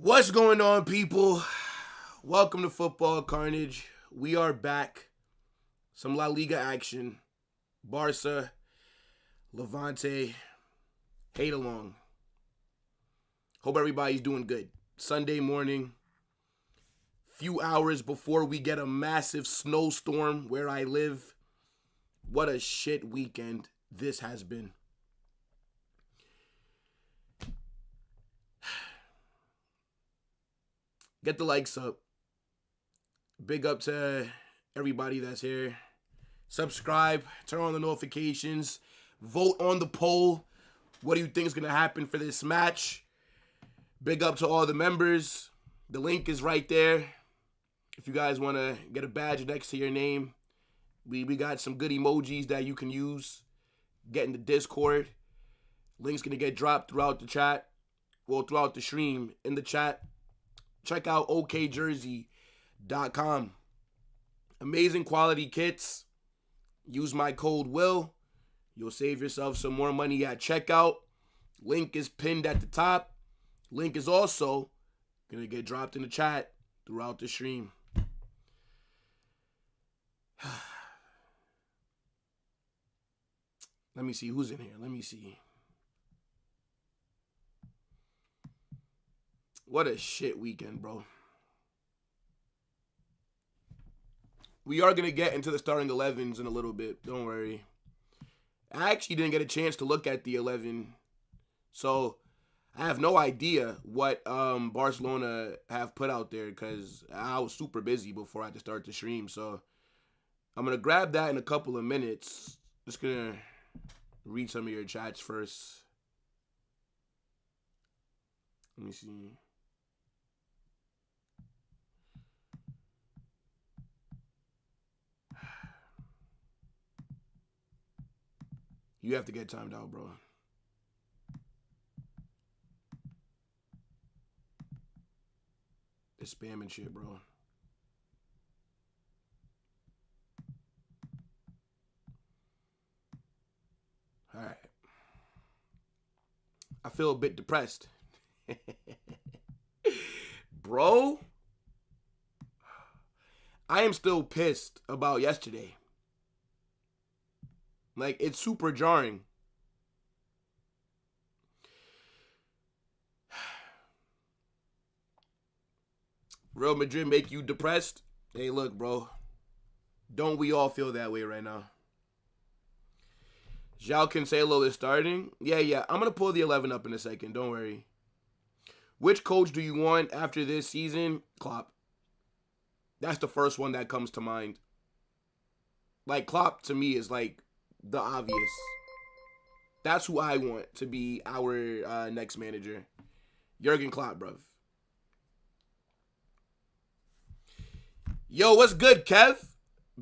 What's going on, people? Welcome to Football Carnage. We are back. Some LaLiga action. Barça, Levante, hate along. Hope everybody's doing good. Sunday morning, few hours before we get a massive snowstorm where I live. What a shit weekend this has been. Get the likes up. Big up to everybody that's here. Subscribe. Turn on the notifications. Vote on the poll. What do you think is going to happen for this match? Big up to all the members. The link is right there. If you guys want to get a badge next to your name, we got some good emojis that you can use. Get in the Discord. Link's going to get dropped throughout the chat. Well, throughout the stream in the chat. Check out okjersey.com. Amazing quality kits. Use my code WILL. You'll save yourself some more money at checkout. Link is pinned at the top. Link is also going to get dropped in the chat throughout the stream. Let me see who's in here. Let me see. What a shit weekend, bro. We are going to get into the starting 11s in a little bit. Don't worry. I actually didn't get a chance to look at the 11. So I have no idea what Barcelona have put out there because I was super busy before I had to start the stream. So I'm going to grab that in a couple of minutes. Just going to read some of your chats first. Let me see. You have to get timed out, bro. It's spamming shit, bro. All right. I feel a bit depressed. Bro, I am still pissed about yesterday. Like, it's super jarring. Real Madrid make you depressed? Hey, look, bro. Don't we all feel that way right now? João Cancelo is starting. Yeah. I'm going to pull the 11 up in a second. Don't worry. Which coach do you want after this season? Klopp. That's the first one that comes to mind. Like, Klopp, to me, is, like, the obvious. That's who I want to be our next manager. Jurgen Klopp, bruv. Yo, what's good, Kev?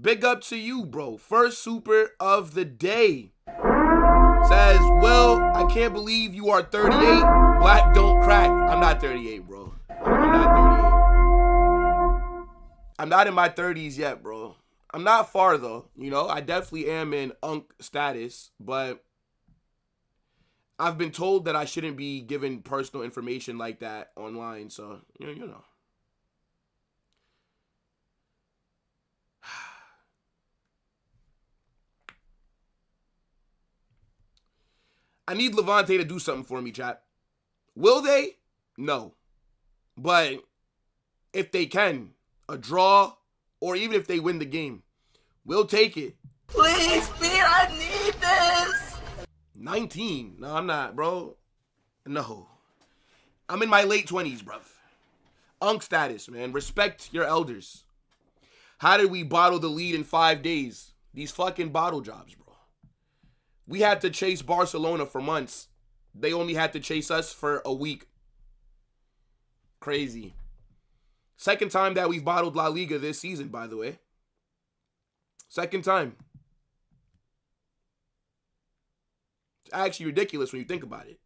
Big up to you, bro. First super of the day. Says, Will, I can't believe you are 38. Black don't crack. I'm not 38, bro. I'm not 38. I'm not in my 30s yet, bro. I'm not far, though. You know, I definitely am in unk status, but I've been told that I shouldn't be giving personal information like that online, so, you know. I need Levante to do something for me, chat. Will they? No. But if they can, a draw, or even if they win the game, we'll take it. Please, Beer, I need this. 19. No, I'm not, bro. No. I'm in my late 20s, bruv. Unk status, man. Respect your elders. How did we bottle the lead in 5 days? These fucking bottle jobs, bro. We had to chase Barcelona for months. They only had to chase us for a week. Crazy. Second time that we've bottled La Liga this season, by the way. Second time. It's actually ridiculous when you think about it.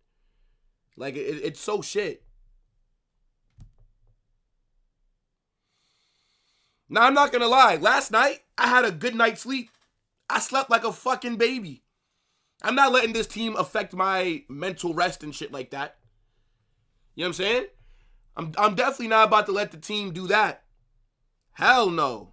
Like, it's so shit. Now, I'm not going to lie. Last night, I had a good night's sleep. I slept like a fucking baby. I'm not letting this team affect my mental rest and shit like that. You know what I'm saying? I'm definitely not about to let the team do that. Hell no.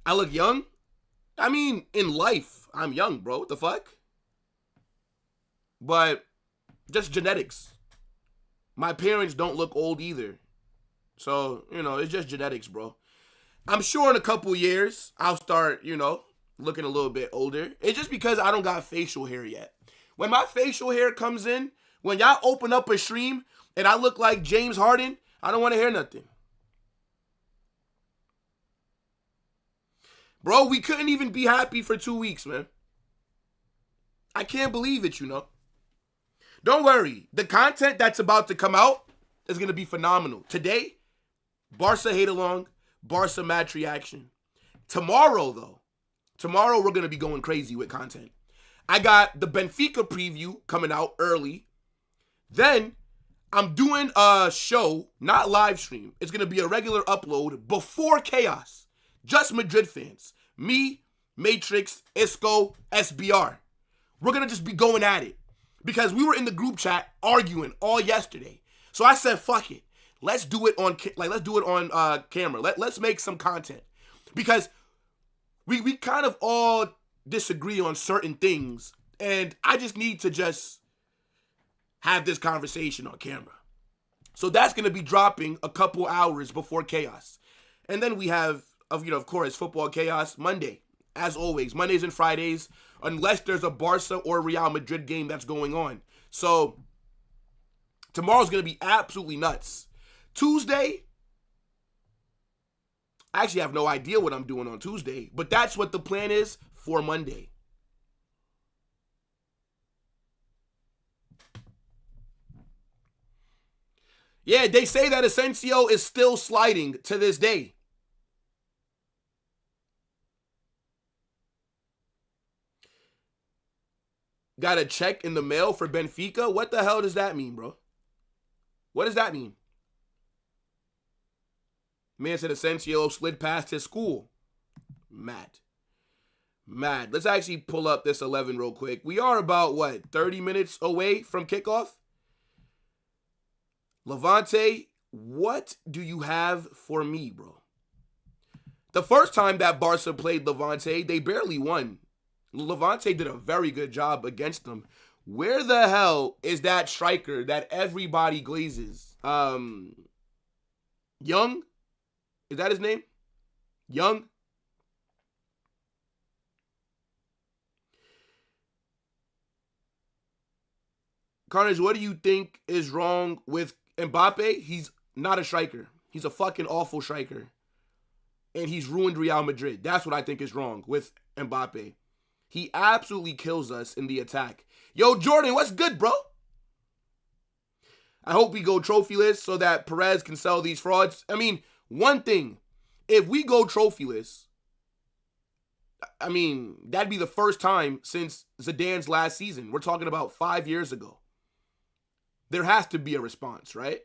I look young? I mean, in life, I'm young, bro. What the fuck? But just genetics. My parents don't look old either. So, you know, it's just genetics, bro. I'm sure in a couple years, I'll start, you know, looking a little bit older. It's just because I don't got facial hair yet. When my facial hair comes in, when y'all open up a stream and I look like James Harden, I don't want to hear nothing. Bro, we couldn't even be happy for 2 weeks, man. I can't believe it, you know. Don't worry. The content that's about to come out is going to be phenomenal. Today, Barça hate along, Barça match reaction. Tomorrow, though, we're going to be going crazy with content. I got the Benfica preview coming out early. Then, I'm doing a show, not live stream. It's going to be a regular upload before Chaos. Just Madrid fans. Me, Matrix, Isco, SBR. We're going to just be going at it. Because we were in the group chat arguing all yesterday. So I said, fuck it. Let's do it on camera. Let's make some content. Because we kind of all disagree on certain things. And I just need to just have this conversation on camera. So that's going to be dropping a couple hours before Chaos. And then we have, of course, Football Chaos Monday. As always, Mondays and Fridays, unless there's a Barça or Real Madrid game that's going on. So, tomorrow's going to be absolutely nuts. Tuesday, I actually have no idea what I'm doing on Tuesday, but that's what the plan is for Monday. Yeah, they say that Asensio is still sliding to this day. Got a check in the mail for Benfica? What the hell does that mean, bro? What does that mean? Man said Asensio slid past his school. Mad. Let's actually pull up this 11 real quick. We are about, 30 minutes away from kickoff? Levante, what do you have for me, bro? The first time that Barca played Levante, they barely won. Levante did a very good job against them. Where the hell is that striker that everybody glazes? Young? Is that his name? Young? Carnage, what do you think is wrong with Mbappe? He's not a striker. He's a fucking awful striker. And he's ruined Real Madrid. That's what I think is wrong with Mbappe. He absolutely kills us in the attack. Yo, Jordan, what's good, bro? I hope we go trophyless so that Perez can sell these frauds. I mean, one thing, if we go trophyless, I mean, that'd be the first time since Zidane's last season. We're talking about 5 years ago. There has to be a response, right?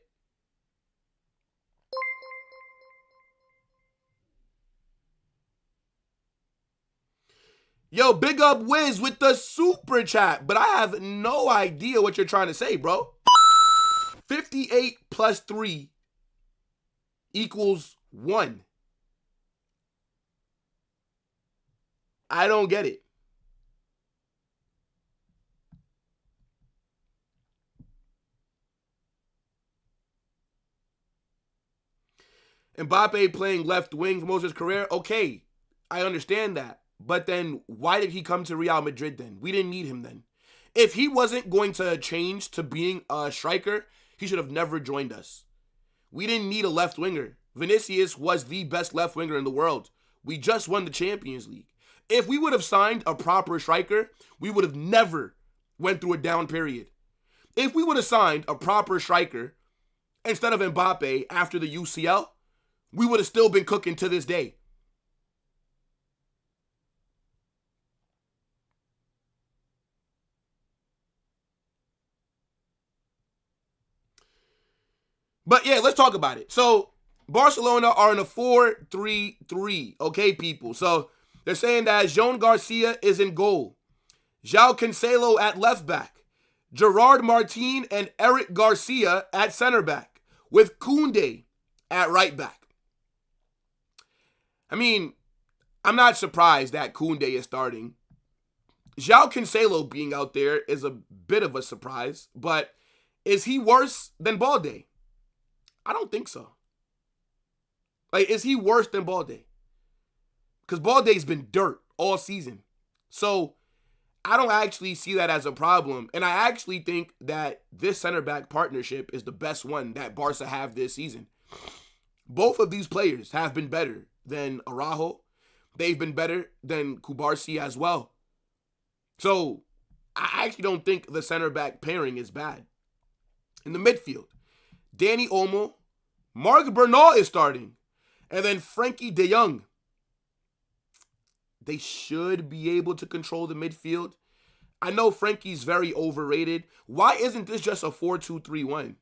Yo, big up Wiz with the super chat, but I have no idea what you're trying to say, bro. 58 plus 3 equals 1. I don't get it. Mbappe playing left wing for most of his career. Okay, I understand that. But then why did he come to Real Madrid then? We didn't need him then. If he wasn't going to change to being a striker, he should have never joined us. We didn't need a left winger. Vinicius was the best left winger in the world. We just won the Champions League. If we would have signed a proper striker, we would have never went through a down period. If we would have signed a proper striker instead of Mbappe after the UCL, we would have still been cooking to this day. But yeah, let's talk about it. So Barcelona are in a 4-3-3, okay, people? So they're saying that Joan Garcia is in goal. João Cancelo at left back. Gerard Martin and Eric Garcia at center back. With Koundé at right back. I mean, I'm not surprised that Koundé is starting. João Cancelo being out there is a bit of a surprise. But is he worse than Balde? I don't think so. Like, is he worse than Balde? Because Balde's been dirt all season. So, I don't actually see that as a problem. And I actually think that this center back partnership is the best one that Barca have this season. Both of these players have been better than Araujo. They've been better than Kubarsi as well. So, I actually don't think the center back pairing is bad. In the midfield, Dani Olmo, Marc Bernal is starting, and then Frankie de Jong. They should be able to control the midfield. I know Frankie's very overrated. Why isn't this just a 4-2-3-1?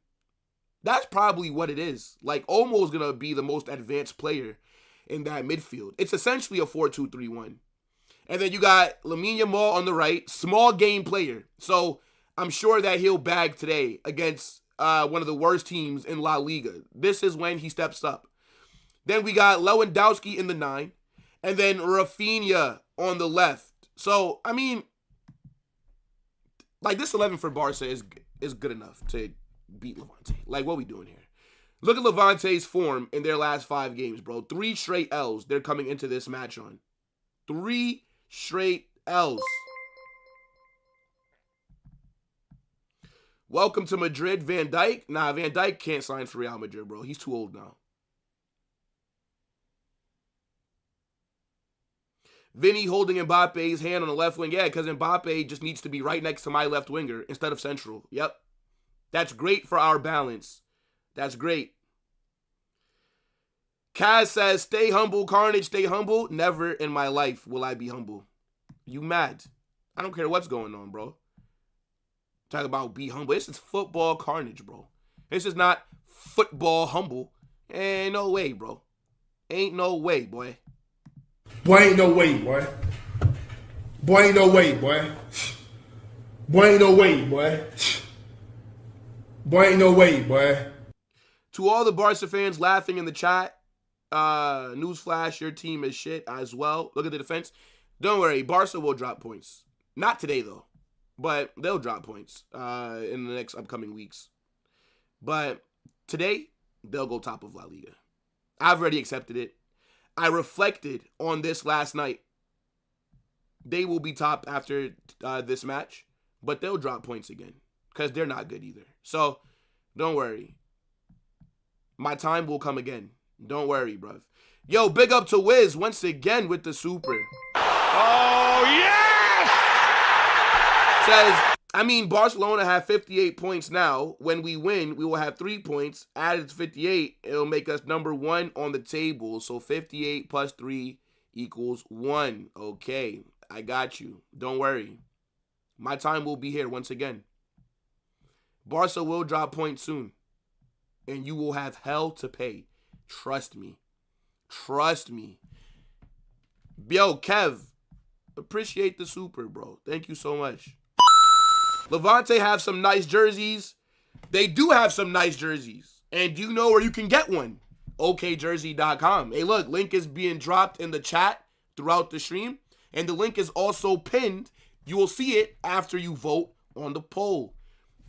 That's probably what it is. Like, Olmo is going to be the most advanced player in that midfield. It's essentially a 4-2-3-1. And then you got Lamine Yamal on the right, small game player. So I'm sure that he'll bag today against one of the worst teams in La Liga. This is when he steps up. Then we got Lewandowski in the 9. And then Rafinha on the left. So, I mean, like, this 11 for Barca is good enough to beat Levante. Like, what are we doing here? Look at Levante's form in their last 5 games, bro. 3 straight L's they're coming into this match on. 3 straight L's. Welcome to Madrid, Van Dijk. Nah, Van Dijk can't sign for Real Madrid, bro. He's too old now. Vinny holding Mbappe's hand on the left wing. Yeah, because Mbappe just needs to be right next to my left winger instead of central. Yep. That's great for our balance. That's great. Kaz says, stay humble, Carnage, stay humble. Never in my life will I be humble. You mad? I don't care what's going on, bro. Talk about be humble. This is football Carnage, bro. This is not football humble. Ain't no way, bro. Ain't no way, boy. Boy, ain't no way, boy. Boy, ain't no way, boy. Boy, ain't no way, boy. Boy, ain't no way, boy. To all the Barca fans laughing in the chat, newsflash, your team is shit as well. Look at the defense. Don't worry, Barca will drop points. Not today, though. But they'll drop points in the next upcoming weeks. But today, they'll go top of La Liga. I've already accepted it. I reflected on this last night. They will be top after this match, but they'll drop points again because they're not good either. So, don't worry. My time will come again. Don't worry, bruv. Yo, big up to Wiz once again with the super. Oh, yes! Says, Barcelona have 58 points now. When we win, we will have 3 points. Added to 58, it'll make us number 1 on the table. So 58 plus 3 equals 1. Okay, I got you. Don't worry. My time will be here once again. Barca will drop points soon. And you will have hell to pay. Trust me. Trust me. Yo, Kev, appreciate the super, bro. Thank you so much. Levante have some nice jerseys. They do have some nice jerseys. And do you know where you can get one? okjersey.com. Hey, look, link is being dropped in the chat throughout the stream. And the link is also pinned. You will see it after you vote on the poll.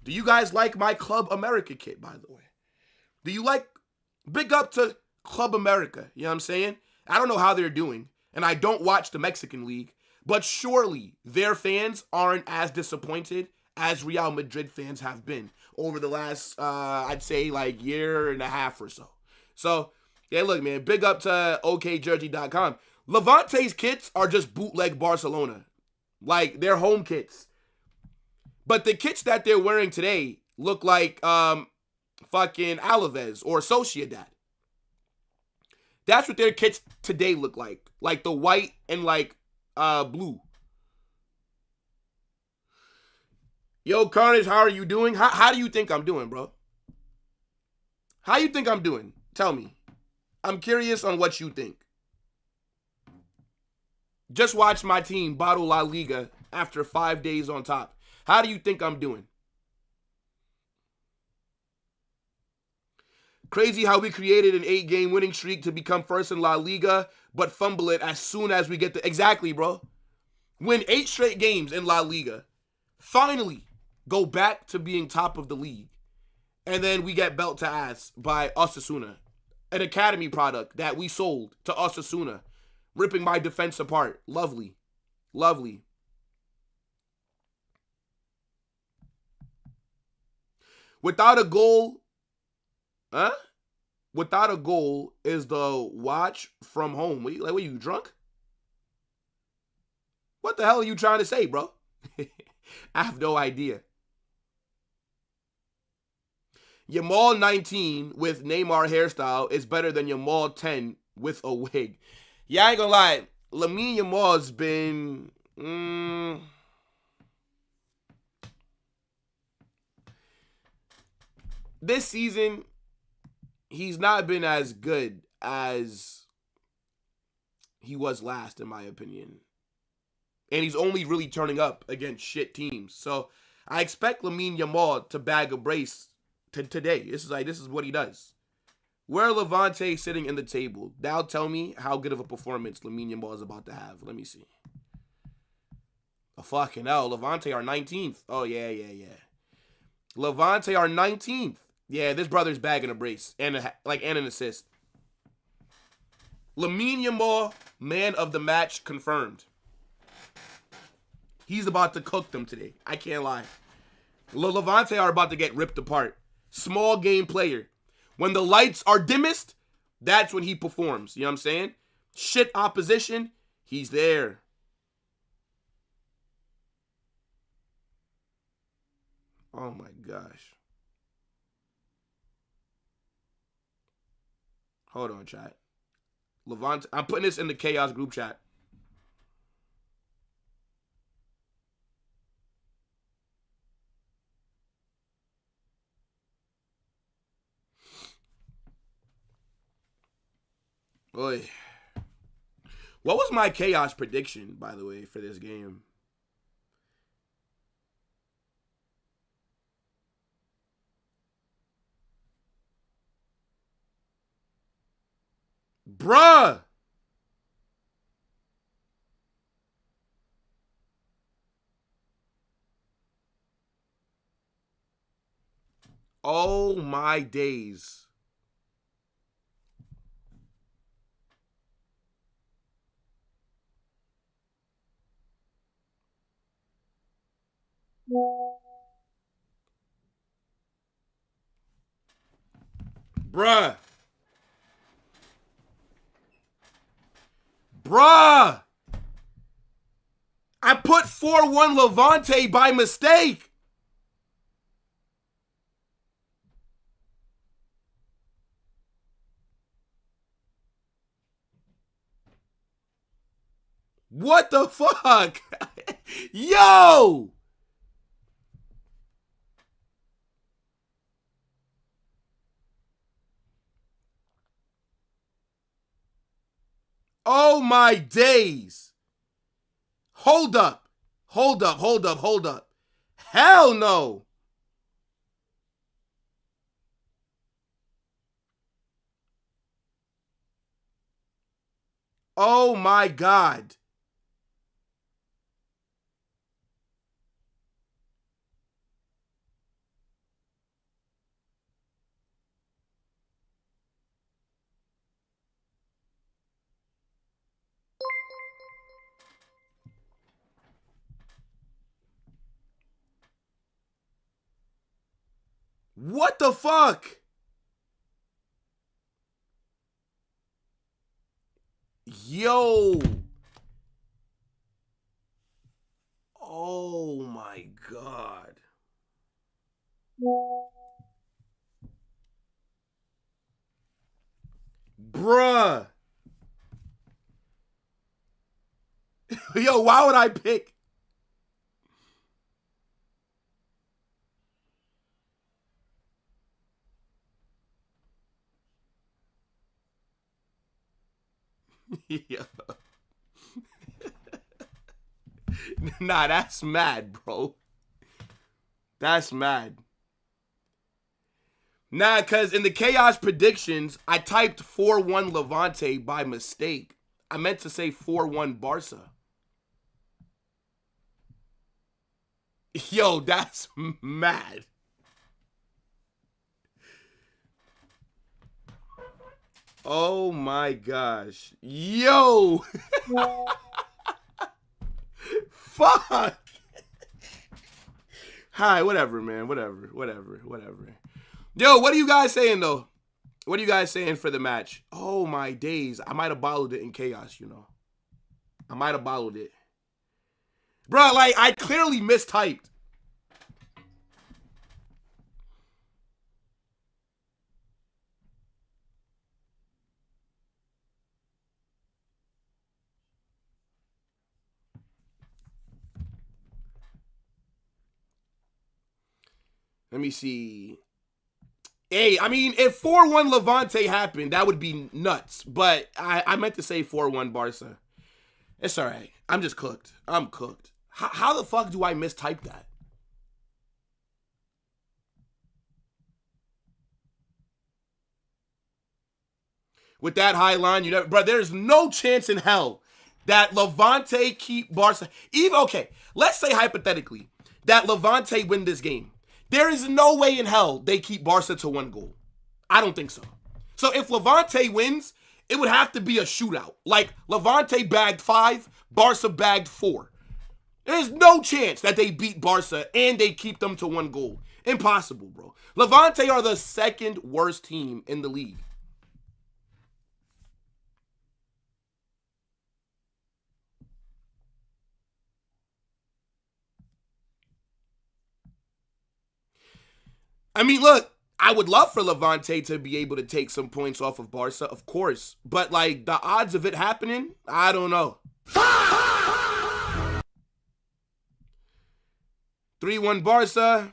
Do you guys like my Club America kit, by the way? Do you like, big up to Club America, you know what I'm saying? I don't know how they're doing, and I don't watch the Mexican League, but surely their fans aren't as disappointed as Real Madrid fans have been over the last, I'd say, like, year and a half or so. So, yeah, look, man, big up to okjersey.com. Levante's kits are just bootleg Barcelona. Like, they're home kits. But the kits that they're wearing today look like, fucking Alaves or Sociedad. That's what their kits today look like. Like the white and like blue. Yo, Carnage, how are you doing? How do you think I'm doing, bro? How you think I'm doing? Tell me. I'm curious on what you think. Just watched my team bottle La Liga after 5 days on top. How do you think I'm doing? Crazy how we created an 8-game winning streak to become first in La Liga, but fumble it as soon as we get the... Exactly, bro. Win 8 straight games in La Liga. Finally go back to being top of the league. And then we get belt to ass by Osasuna. An academy product that we sold to Osasuna. Ripping my defense apart. Lovely. Lovely. Without a goal... Huh? Without a goal is the watch from home. What are you, drunk? What the hell are you trying to say, bro? I have no idea. Yamal 19 with Neymar hairstyle is better than Yamal 10 with a wig. Yeah, I ain't gonna lie. Lamine Yamal's been... This season... He's not been as good as he was last, in my opinion. And he's only really turning up against shit teams. So I expect Lamine Yamal to bag a brace today. This is what he does. Where Levante sitting in the table? That'll tell me how good of a performance Lamine Yamal is about to have. Let me see. Oh, fucking hell. Levante are 19th. Oh, yeah. Levante are 19th. Yeah, this brother's bagging a brace and an assist. Lamine Yamal, man of the match, confirmed. He's about to cook them today. I can't lie. Levante are about to get ripped apart. Small game player. When the lights are dimmest, that's when he performs. You know what I'm saying? Shit opposition, he's there. Oh my gosh. Hold on, chat. Levante, I'm putting this in the Chaos group chat. Oy. What was my Chaos prediction, by the way, for this game? Bruh. Oh my days. Bruh. Bruh. I put 4-1 Levante by mistake. What the fuck? Yo! Oh my days. Hold up. Hold up, hold up, hold up. Hell no. Oh my God. What the fuck? Yo. Oh my God. Bruh. Yo, why would I pick? Yo. Nah, that's mad, bro. That's mad. Nah, because in the chaos predictions, I typed 4-1 Levante by mistake. I meant to say 4-1 Barça. Yo, that's mad. Oh my gosh. Yo. Fuck. Hi, whatever, man. Whatever. Yo, what are you guys saying, though? What are you guys saying for the match? Oh my days. I might have bottled it in chaos, you know. I might have bottled it. Bro, like, I clearly mistyped. Let me see. Hey, I mean, if 4-1 Levante happened, that would be nuts. But I meant to say 4-1 Barça. It's all right. I'm just cooked. I'm cooked. How the fuck do I mistype that? With that high line, you never, bro, there's no chance in hell that Levante keep Barca. Even, okay, let's say hypothetically that Levante win this game. There is no way in hell they keep Barca to 1 goal. I don't think so. So if Levante wins, it would have to be a shootout. Like Levante bagged 5, Barca bagged 4. There's no chance that they beat Barca and they keep them to 1 goal. Impossible, bro. Levante are the 2nd worst team in the league. I mean, look, I would love for Levante to be able to take some points off of Barca, of course. But, like, the odds of it happening, I don't know. 3-1 Barca.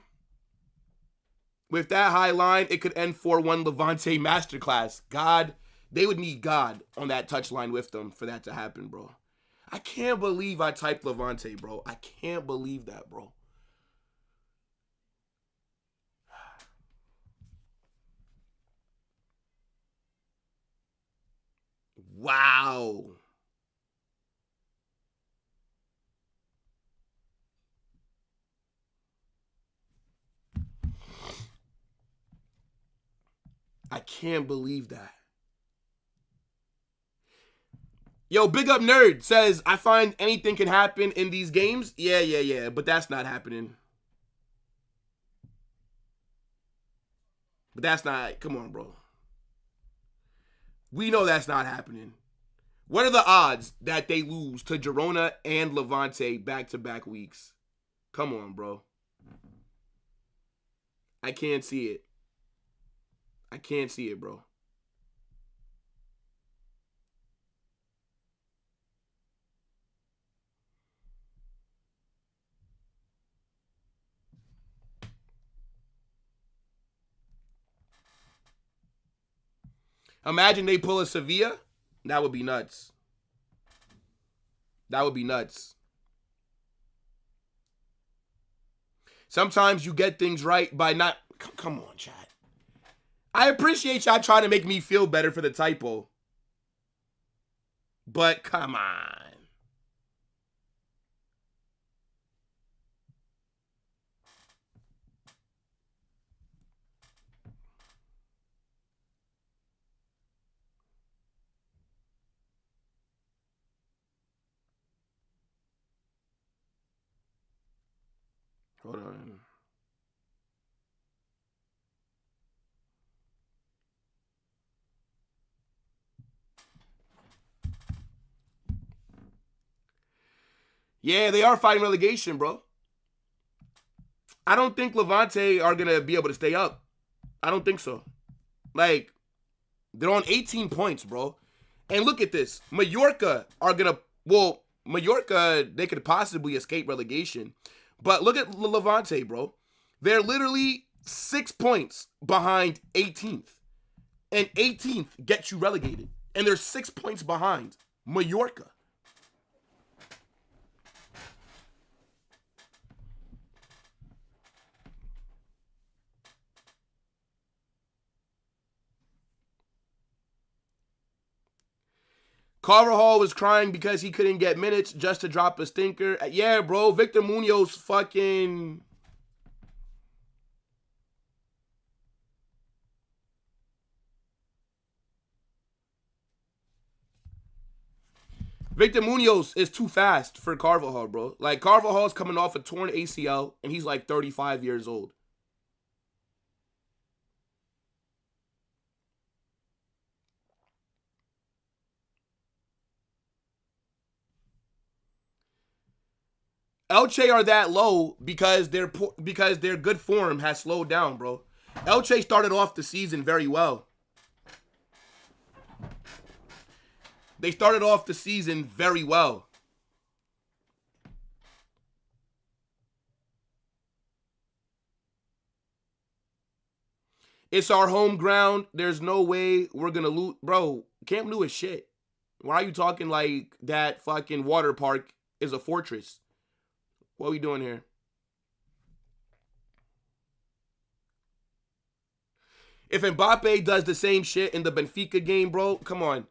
With that high line, it could end 4-1 Levante masterclass. God, they would need God on that touchline with them for that to happen, bro. I can't believe I typed Levante, bro. I can't believe that, bro. Wow. I can't believe that. Yo, Big Up Nerd says, I find anything can happen in these games. Yeah, but that's not happening. But that's not, come on, bro. We know that's not happening. What are the odds that they lose to Girona and Levante back-to-back weeks? Come on, bro. I can't see it. I can't see it, bro. Imagine they pull a Sevilla. That would be nuts. That would be nuts. Sometimes you get things right by not... Come on, chat. I appreciate y'all trying to make me feel better for the typo. But come on. Hold on. Yeah, they are fighting relegation, bro. I don't think Levante are going to be able to stay up. I don't think so. Like, they're on 18 points, bro. And look at this. Mallorca are going to... Well, Mallorca, they could possibly escape relegation. But look at Levante, bro. They're literally 6 points behind 18th. And 18th gets you relegated. And they're 6 points behind Mallorca. Carvajal was crying because he couldn't get minutes just to drop a stinker. Yeah, bro. Victor Munoz fucking... Victor Munoz is too fast for Carvajal, bro. Like, Carvajal's coming off a torn ACL, and he's like 35 years old. Elche are that low because their good form has slowed down, bro. Elche started off the season very well. They started off the season very well. It's our home ground. There's no way we're going to lose. Bro, Camp Nou is shit. Why are you talking like that fucking water park is a fortress? What are we doing here? If Mbappe does the same shit in the Benfica game, bro, come on.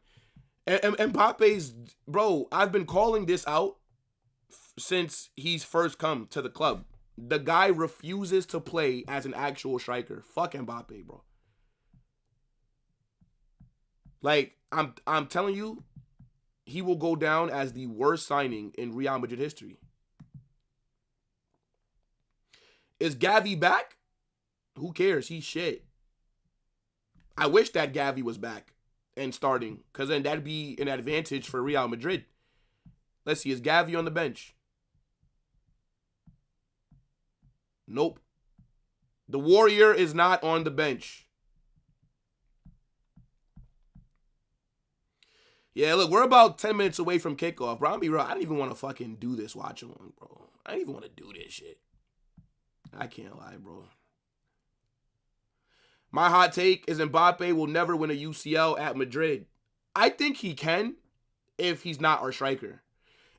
Mbappe's, bro, I've been calling this out since he's first come to the club. The guy refuses to play as an actual striker. Fuck Mbappe, bro. Like, I'm telling you, he will go down as the worst signing in Real Madrid history. Is Gavi back? Who cares? He's shit. I wish that Gavi was back and starting, because then that'd be an advantage for Real Madrid. Let's see, is Gavi on the bench? Nope. The Warrior is not on the bench. Yeah, look, we're about 10 minutes away from kickoff, bro. I'll be real, I don't even want to fucking do this watch along, bro. I don't even want to do this shit. I can't lie, bro. My hot take is Mbappe will never win a UCL at Madrid. I think he can if he's not our striker.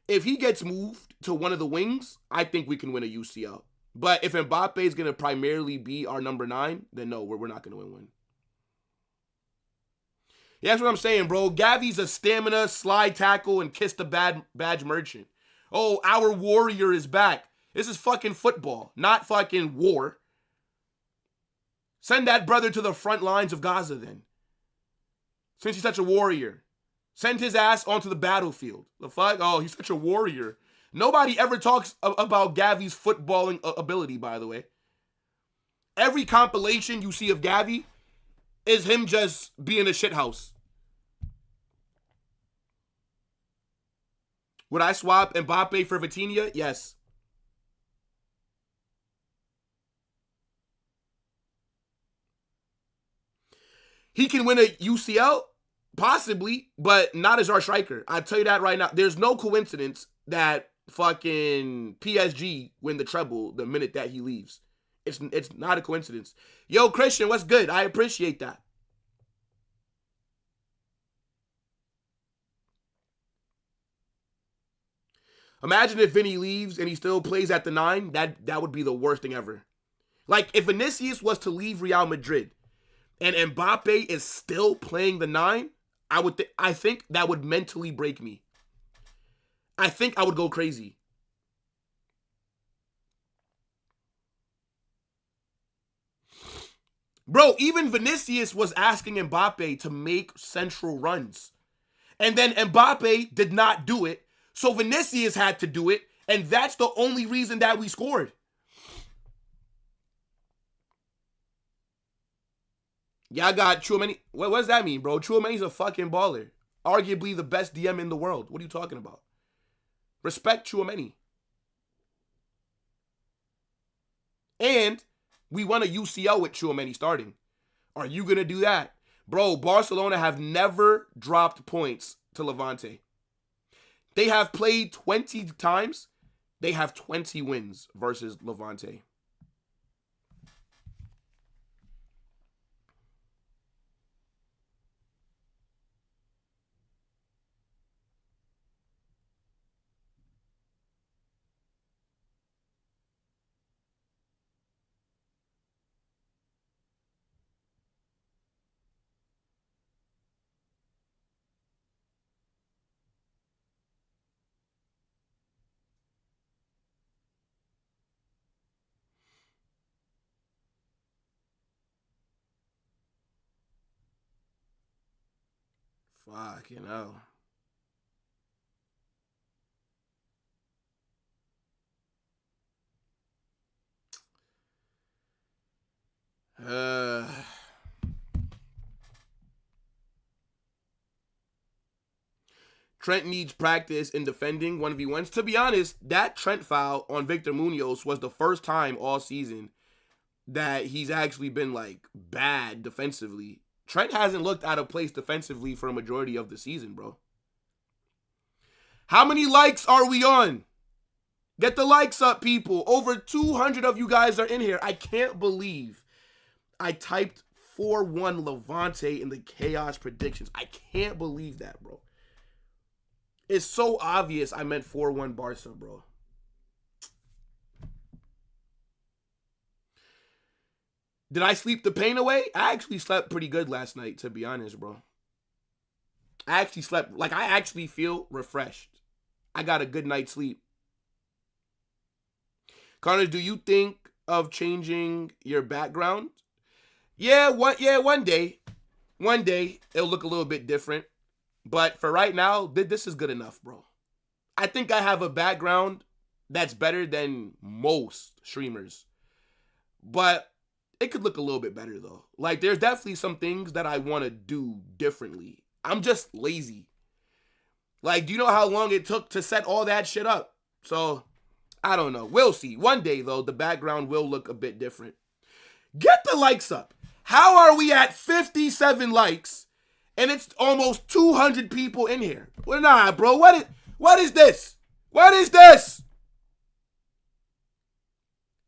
If he gets moved to one of the wings, I think we can win a UCL. But if Mbappe is going to primarily be our number 9, then no, we're not going to win one. Yeah, that's what I'm saying, bro. Gavi's a stamina, slide tackle, and kiss the badge merchant. Oh, our warrior is back. This is fucking football, not fucking war. Send that brother to the front lines of Gaza then. Since he's such a warrior. Send his ass onto the battlefield. The fuck? Oh, he's such a warrior. Nobody ever talks about Gavi's footballing ability, by the way. Every compilation you see of Gavi is him just being a shithouse. Would I swap Mbappe for Vitinha? Yes. He can win a UCL? Possibly, but not as our striker. I'll tell you that right now. There's no coincidence that fucking PSG win the treble the minute that he leaves. It's not a coincidence. Yo, Christian, what's good? I appreciate that. Imagine if Vinny leaves and he still plays at the 9. That would be the worst thing ever. Like, if Vinicius was to leave Real Madrid and Mbappe is still playing the 9, I think that would mentally break me. I think I would go crazy. Bro, even Vinicius was asking Mbappe to make central runs. And then Mbappe did not do it. So Vinicius had to do it. And that's the only reason that we scored. Y'all got Tchouaméni. What does that mean, bro? Tchouaméni's a fucking baller. Arguably the best DM in the world. What are you talking about? Respect Tchouaméni. And we won a UCL with Tchouaméni starting. Are you going to do that? Bro, Barcelona have never dropped points to Levante. They have played 20 times. They have 20 wins versus Levante. Fucking hell. Trent needs practice in defending 1v1s. To be honest, that Trent foul on Victor Munoz was the first time all season that he's actually been, like, bad defensively. Trent hasn't looked out of place defensively for a majority of the season, bro. How many likes are we on? Get the likes up, people. Over 200 of you guys are in here. I can't believe I typed 4-1 Levante in the chaos predictions. I can't believe that, bro. It's so obvious I meant 4-1 Barca, bro. Did I sleep the pain away? I actually slept pretty good last night, to be honest, bro. I actually slept, like, I actually feel refreshed. I got a good night's sleep. Connor, do you think of changing your background? Yeah, one day. One day, it'll look a little bit different. But for right now, this is good enough, bro. I think I have a background that's better than most streamers. But it could look a little bit better, though. Like, there's definitely some things that I want to do differently. I'm just lazy. Like, do you know how long it took to set all that shit up? So, I don't know. We'll see. One day, though, the background will look a bit different. Get the likes up. How are we at 57 likes and it's almost 200 people in here? Well, nah, bro. What is this? What is this?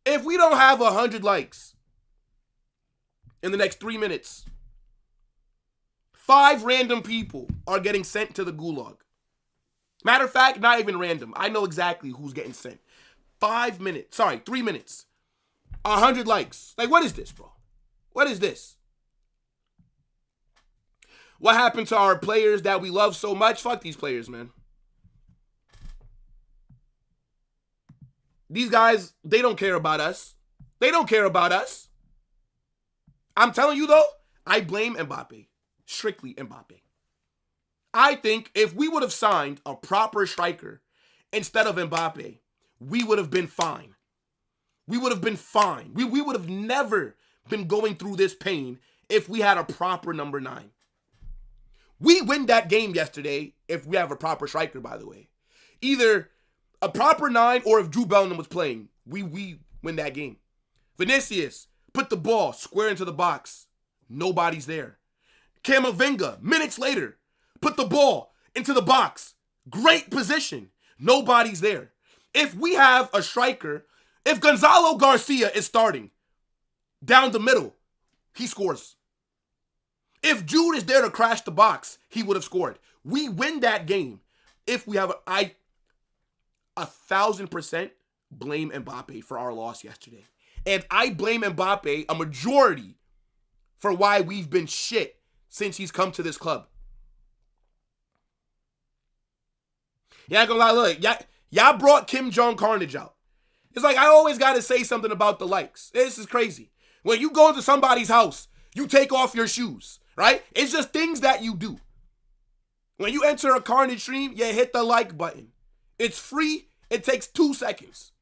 If we don't have 100 likes in the next 3 minutes, 5 random people are getting sent to the gulag. Matter of fact, not even random. I know exactly who's getting sent. 3 minutes. 100 likes. Like, what is this, bro? What is this? What happened to our players that we love so much? Fuck these players, man. These guys, they don't care about us. They don't care about us. I'm telling you, though, I blame Mbappe. Strictly Mbappe. I think if we would have signed a proper striker instead of Mbappe, we would have been fine. We would have been fine. We would have never been going through this pain if we had a proper number 9. We win that game yesterday if we have a proper striker, by the way. Either a proper 9 or if Drew Bellingham was playing, we win that game. Vinicius put the ball square into the box. Nobody's there. Camavinga, minutes later, put the ball into the box. Great position. Nobody's there. If we have a striker, if Gonzalo Garcia is starting down the middle, he scores. If Jude is there to crash the box, he would have scored. We win that game if we have 1,000% blame Mbappe for our loss yesterday. And I blame Mbappe a majority for why we've been shit since he's come to this club. Yeah, gonna lie, look, y'all brought Kim Jong Carnage out. It's like I always got to say something about the likes. This is crazy. When you go into somebody's house, you take off your shoes, right? It's just things that you do. When you enter a Carnage stream, you hit the like button. It's free. It takes 2 seconds.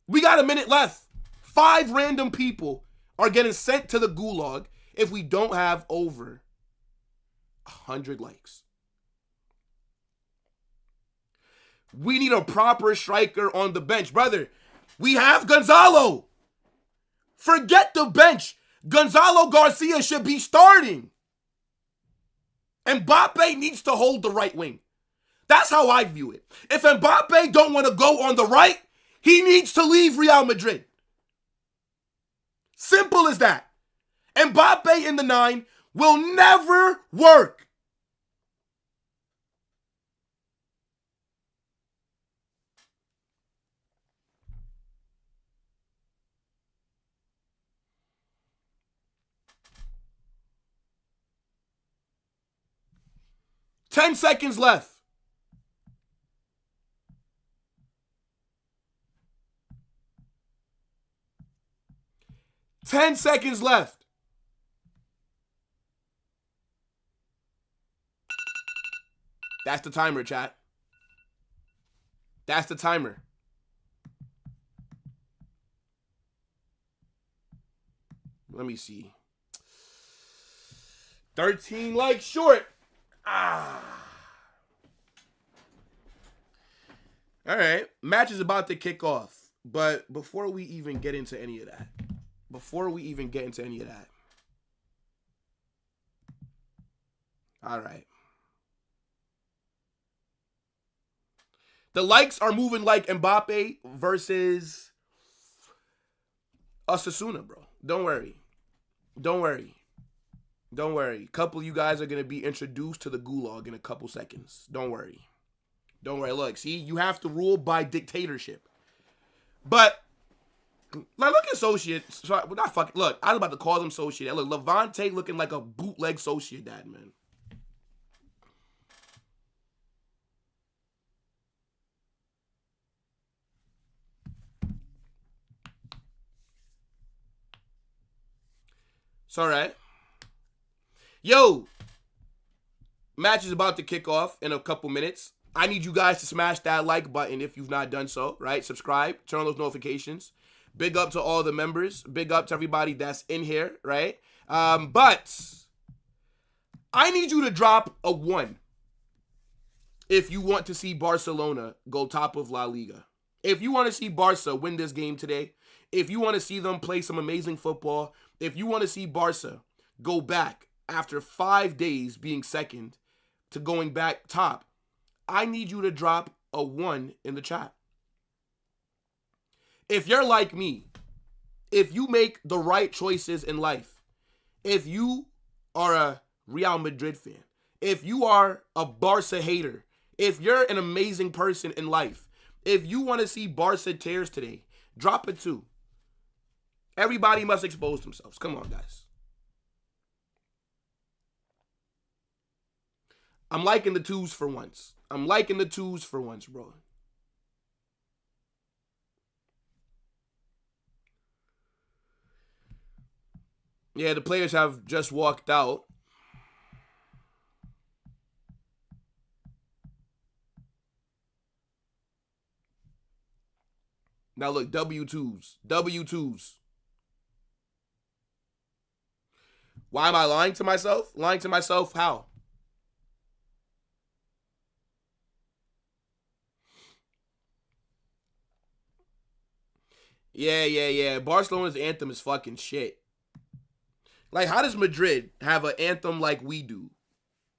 We got a minute left. 5 random people are getting sent to the gulag if we don't have over 100 likes. We need a proper striker on the bench. Brother, we have Gonzalo. Forget the bench. Gonzalo Garcia should be starting. Mbappe needs to hold the right wing. That's how I view it. If Mbappe don't want to go on the right, he needs to leave Real Madrid. Simple as that. Mbappe in the 9 will never work. Ten seconds left. Ten seconds left. That's the timer, chat. That's the timer. Let me see. 13 likes short. All right. Match is about to kick off. But before we even get into any of that, all right. The likes are moving like Mbappe versus Osasuna, bro. Don't worry. Couple of you guys are going to be introduced to the gulag in a couple seconds. Don't worry. Look, see, you have to rule by dictatorship. But, like, look at Sociedad. Look, I was about to call them Sociedad. Look, Levante looking like a bootleg Sociedad, man. It's all right. Yo, match is about to kick off in a couple minutes. I need you guys to smash that like button if you've not done so, right? Subscribe, turn on those notifications. Big up to all the members. Big up to everybody that's in here, right? But I need you to drop a 1 if you want to see Barcelona go top of La Liga. If you want to see Barca win this game today, if you want to see them play some amazing football, if you want to see Barca go back after 5 days being second to going back top, I need you to drop a 1 in the chat. If you're like me, if you make the right choices in life, if you are a Real Madrid fan, if you are a Barca hater, if you're an amazing person in life, if you want to see Barca tears today, drop a 2. Everybody must expose themselves. Come on, guys. I'm liking the twos for once. I'm liking the twos for once, bro. Yeah, the players have just walked out. Now look, W2s. W2s. Why am I lying to myself? Lying to myself how? Yeah. Barcelona's anthem is fucking shit. Like, how does Madrid have an anthem like we do?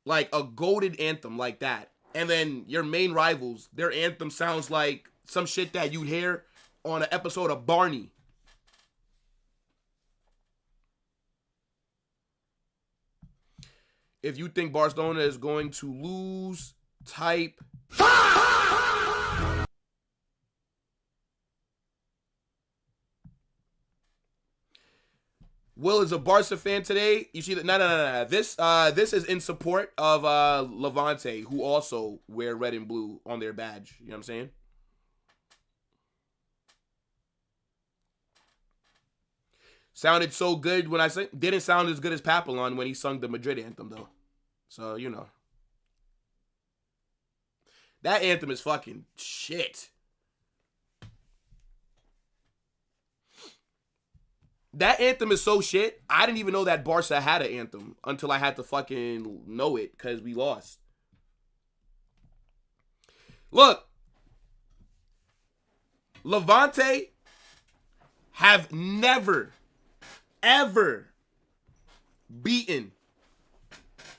Like, a goated anthem like that. And then your main rivals, their anthem sounds like some shit that you'd hear on an episode of Barney. If you think Barcelona is going to lose, type... Will is a Barca fan today. You see that? No. This is in support of Levante, who also wear red and blue on their badge. You know what I'm saying? Sounded so good when I sang. Didn't sound as good as Papillon when he sung the Madrid anthem, though. So, you know. That anthem is fucking shit. That anthem is so shit. I didn't even know that Barca had an anthem until I had to fucking know it because we lost. Look. Levante have never, ever beaten.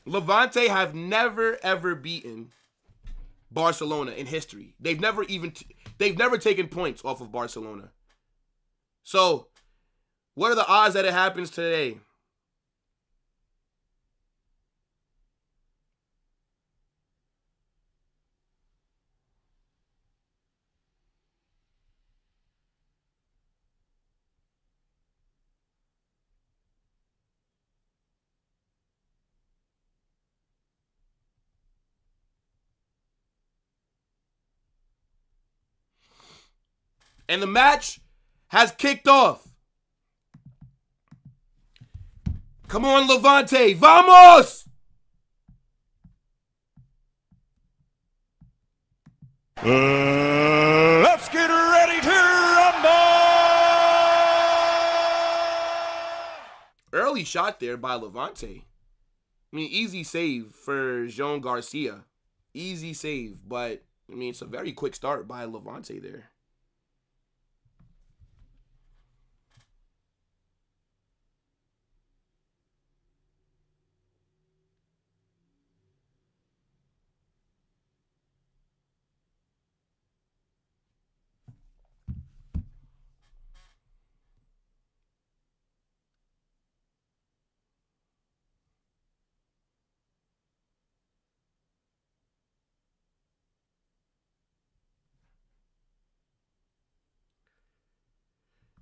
Levante have never, ever beaten Barcelona in history. They've never taken points off of Barcelona. So, what are the odds that it happens today? And the match has kicked off. Come on, Levante. Vamos! Let's get ready to rumble! Early shot there by Levante. I mean, easy save for Jean Garcia. Easy save, but, I mean, it's a very quick start by Levante there.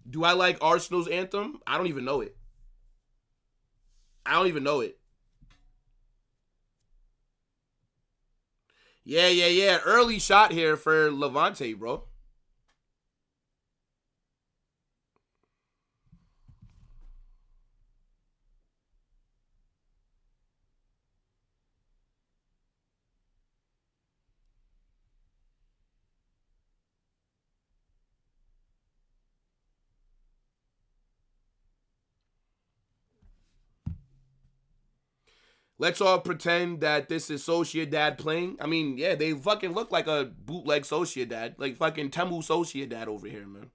Do I like Arsenal's anthem? I don't even know it. Yeah. Early shot here for Levante, bro. Let's all pretend that this is Sociedad playing. I mean, yeah, they fucking look like a bootleg Sociedad. Like fucking Temu Sociedad over here, man.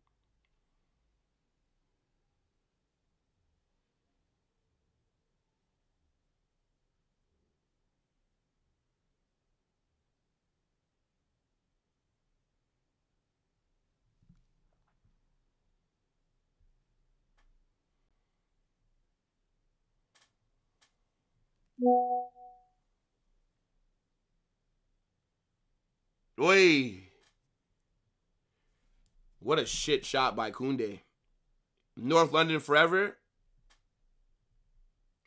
Oi. What a shit shot by Koundé. North London forever?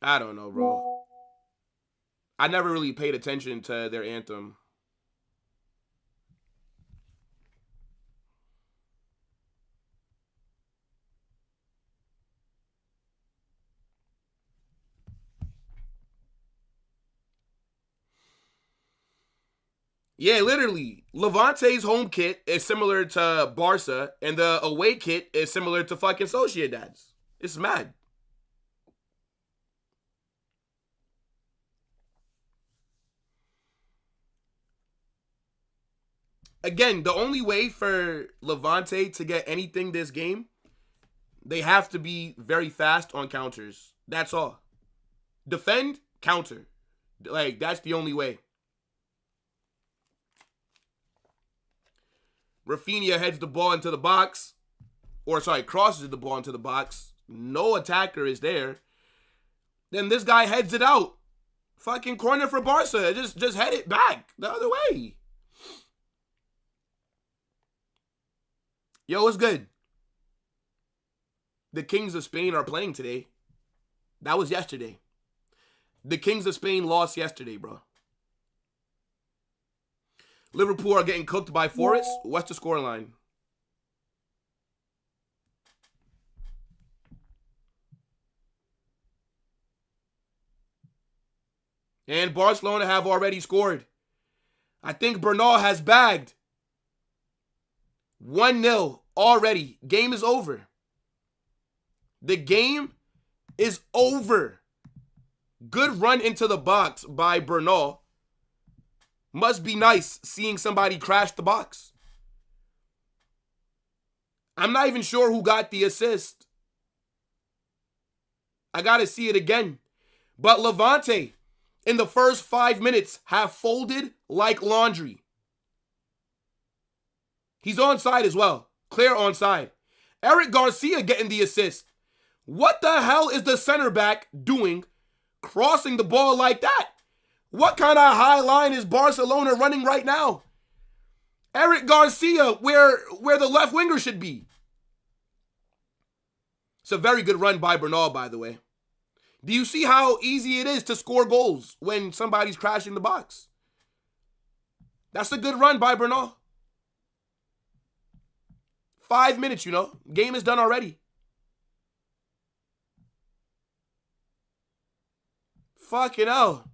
I don't know, bro. I never really paid attention to their anthem. Yeah, literally. Levante's home kit is similar to Barça, and the away kit is similar to fucking Sociedad's. It's mad. Again, the only way for Levante to get anything this game, they have to be very fast on counters. That's all. Defend, counter. Like, that's the only way. Rafinha heads the ball into the box. Or, sorry, crosses the ball into the box. No attacker is there. Then this guy heads it out. Fucking corner for Barca. Just head it back the other way. Yo, what's good? The Kings of Spain are playing today. That was yesterday. The Kings of Spain lost yesterday, bro. Liverpool are getting cooked by Forest. What's the scoreline? And Barcelona have already scored. I think Bernal has bagged. 1-0 already. Game is over. The game is over. Good run into the box by Bernal. Must be nice seeing somebody crash the box. I'm not even sure who got the assist. I got to see it again. But Levante, in the first 5 minutes, have folded like laundry. He's onside as well. Clear onside. Eric Garcia getting the assist. What the hell is the center back doing crossing the ball like that? What kind of high line is Barcelona running right now? Eric Garcia, where the left winger should be. It's a very good run by Bernal, by the way. Do you see how easy it is to score goals when somebody's crashing the box? That's a good run by Bernal. 5 minutes, you know. Game is done already. Fucking hell.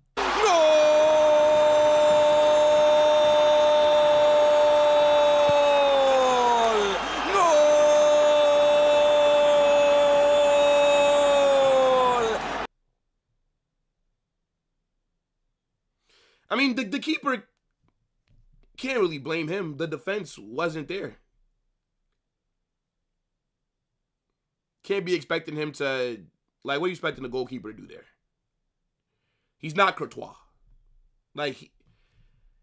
I mean, the keeper can't really blame him. The defense wasn't there. Can't be expecting him to, like, what are you expecting the goalkeeper to do there? He's not Courtois. Like,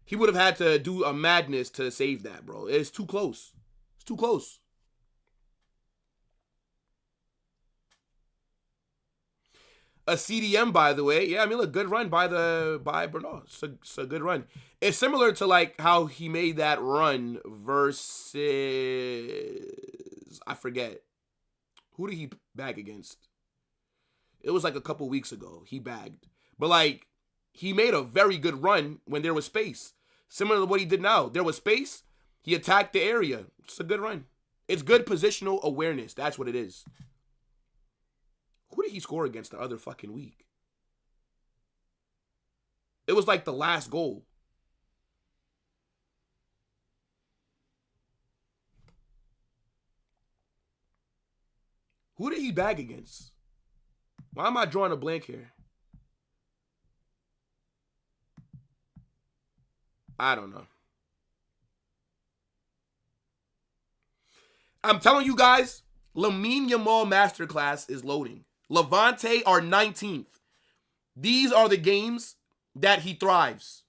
he would have had to do a madness to save that, bro. It's too close. It's too close. A CDM, by the way. Yeah, I mean, look, good run by Bernal. It's a good run. It's similar to, like, how he made that run versus, I forget. Who did he bag against? It was like a couple weeks ago. He bagged. But, like, he made a very good run when there was space. Similar to what he did now. There was space. He attacked the area. It's a good run. It's good positional awareness. That's what it is. Who did he score against the other fucking week? It was like the last goal. Who did he bag against? Why am I drawing a blank here? I don't know. I'm telling you guys, Lamine Yamal Masterclass is loading. Levante are 19th. These are the games that he thrives.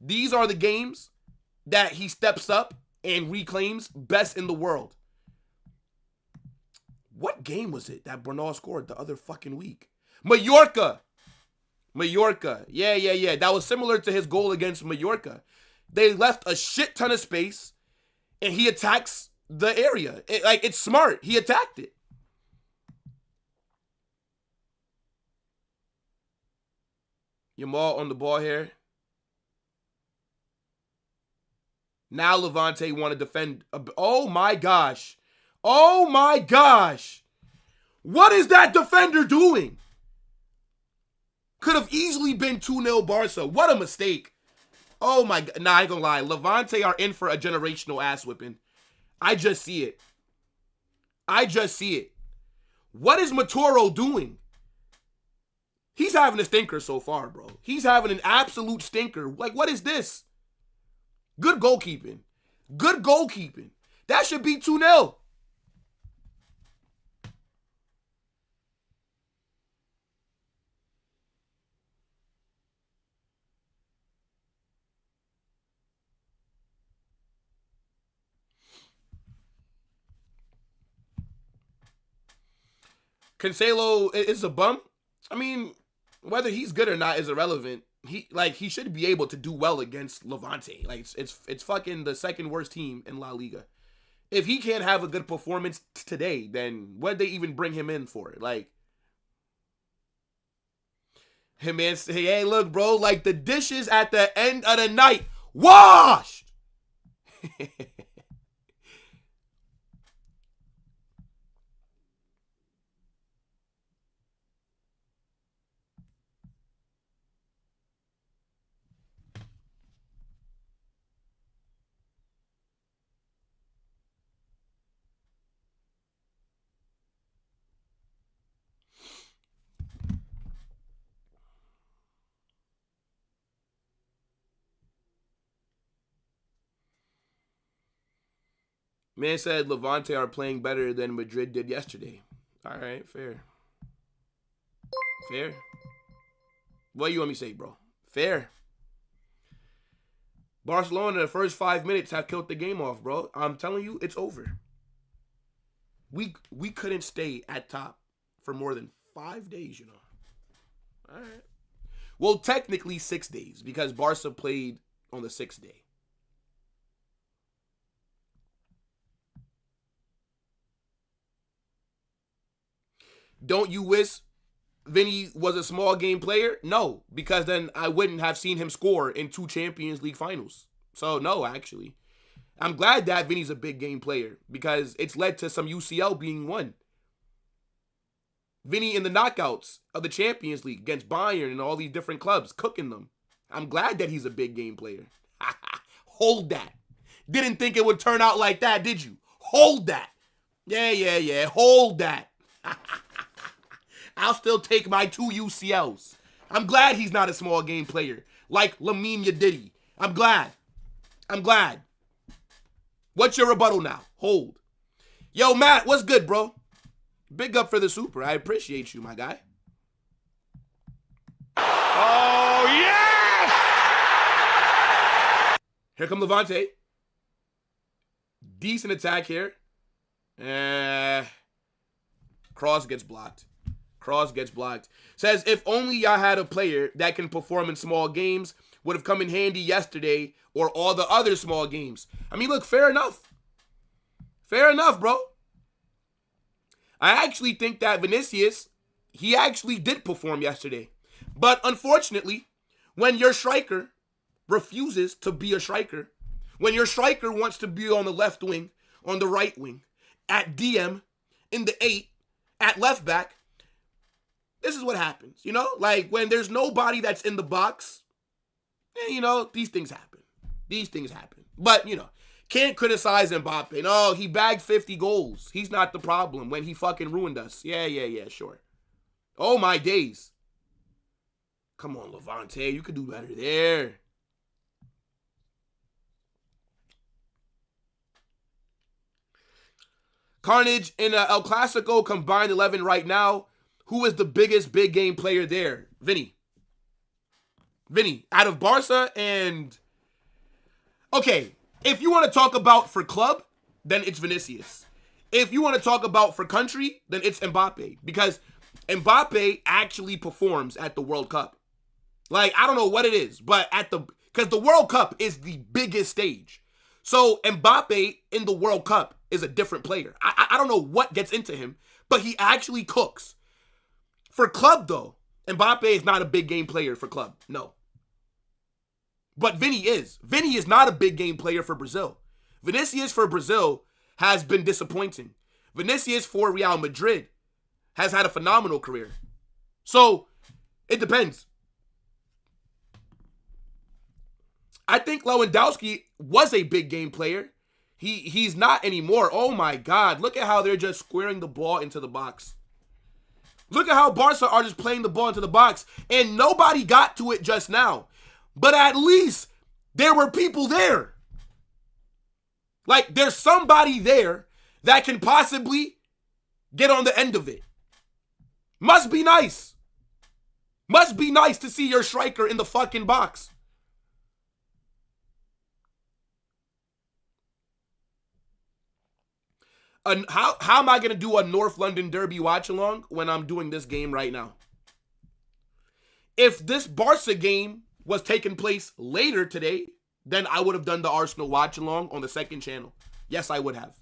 These are the games that he steps up and reclaims best in the world. What game was it that Bernal scored the other fucking week? Mallorca. Yeah. That was similar to his goal against Mallorca. They left a shit ton of space, and he attacks the area. It's smart. He attacked it. Yamal on the ball here. Now Levante want to defend. Oh my gosh. Oh my gosh. What is that defender doing? Could have easily been 2-0 Barca. What a mistake. Oh my God. Nah, I ain't gonna lie. Levante are in for a generational ass whipping. I just see it. I just see it. What is Maturo doing? He's having a stinker so far, bro. He's having an absolute stinker. Like, what is this? Good goalkeeping. Good goalkeeping. That should be 2-0. Cancelo is a bum. I mean, whether he's good or not is irrelevant. He should be able to do well against Levante. Like it's fucking the second worst team in LaLiga. If he can't have a good performance today, then what'd they even bring him in for? Like, hey man, hey look, bro, like the dishes at the end of the night washed. Man said Levante are playing better than Madrid did yesterday. All right, fair. Fair. What do you want me to say, bro? Fair. Barcelona, the first 5 minutes have killed the game off, bro. I'm telling you, it's over. We couldn't stay at top for more than 5 days, you know. All right. Well, technically 6 days because Barca played on the 6th day. Don't you wish Vinny was a small game player? No, because then I wouldn't have seen him score in 2 Champions League finals. So, no, actually. I'm glad that Vinny's a big game player because it's led to some UCL being won. Vinny in the knockouts of the Champions League against Bayern and all these different clubs, cooking them. I'm glad that he's a big game player. Hold that. Didn't think it would turn out like that, did you? Hold that. Yeah. Hold that. I'll still take my 2 UCLs. I'm glad he's not a small game player like Lamine Yedidi. I'm glad. What's your rebuttal now? Hold. Yo, Matt, what's good, bro? Big up for the super. I appreciate you, my guy. Oh, yes! Here come Levante. Decent attack here. Cross gets blocked. Says, if only I had a player that can perform in small games, would have come in handy yesterday or all the other small games. I mean, look, fair enough. Fair enough, bro. I actually think that Vinicius, he actually did perform yesterday. But unfortunately, when your striker refuses to be a striker, when your striker wants to be on the left wing, on the right wing, at DM, in the 8, at left back, this is what happens, you know? Like, when there's nobody that's in the box, you know, these things happen. But, you know, can't criticize Mbappe. No, he bagged 50 goals. He's not the problem when he fucking ruined us. Yeah, sure. Oh, my days. Come on, Levante. You could do better there. Carnage in El Clasico combined 11 right now. Who is the biggest big game player there? Vinny. Out of Barca and... Okay, if you want to talk about for club, then it's Vinicius. If you want to talk about for country, then it's Mbappe. Because Mbappe actually performs at the World Cup. Like, I don't know what it is, but because the World Cup is the biggest stage. So Mbappe in the World Cup is a different player. I don't know what gets into him, but he actually cooks. For club, though, Mbappe is not a big game player for club. No. But Vinny is. Vinny is not a big game player for Brazil. Vinicius for Brazil has been disappointing. Vinicius for Real Madrid has had a phenomenal career. So, it depends. I think Lewandowski was a big game player. He's not anymore. Oh my God. Look at how they're just squaring the ball into the box. Look at how Barca are just playing the ball into the box. And nobody got to it just now. But at least there were people there. Like, there's somebody there that can possibly get on the end of it. Must be nice. Must be nice to see your striker in the fucking box. How am I going to do a North London Derby watch-along when I'm doing this game right now? If this Barca game was taking place later today, then I would have done the Arsenal watch-along on the second channel. Yes, I would have.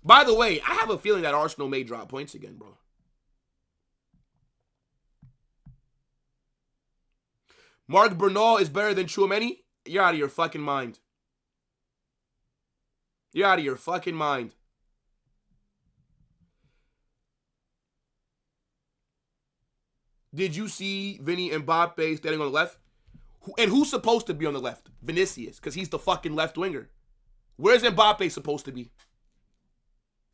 By the way, I have a feeling that Arsenal may drop points again, bro. Mark Bernal is better than Tchouaméni? You're out of your fucking mind. You're out of your fucking mind. Did you see Vinny Mbappe standing on the left? And who's supposed to be on the left? Vinicius, because he's the fucking left winger. Where's Mbappe supposed to be?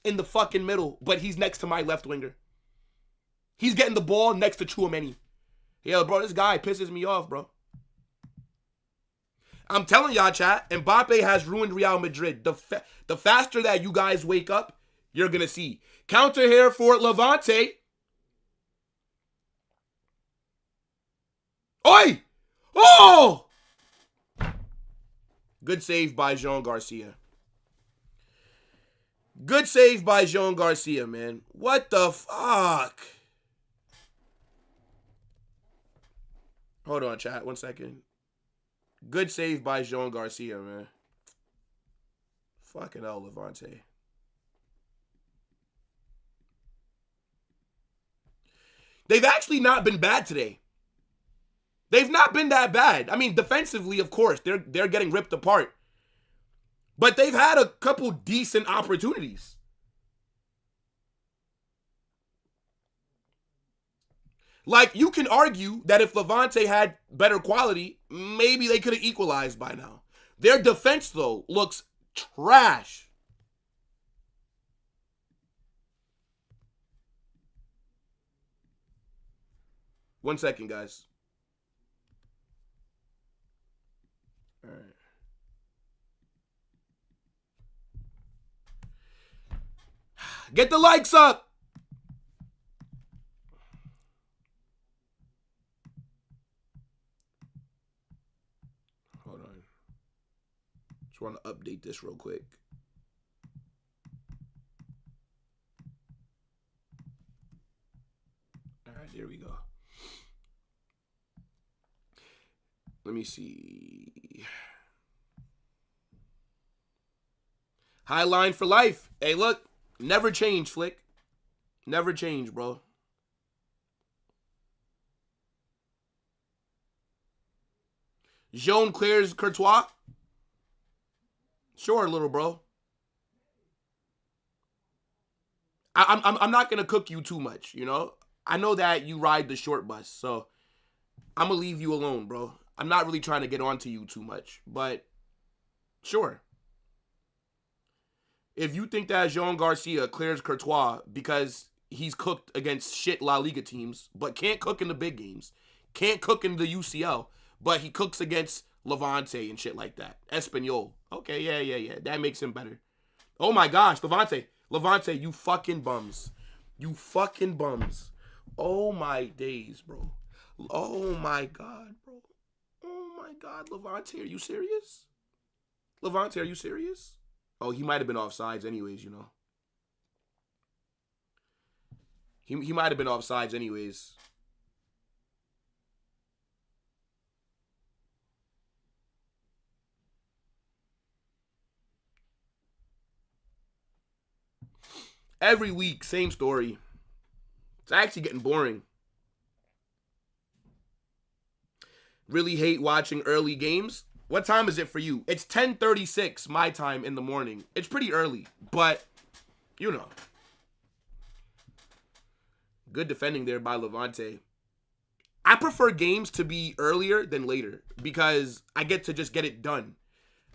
In the fucking middle, but he's next to my left winger. He's getting the ball next to Tchouaméni. Yeah, bro, this guy pisses me off, bro. I'm telling y'all, chat, Mbappe has ruined Real Madrid. The faster that you guys wake up, you're going to see. Counter here for Levante. Oi! Oh! Good save by Jean Garcia. Good save by Jean Garcia, man. What the fuck? Hold on, chat. 1 second. Good save by Jean Garcia, man. Fucking hell, Levante. They've actually not been bad today. They've not been that bad. I mean, defensively, of course, they're getting ripped apart. But they've had a couple decent opportunities. Like, you can argue that if Levante had better quality, maybe they could have equalized by now. Their defense, though, looks trash. One second, guys. All right. Get the likes up. Hold on. Just want to update this real quick. All right, there we go. Let me see. High line for life. Hey, look. Never change, Flick. Never change, bro. Jean clears Courtois. Sure, little bro. I'm not gonna cook you too much, you know. I know that you ride the short bus, so I'm gonna leave you alone, bro. I'm not really trying to get onto you too much, but sure. If you think that Jean Garcia clears Courtois because he's cooked against shit La Liga teams, but can't cook in the big games, can't cook in the UCL, but he cooks against Levante and shit like that. Espanyol. Okay, yeah. That makes him better. Oh my gosh, Levante, you fucking bums. You fucking bums. Oh my days, bro. Oh my God, bro. Oh my God, Levante, are you serious? Levante, are you serious? Oh, he might have been offsides anyways, you know. He might have been offsides anyways. Every week, same story. It's actually getting boring. Really hate watching early games. What time is it for you? It's 10:36 my time in the morning. It's pretty early, but you know. Good defending there by Levante. I prefer games to be earlier than later because I get to just get it done.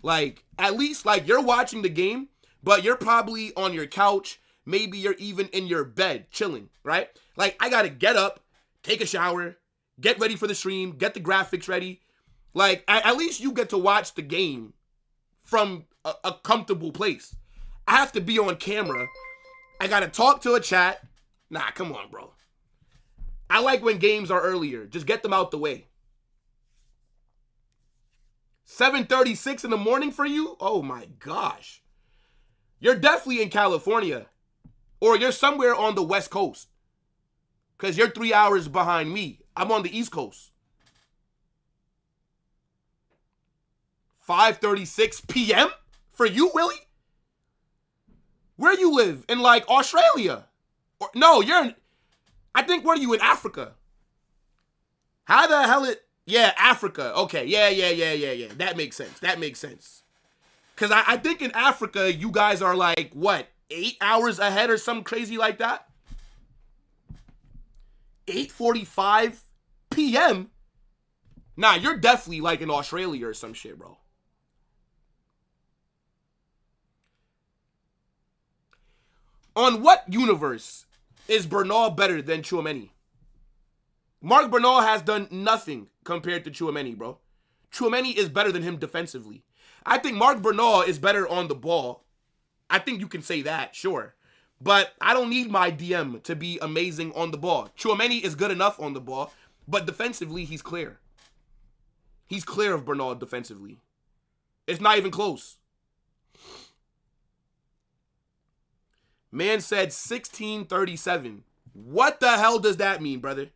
Like, at least, like, you're watching the game, but you're probably on your couch. Maybe you're even in your bed chilling, right? Like, I got to get up, take a shower, get ready for the stream, get the graphics ready. Like, at least you get to watch the game from a comfortable place. I have to be on camera. I got to talk to a chat. Nah, come on, bro. I like when games are earlier. Just get them out the way. 7:36 in the morning for you? Oh, my gosh. You're definitely in California. Or you're somewhere on the West Coast. Because you're 3 hours behind me. I'm on the East Coast. 5:36 p.m. for you, Willie? Where you live? In, like, Australia? Or, no, you're in... I think, where are you, in Africa? How the hell it... Yeah, Africa. Okay, yeah. That makes sense. Because I think in Africa, you guys are like, what, 8 hours ahead or something crazy like that? 8:45 p.m.? Nah, you're definitely like in Australia or some shit, bro. On what universe is Bernal better than Tchouaméni? Marc Bernal has done nothing compared to Tchouaméni, bro. Tchouaméni is better than him defensively. I think Marc Bernal is better on the ball. I think you can say that, sure. But I don't need my DM to be amazing on the ball. Tchouaméni is good enough on the ball, but defensively, he's clear. He's clear of Bernal defensively. It's not even close. Man said 16:37. What the hell does that mean, brother?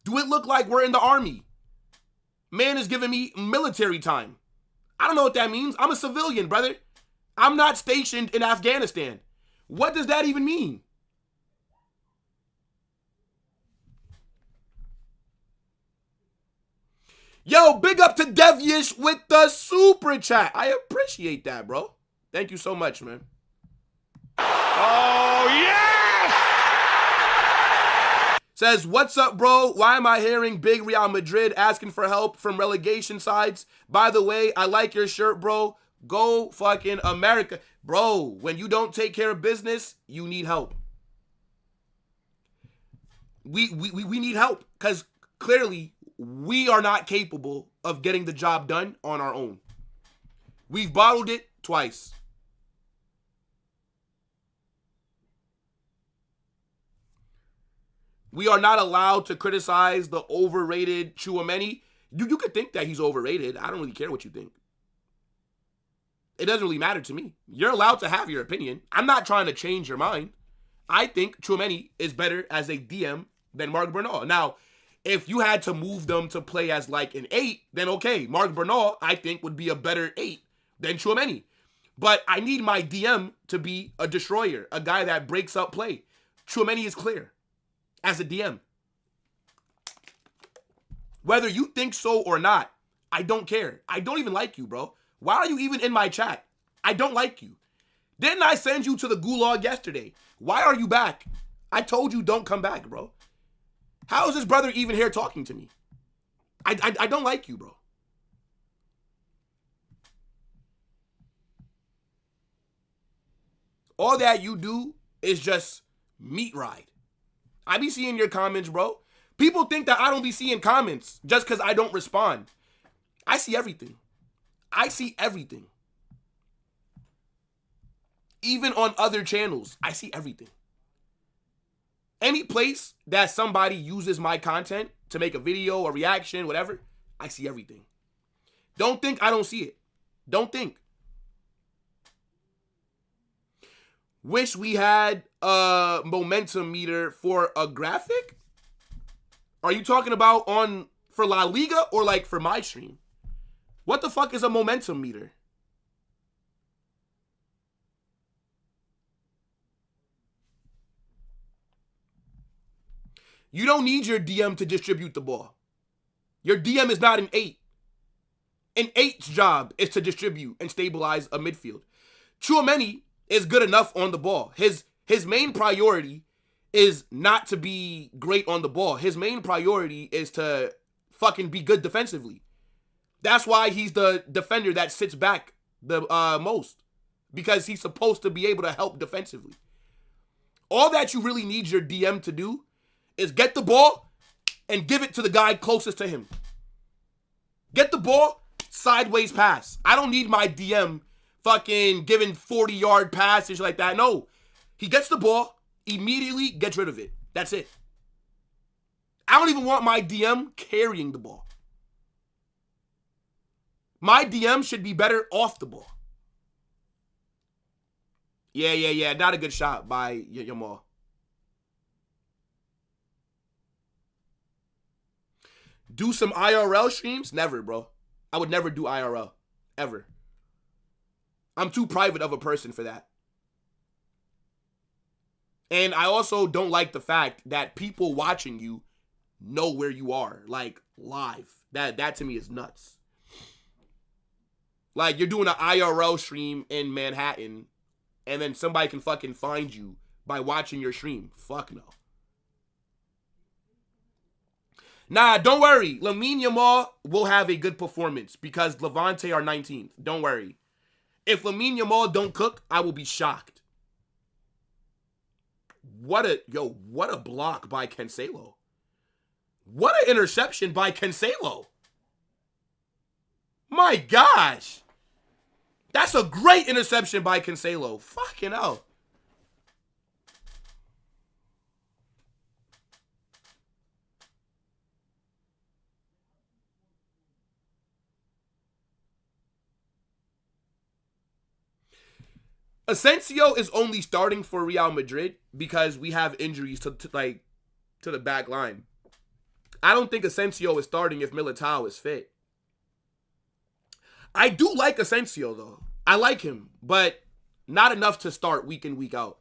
Do it look like we're in the army? Man is giving me military time. I don't know what that means. I'm a civilian, brother. I'm not stationed in Afghanistan. What does that even mean? Yo, big up to Devious with the super chat. I appreciate that, bro. Thank you so much, man. Oh, yes! Says, what's up, bro? Why am I hearing big Real Madrid asking for help from relegation sides? By the way, I like your shirt, bro. Go fucking America. Bro, when you don't take care of business, you need help. We need help because clearly we are not capable of getting the job done on our own. We've bottled it twice. We are not allowed to criticize the overrated Tchouaméni. You could think that he's overrated. I don't really care what you think. It doesn't really matter to me. You're allowed to have your opinion. I'm not trying to change your mind. I think Tchouaméni is better as a DM than Marc Bernal. Now, if you had to move them to play as like an 8, then okay. Marc Bernal, I think, would be a better 8 than Tchouaméni. But I need my DM to be a destroyer, a guy that breaks up play. Tchouaméni is clear as a DM. Whether you think so or not, I don't care. I don't even like you, bro. Why are you even in my chat? I don't like you. Didn't I send you to the gulag yesterday? Why are you back? I told you don't come back, bro. How is this brother even here talking to me? I don't like you, bro. All that you do is just meat ride. I be seeing your comments, bro. People think that I don't be seeing comments just because I don't respond. I see everything. I see everything. Even on other channels, I see everything. Any place that somebody uses my content to make a video, a reaction, whatever, I see everything. Don't think I don't see it. Don't think. Wish we had a momentum meter for a graphic? Are you talking about for LaLiga or like for my stream? What the fuck is a momentum meter? You don't need your DM to distribute the ball. Your DM is not an 8. An 8's job is to distribute and stabilize a midfield. Tchouaméni is good enough on the ball. His main priority is not to be great on the ball. His main priority is to fucking be good defensively. That's why he's the defender that sits back the most. Because he's supposed to be able to help defensively. All that you really need your DM to do is get the ball and give it to the guy closest to him. Get the ball, sideways pass. I don't need my DM fucking giving 40-yard passes like that. No. He gets the ball, immediately gets rid of it. That's it. I don't even want my DM carrying the ball. My DM should be better off the ball. Yeah. Not a good shot by Yamal. Do some IRL streams? Never, bro. I would never do IRL. Ever. I'm too private of a person for that. And I also don't like the fact that people watching you know where you are, like, live. That to me is nuts. Like, you're doing an IRL stream in Manhattan, and then somebody can fucking find you by watching your stream. Fuck no. Nah, don't worry. Lamine Yamal will have a good performance because Levante are 19th. Don't worry. If Lamine Yamal don't cook, I will be shocked. What a block by Cancelo. What an interception by Cancelo. My gosh. That's a great interception by Cancelo. Fucking hell. Asensio is only starting for Real Madrid because we have injuries to the back line. I don't think Asensio is starting if Militao is fit. I do like Asensio, though. I like him, but not enough to start week in, week out.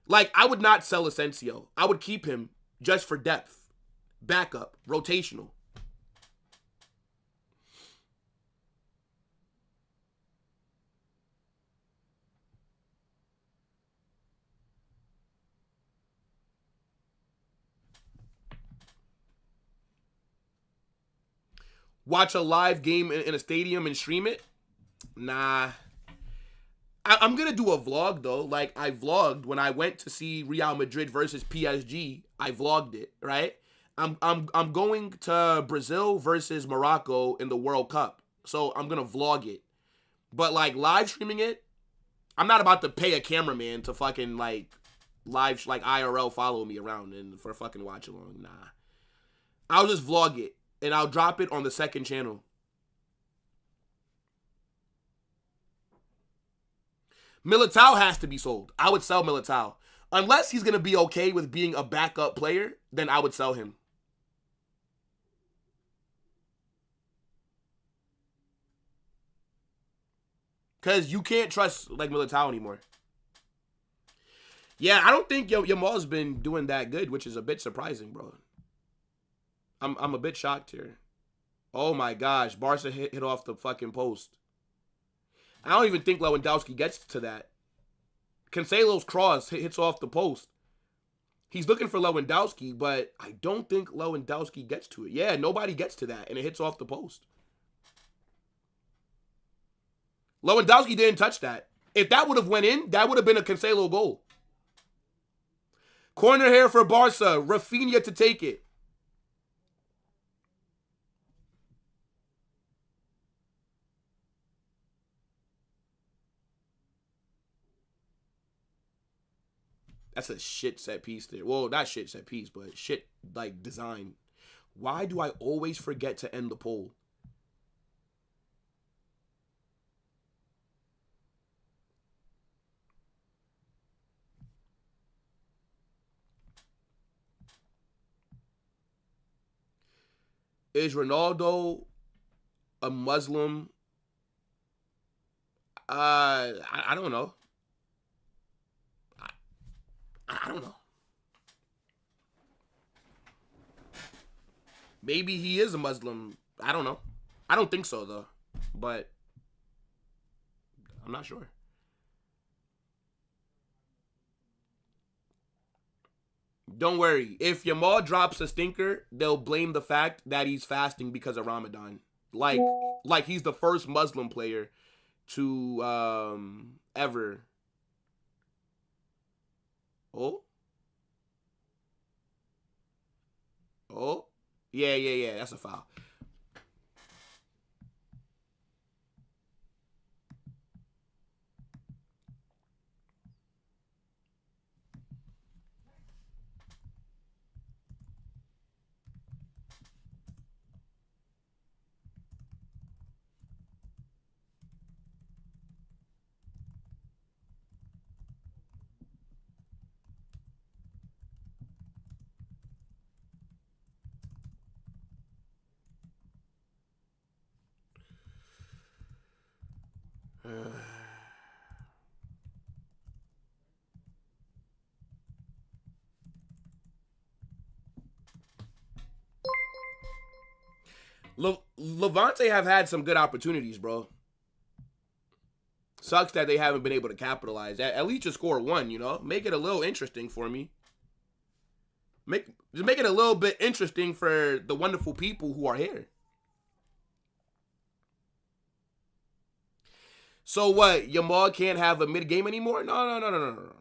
Like, I would not sell Asensio. I would keep him just for depth, backup, rotational. Watch a live game in a stadium and stream it? Nah. I'm going to do a vlog, though. Like, I vlogged when I went to see Real Madrid versus PSG. I vlogged it, right? I'm going to Brazil versus Morocco in the World Cup. So I'm going to vlog it. But, like, live streaming it, I'm not about to pay a cameraman to fucking, like, live, like, IRL follow me around and for fucking watch along. Nah. I'll just vlog it. And I'll drop it on the second channel. Militao has to be sold. I would sell Militao. Unless he's going to be okay with being a backup player, then I would sell him. Because you can't trust, like, Militao anymore. Yeah, I don't think Yamal's been doing that good, which is a bit surprising, bro. I'm a bit shocked here. Oh my gosh, Barca hit off the fucking post. I don't even think Lewandowski gets to that. Cancelo's cross hits off the post. He's looking for Lewandowski, but I don't think Lewandowski gets to it. Yeah, nobody gets to that, and it hits off the post. Lewandowski didn't touch that. If that would have went in, that would have been a Cancelo goal. Corner here for Barca. Rafinha to take it. That's a shit set piece there. Well, not shit set piece, but shit, like, design. Why do I always forget to end the poll? Is Ronaldo a Muslim? I don't know. I don't know. Maybe he is a Muslim. I don't know. I don't think so, though. But I'm not sure. Don't worry. If Yamal drops a stinker, they'll blame the fact that he's fasting because of Ramadan. Like he's the first Muslim player to ever. Oh? Yeah. That's a foul. Levante have had some good opportunities, bro. Sucks that they haven't been able to capitalize. At least just score one, you know? Make it a little interesting for me. Just make it a little bit interesting for the wonderful people who are here. So what? Yamal can't have a mid-game anymore? No.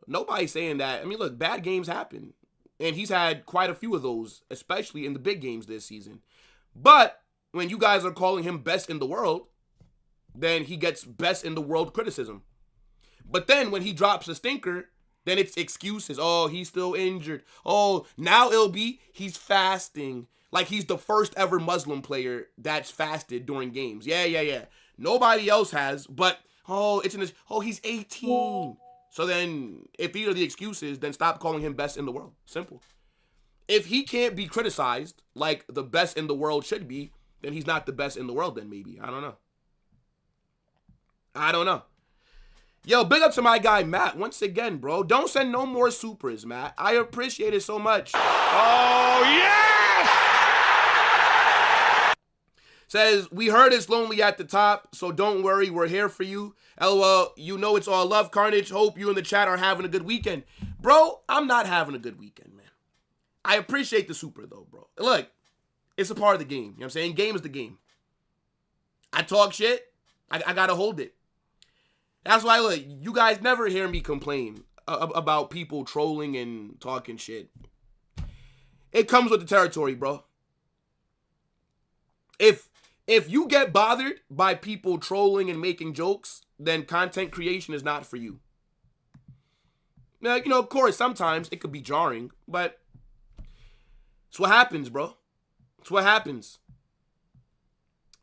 Nobody's saying that. I mean, look, bad games happen. And he's had quite a few of those, especially in the big games this season. But when you guys are calling him best in the world, then he gets best in the world criticism. But then when he drops a stinker, then it's excuses. Oh, he's still injured. Oh, now it'll be he's fasting. Like he's the first ever Muslim player that's fasted during games. Yeah. Nobody else has, but he's 18. So then if these are the excuses, then stop calling him best in the world. Simple. If he can't be criticized like the best in the world should be, then he's not the best in the world then maybe. I don't know. Yo, big up to my guy, Matt. Once again, bro. Don't send no more supers, Matt. I appreciate it so much. Oh, yes! Says, we heard it's lonely at the top, so don't worry. We're here for you. LOL, you know it's all love, Carnage. Hope you in the chat are having a good weekend. Bro, I'm not having a good weekend, man. I appreciate the super, though, bro. Look, it's a part of the game. You know what I'm saying? Game is the game. I talk shit. I got to hold it. That's why, look, you guys never hear me complain about people trolling and talking shit. It comes with the territory, bro. If you get bothered by people trolling and making jokes, then content creation is not for you. Now, you know, of course, sometimes it could be jarring, but it's what happens, bro. It's what happens.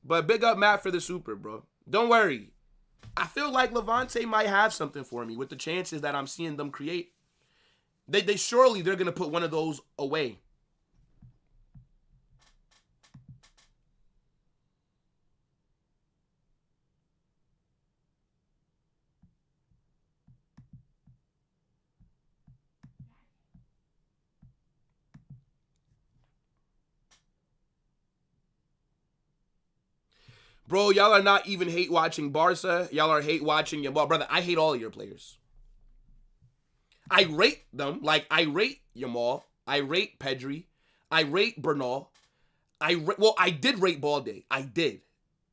But big up Matt for the super, bro. Don't worry. I feel like Levante might have something for me with the chances that I'm seeing them create. They surely they're going to put one of those away. Bro, y'all are not even hate watching Barça. Y'all are hate watching Yamal. Brother, I hate all of your players. I rate them. Like, I rate Yamal. I rate Pedri. I rate Bernal. I did rate Balde. I did.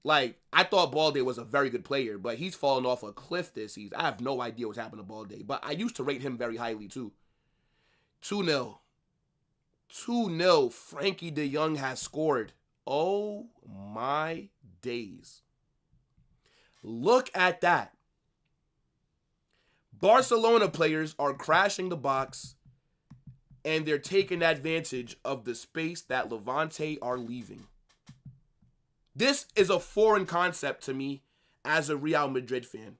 Like, I thought Balde was a very good player, but he's fallen off a cliff this season. I have no idea what's happened to Balde, but I used to rate him very highly, too. 2-0. 2-0. Frankie de Jong has scored. Oh, my days. Look at that. Barcelona players are crashing the box and they're taking advantage of the space that Levante are leaving. This is a foreign concept to me as a Real Madrid fan.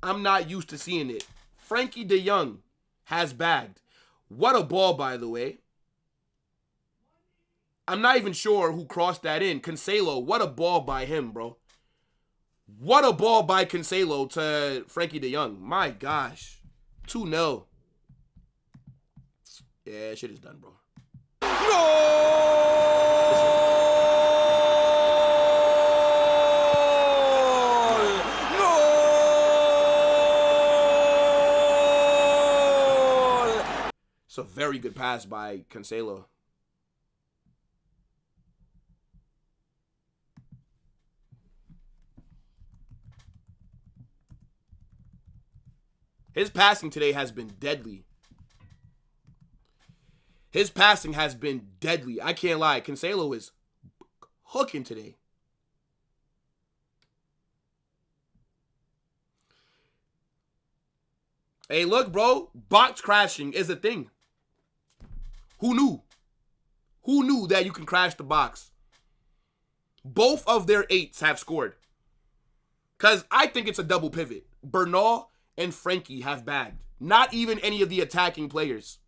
I'm not used to seeing it. Frankie de Jong has bagged. What a ball, by the way. I'm not even sure who crossed that in. Cancelo, what a ball by him, bro. What a ball by Cancelo to Frankie de Jong. My gosh. 2-0. Yeah, shit is done, bro. It's a very good pass by Cancelo. His passing today has been deadly. His passing has been deadly. I can't lie. Cancelo is hooking today. Hey, look, bro. Box crashing is a thing. Who knew? Who knew that you can crash the box? Both of their 8s have scored. Because I think it's a double pivot. Bernal and Frankie have bagged. Not even any of the attacking players.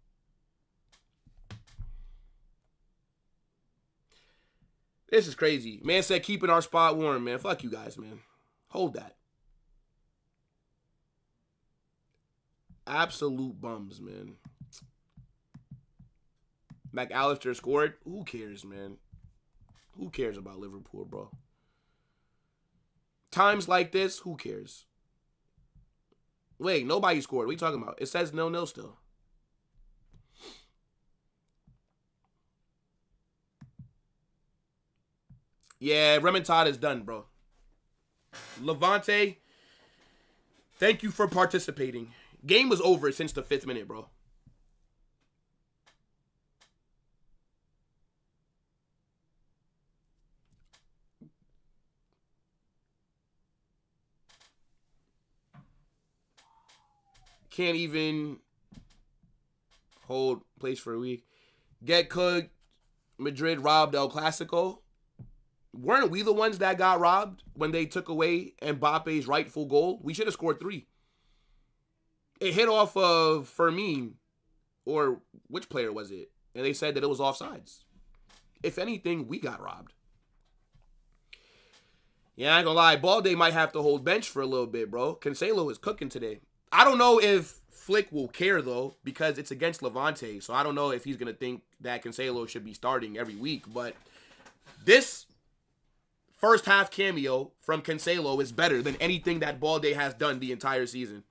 This is crazy. Man said keeping our spot warm, man. Fuck you guys, man. Hold that. Absolute bums, man. McAllister scored. Who cares, man? Who cares about Liverpool, bro? Times like this, who cares? Wait, nobody scored. What are you talking about? It says 0-0 still. Yeah, Remontada is done, bro. Levante, thank you for participating. Game was over since the 5th minute, bro. Can't even hold place for a week. Get cooked. Madrid robbed El Clasico. Weren't we the ones that got robbed when they took away Mbappe's rightful goal? We should have scored 3. It hit off of Fermin, or which player was it? And they said that it was offsides. If anything, we got robbed. Yeah, I ain't gonna lie. Balde might have to hold bench for a little bit, bro. Cancelo is cooking today. I don't know if Flick will care, though, because it's against Levante. So I don't know if he's going to think that Cancelo should be starting every week. But this first half cameo from Cancelo is better than anything that Balde has done the entire season.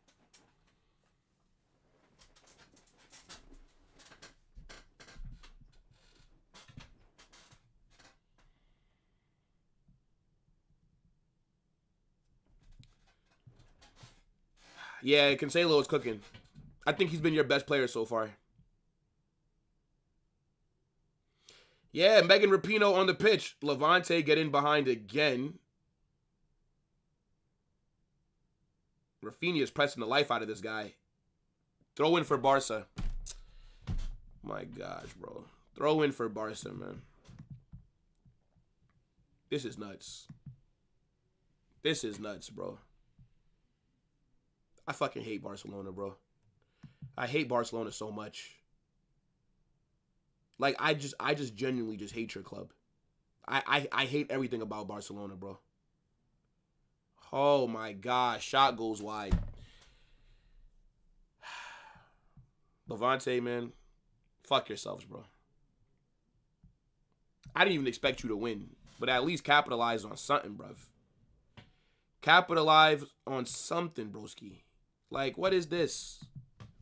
Yeah, Cancelo is cooking. I think he's been your best player so far. Yeah, Megan Rapinoe on the pitch. Levante get in behind again. Rafinha is pressing the life out of this guy. Throw in for Barça. My gosh, bro. Throw in for Barça, man. This is nuts. This is nuts, bro. I fucking hate Barcelona, bro. I hate Barcelona so much. Like, I just genuinely just hate your club. I hate everything about Barcelona, bro. Oh, my gosh. Shot goes wide. Levante, man. Fuck yourselves, bro. I didn't even expect you to win. But at least capitalize on something, bruv. Capitalize on something, broski. Like, what is this?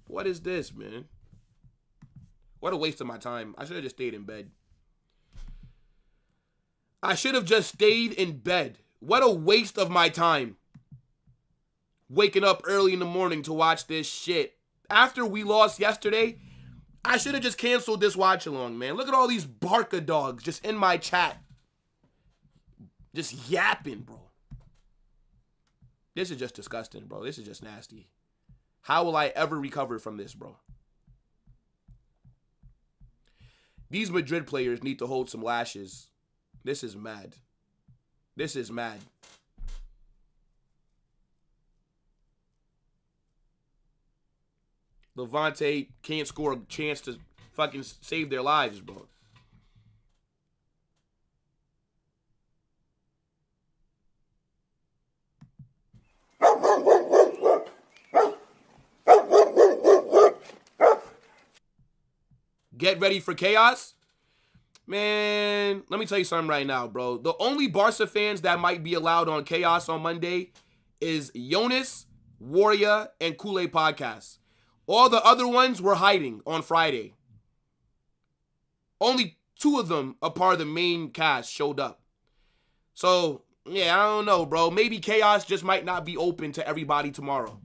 What is this, man? What a waste of my time. I should have just stayed in bed. I should have just stayed in bed. What a waste of my time. Waking up early in the morning to watch this shit. After we lost yesterday, I should have just canceled this watch along, man. Look at all these Barca dogs just in my chat. Just yapping, bro. This is just disgusting, bro. This is just nasty. How will I ever recover from this, bro? These Madrid players need to hold some lashes. This is mad. This is mad. Levante can't score a chance to fucking save their lives, bro. Get ready for chaos. Man, let me tell you something right now, bro. The only Barca fans that might be allowed on Chaos on Monday is Jonas, Warrior, and Kool-Aid Podcast. All the other ones were hiding on Friday. Only 2 of them, a part of the main cast, showed up. So, yeah, I don't know, bro. Maybe Chaos just might not be open to everybody tomorrow.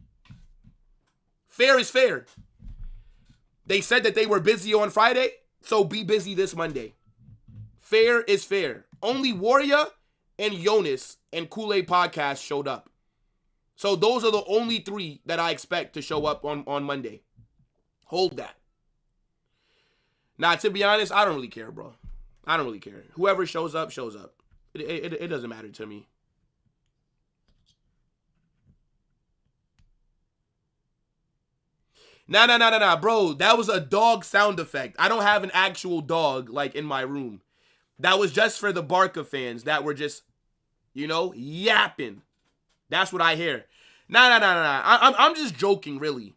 Fair is fair. They said that they were busy on Friday, so be busy this Monday. Fair is fair. Only Warrior and Jonas and Kool-Aid Podcast showed up. So those are the only 3 that I expect to show up on Monday. Hold that. Now, to be honest, I don't really care, bro. I don't really care. Whoever shows up, shows up. It doesn't matter to me. Nah, bro. That was a dog sound effect. I don't have an actual dog, like, in my room. That was just for the Barca fans that were just, yapping. That's what I hear. Nah. I'm just joking, really.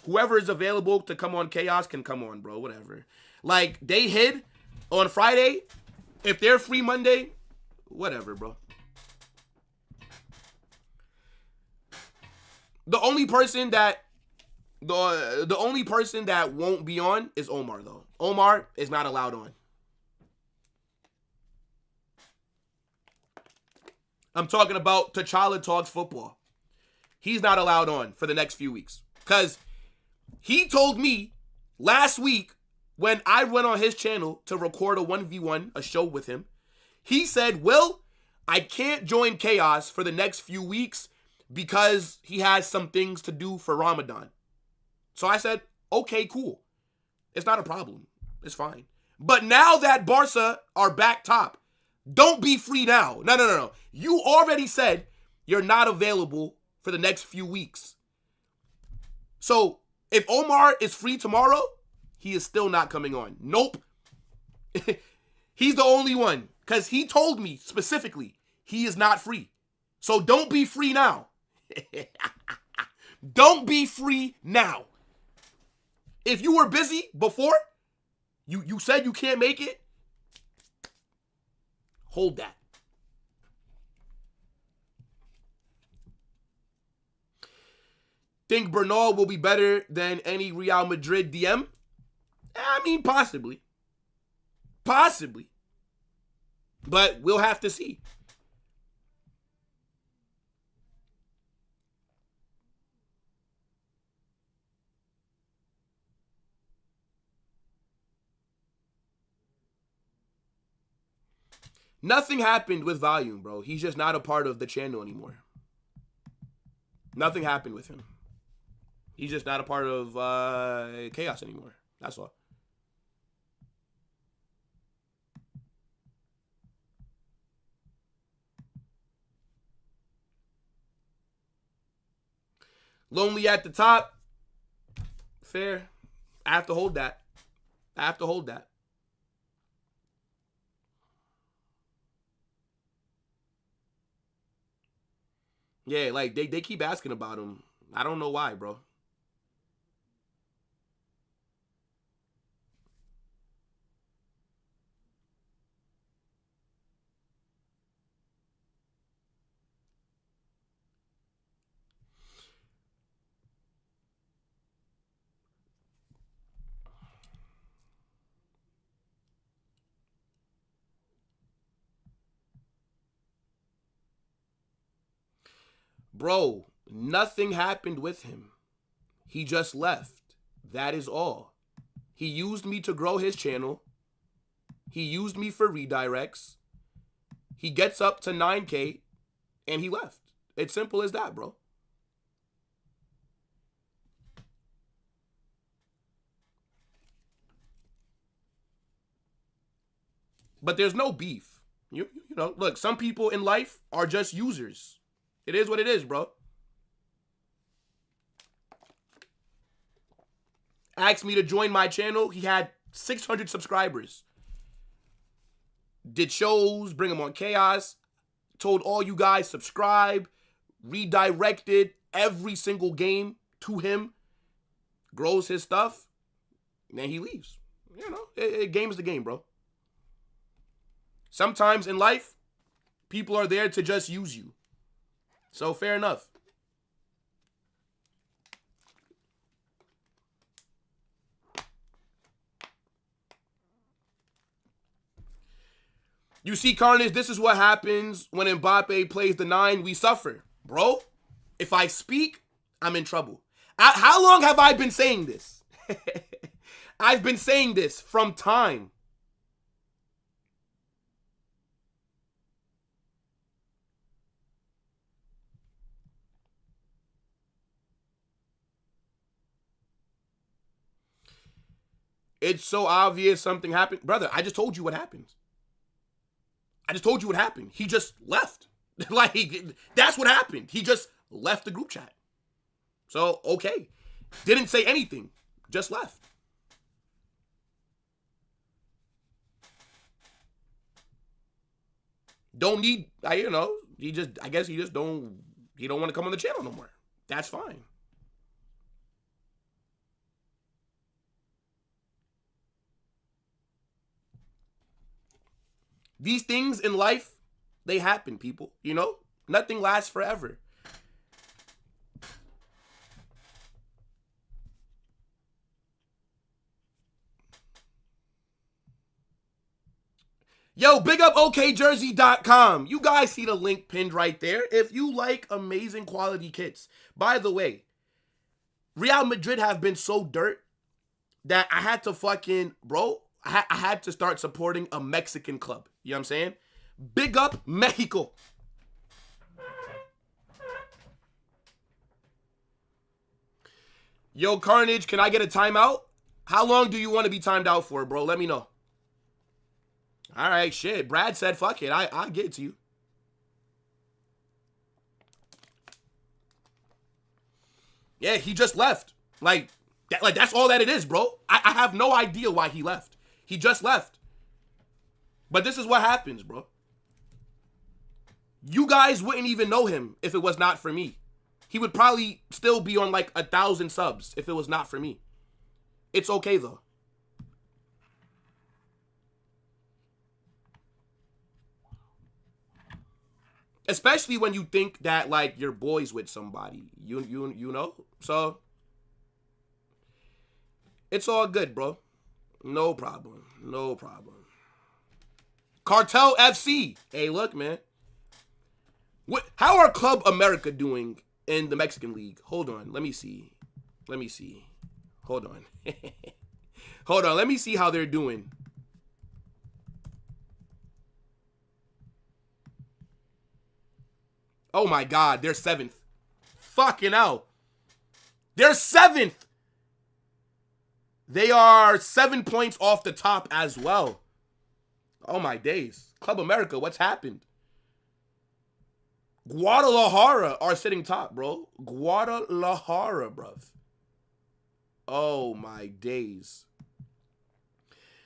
Whoever is available to come on Chaos can come on, bro. Whatever. Like, they hid on Friday. If they're free Monday, whatever, bro. The only person that won't be on is Omar, though. Omar is not allowed on. I'm talking about T'Challa Talks Football. He's not allowed on for the next few weeks. Because he told me last week when I went on his channel to record a 1v1, a show with him, he said, Will, I can't join Chaos for the next few weeks because he has some things to do for Ramadan. So I said, okay, cool. It's not a problem. It's fine. But now that Barca are back top, don't be free now. No. You already said you're not available for the next few weeks. So if Omar is free tomorrow, he is still not coming on. Nope. He's the only one because he told me specifically he is not free. So don't be free now. Don't be free now. If you were busy before, you said you can't make it, hold that. Think Bernal will be better than any Real Madrid DM? I mean, possibly. Possibly. But we'll have to see. Nothing happened with Volume, bro. He's just not a part of the channel anymore. Nothing happened with him. He's just not a part of Chaos anymore. That's all. Lonely at the top. Fair. I have to hold that. Yeah, like, they keep asking about him. I don't know why, bro. Bro, nothing happened with him. He just left. That is all. He used me to grow his channel. He used me for redirects. He gets up to 9K and he left. It's simple as that, bro. But there's no beef. You know, look, some people in life are just users. It is what it is, bro. Asked me to join my channel. He had 600 subscribers. Did shows, bring him on Chaos. Told all you guys subscribe. Redirected every single game to him. Grows his stuff. And then he leaves. You know, game is the game, bro. Sometimes in life, people are there to just use you. So fair enough. You see, Carnage, this is what happens when Mbappe plays the 9. We suffer. Bro, if I speak, I'm in trouble. How long have I been saying this? I've been saying this from time. It's so obvious something happened. Brother, I just told you what happened. I just told you what happened. He just left. Like, that's what happened. He just left the group chat. So, okay. Didn't say anything. Just left. Don't need, I guess he don't want to come on the channel no more. That's fine. These things in life, they happen, people. You know? Nothing lasts forever. Yo, big up okjersey.com. You guys see the link pinned right there. If you like amazing quality kits. By the way, Real Madrid have been so dirt that I had to fucking, bro, I had to start supporting a Mexican club. You know what I'm saying? Big up Mexico. Yo, Carnage, can I get a timeout? How long do you want to be timed out for, bro? Let me know. All right, shit. Brad said, fuck it. I'll get it to you. Yeah, he just left. Like that's all that it is, bro. I have no idea why he left. He just left. But this is what happens, bro. You guys wouldn't even know him if it was not for me. He would probably still be on like 1,000 subs if it was not for me. It's okay, though. Especially when you think that, like, you're boys with somebody. You know? So, it's all good, bro. No problem. No problem. Cartel FC. Hey, look, man. How are Club America doing in the Mexican League? Hold on. Let me see. Hold on. Hold on. Let me see how they're doing. Oh my God, they're 7th. Fucking hell. They're 7th. They are 7 points off the top as well. Oh my days. Club America, what's happened? Guadalajara are sitting top, bro. Guadalajara, bruv. Oh my days.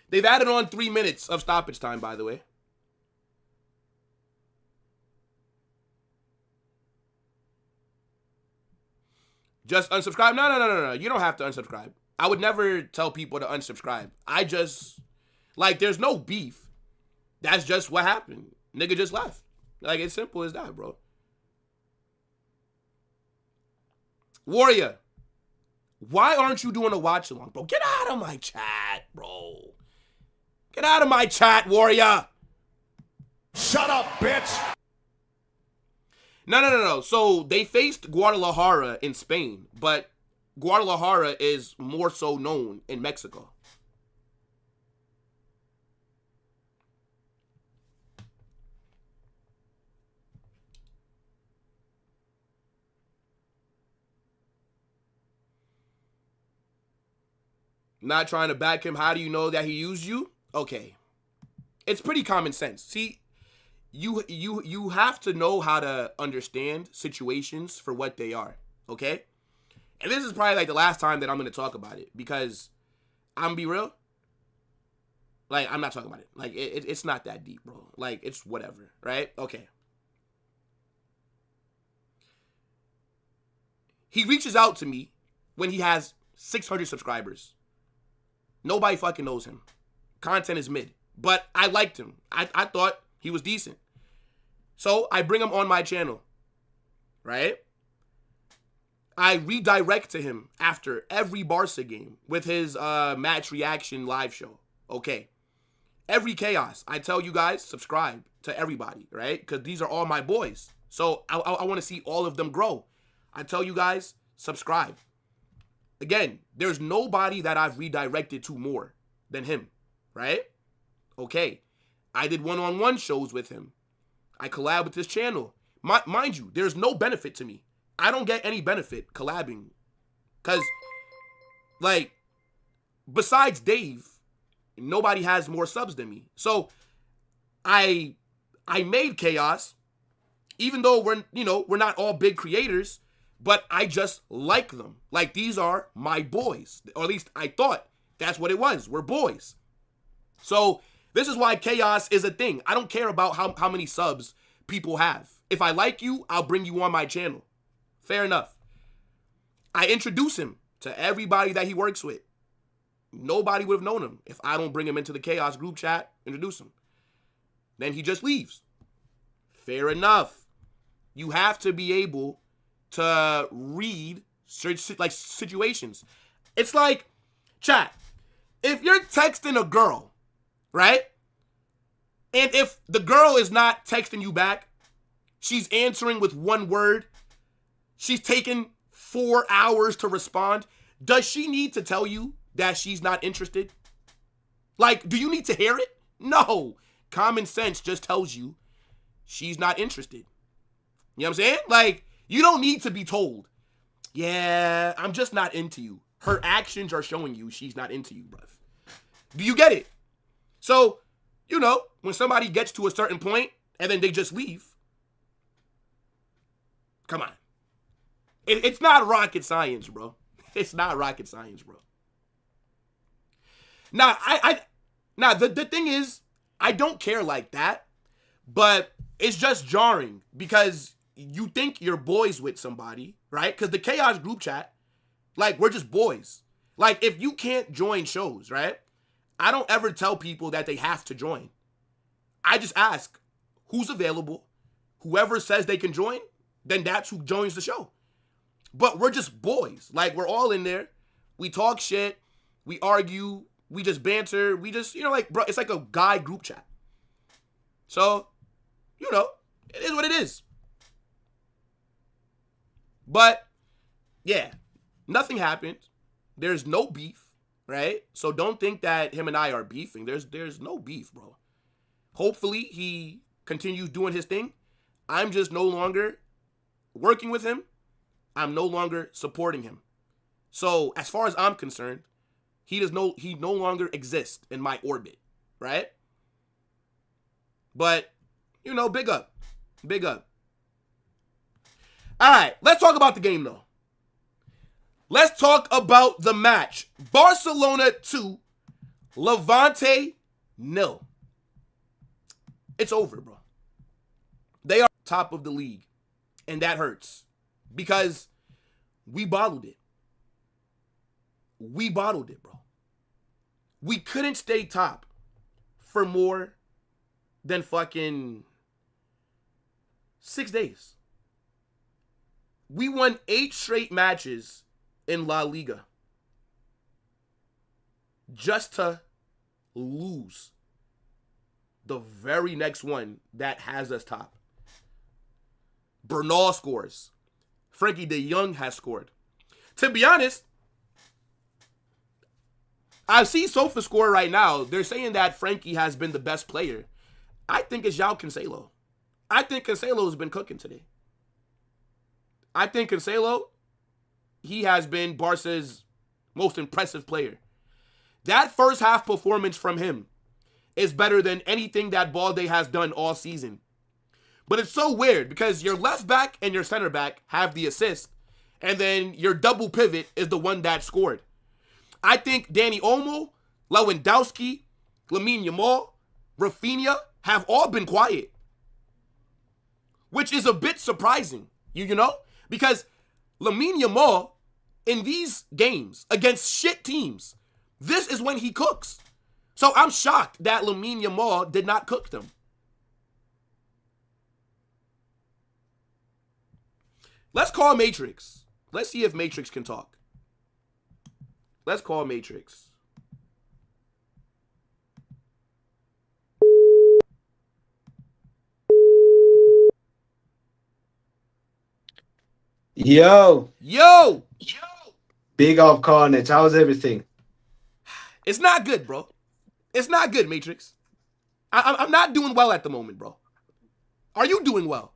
They've added on 3 minutes of stoppage time, by the way. Just unsubscribe? No. You don't have to unsubscribe. I would never tell people to unsubscribe. I just, like, there's no beef. That's just what happened. Nigga just left. Like, it's simple as that, bro. Warrior, why aren't you doing a watch along, bro? Get out of my chat, bro. Get out of my chat, Warrior. Shut up, bitch. No. So they faced Guadalajara in Spain, but Guadalajara is more so known in Mexico. Not trying to back him. How do you know that he used you? Okay. It's pretty common sense. See, you have to know how to understand situations for what they are, okay? And this is probably like the last time that I'm going to talk about it, because I'm going to be real. Like, I'm not talking about it. Like, it's not that deep, bro. Like, it's whatever, right? Okay. He reaches out to me when he has 600 subscribers. Nobody fucking knows him. Content is mid. But I liked him. I thought he was decent. So I bring him on my channel. Right? I redirect to him after every Barça game with his match reaction live show. Okay. Every chaos, I tell you guys, subscribe to everybody, right? Because these are all my boys. So I want to see all of them grow. I tell you guys, subscribe. Again, there's nobody that I've redirected to more than him, right? Okay. I did one-on-one shows with him. I collab with his channel. Mind you, there's no benefit to me. I don't get any benefit collabing. Because, like, besides Dave, nobody has more subs than me. So, I made Chaos, even though we're not all big creators, but I just like them. Like, these are my boys. Or at least I thought that's what it was. We're boys. So, this is why Chaos is a thing. I don't care about how many subs people have. If I like you, I'll bring you on my channel. Fair enough. I introduce him to everybody that he works with. Nobody would have known him if I don't bring him into the Chaos group chat, introduce him. Then he just leaves. Fair enough. You have to be able to read like situations. It's like, chat, if you're texting a girl, right? And if the girl is not texting you back, she's answering with one word, she's taken 4 hours to respond, does she need to tell you that she's not interested? Like, do you need to hear it? No. Common sense just tells you she's not interested. You know what I'm saying? Like, you don't need to be told, yeah, I'm just not into you. Her actions are showing you she's not into you, bruv. Do you get it? So, when somebody gets to a certain point and then they just leave, come on. It's not rocket science, bro. It's not rocket science, bro. Now, the thing is, I don't care like that, but it's just jarring because you think you're boys with somebody, right? Because the Chaos group chat, like, we're just boys. Like, if you can't join shows, right? I don't ever tell people that they have to join. I just ask, who's available? Whoever says they can join, then that's who joins the show. But we're just boys. Like, we're all in there. We talk shit. We argue. We just banter. We just, like, bro, it's like a guy group chat. So, it is what it is. But, yeah, nothing happened. There's no beef, right? So don't think that him and I are beefing. There's no beef, bro. Hopefully he continues doing his thing. I'm just no longer working with him. I'm no longer supporting him. So as far as I'm concerned, he no longer exists in my orbit, right? But, big up. Big up. All right, let's talk about the game, though. Let's talk about the match. Barcelona 2, Levante 0. It's over, bro. They are top of the league, and that hurts because we bottled it. We bottled it, bro. We couldn't stay top for more than fucking 6 days. We won 8 straight matches in LaLiga just to lose the very next one that has us top. Bernal scores. Frankie de Jong has scored. To be honest, I see SofaScore right now. They're saying that Frankie has been the best player. I think it's João Cancelo. I think Cancelo has been cooking today. I think Cancelo, he has been Barca's most impressive player. That first half performance from him is better than anything that Balde has done all season. But it's so weird because your left back and your center back have the assist, and then your double pivot is the one that scored. I think Dani Olmo, Lewandowski, Lamine Yamal, Rafinha have all been quiet, which is a bit surprising, you know? Because Lamine Yamal, in these games against shit teams, This is when he cooks. So I'm shocked that Lamine Yamal did not cook them. Let's call Matrix. Let's see if Matrix can talk. Let's call Matrix. Yo, Yo! big up Carnage. How's everything? It's not good, bro. It's not good, Matrix. I'm not doing well at the moment, bro. Are you doing well?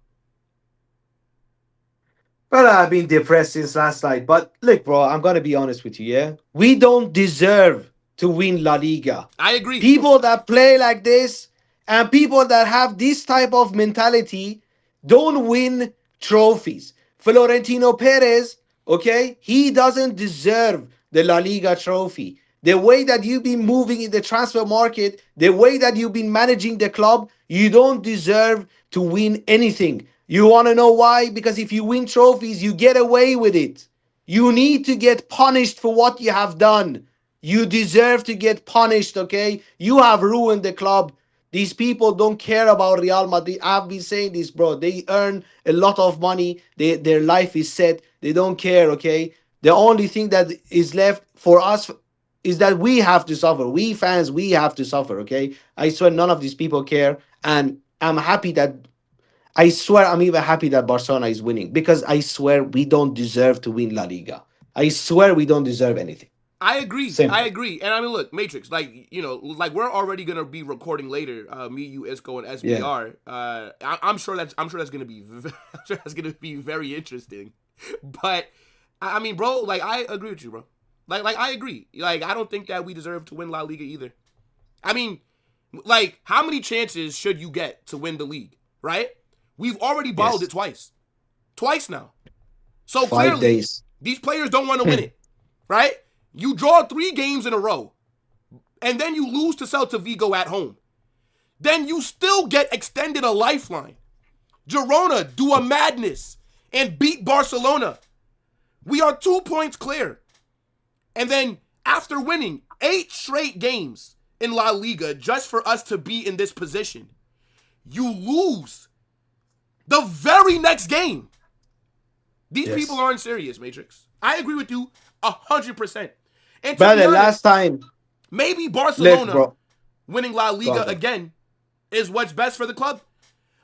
Well, I've been depressed since last night. But look, bro, I'm gonna be honest with you, yeah? We don't deserve to win La Liga. I agree. People that play like this and people that have this type of mentality don't win trophies. Florentino Perez, okay, he doesn't deserve the La Liga trophy. The way that you've been moving in the transfer market, the way that you've been managing the club, you don't deserve to win anything. You want to know why? Because if you win trophies, you get away with it. You need to get punished for what you have done. You deserve to get punished, okay? You have ruined the club. These people don't care about Real Madrid. I've been saying this, bro. They earn a lot of money. Their life is set. They don't care, okay? The only thing that is left for us is that we have to suffer. We fans, we have to suffer, okay? I swear none of these people care. And I'm happy that, I swear I'm even happy that Barcelona is winning. Because I swear we don't deserve to win La Liga. I swear we don't deserve anything. I agree. Simple. I agree. And I mean, look, Matrix, like, you know, like we're already gonna be recording later. Me, you, Isco, and SBR. I'm sure that's gonna be very interesting. But I mean, bro, like I agree with you, bro. Like I agree. Like I don't think that we deserve to win La Liga either. I mean, like how many chances should you get to win the league, right? We've already bottled it twice now. So 5 clearly, days. these players don't want to win it, right? You draw 3 games in a row, and then you lose to Celta Vigo at home. Then you still get extended a lifeline. Girona do a madness and beat Barcelona. We are 2 points clear. And then after winning 8 straight games in La Liga just for us to be in this position, you lose the very next game. These people aren't serious, Matrix. I agree with you 100%. And But the honest, last time, maybe Barcelona bro. winning La Liga again is what's best for the club.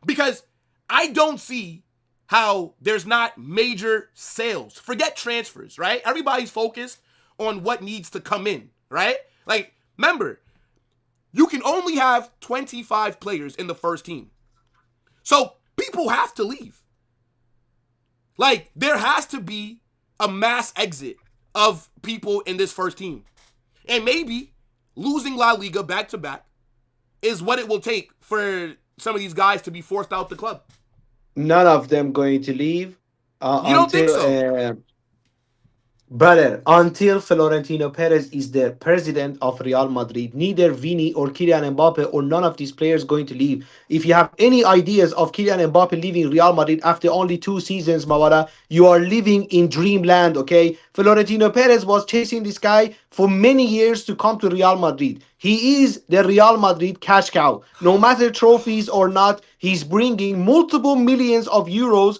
Because I don't see how there's not major sales. Forget transfers, right? Everybody's focused on what needs to come in, right? Like, remember, you can only have 25 players in the first team. So people have to leave. Like, there has to be a mass exit of people in this first team. And maybe losing La Liga back-to-back is what it will take for some of these guys to be forced out the club. None of them going to leave. You don't think so? Brother, until Florentino Perez is the president of Real Madrid, neither Vini or Kylian Mbappe or none of these players going to leave. If you have any ideas of Kylian Mbappe leaving Real Madrid after only 2 seasons, Mawara, you are living in dreamland, okay? Florentino Perez was chasing this guy for many years to come to Real Madrid. He is the Real Madrid cash cow. No matter trophies or not, he's bringing multiple millions of euros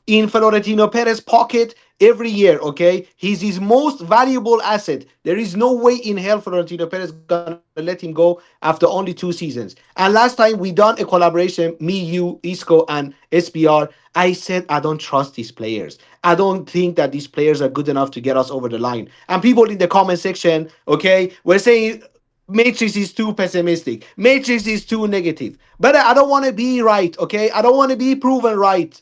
in Florentino Perez's pocket every year, okay? He's his most valuable asset. There is no way in hell Florentino Perez gonna let him go after only 2 seasons. And last time we done a collaboration, me, you, Isco, and SPR, I said I don't trust these players. I don't think that these players are good enough to get us over the line. And people in the comment section, okay, were saying Matrix is too pessimistic. Matrix is too negative. But I don't want to be right, okay? I don't want to be proven right.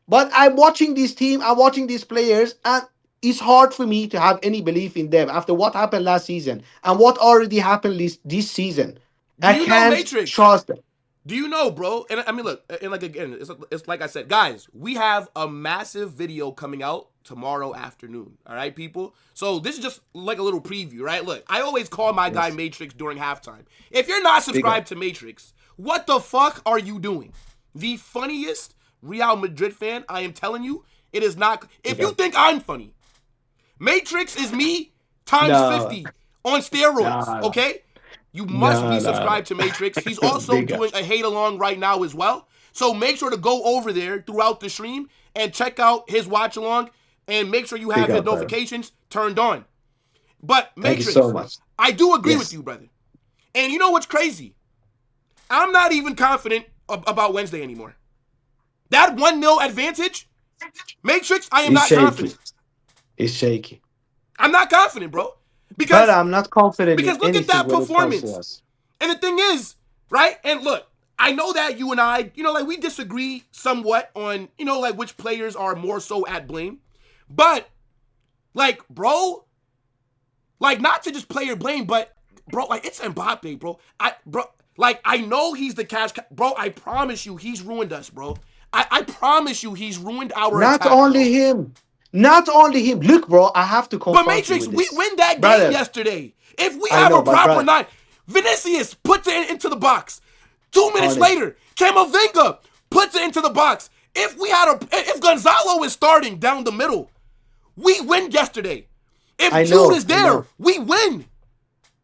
But I'm watching this team, I'm watching these players, and it's hard for me to have any belief in them after what happened last season and what already happened this season. I can't trust them. Do you know, bro? And I mean, look, and like again, it's like I said, guys, we have a massive video coming out tomorrow afternoon. All right, people? So this is just like a little preview, right? Look, I always call my guy Matrix during halftime. If you're not subscribed to Matrix, what the fuck are you doing? The funniest Real Madrid fan, I am telling you, it is not. If you think I'm funny, Matrix is me times 50 on steroids, Nah. okay? You must Nah, be nah. subscribed to Matrix. He's also Big doing ups. a hate along right now as well. So make sure to go over there throughout the stream and check out his watch along and make sure you have Big his up, brother. notifications turned on. But Thank you Matrix, so much. I do agree Yes. with you, brother. And you know what's crazy? I'm not even confident about Wednesday anymore. That 1-0 advantage, Matrix, I am It's not shaky. confident. It's shaky. I'm not confident, bro. But Because I'm not confident in look at anything that when it comes to performance. us. And the thing is, right? And look, I know that you and I, like we disagree somewhat on, like which players are more so at blame. But, like, bro, like not to just player blame, but, bro, like it's Mbappe, bro. I know he's the cash, bro. I promise you, he's ruined us, bro. I promise you, he's ruined our Not attack, only bro. him. Not only him. Look, bro, I have to confront But Matrix, you with we this. win that Brother, game yesterday. If we I have know, a but proper brother- nine, Vinicius puts it into the box. 2 minutes Honest. later, Camavinga puts it into the box. If Gonzalo is starting down the middle, we win yesterday. If I Jude know, is I there, know. we win.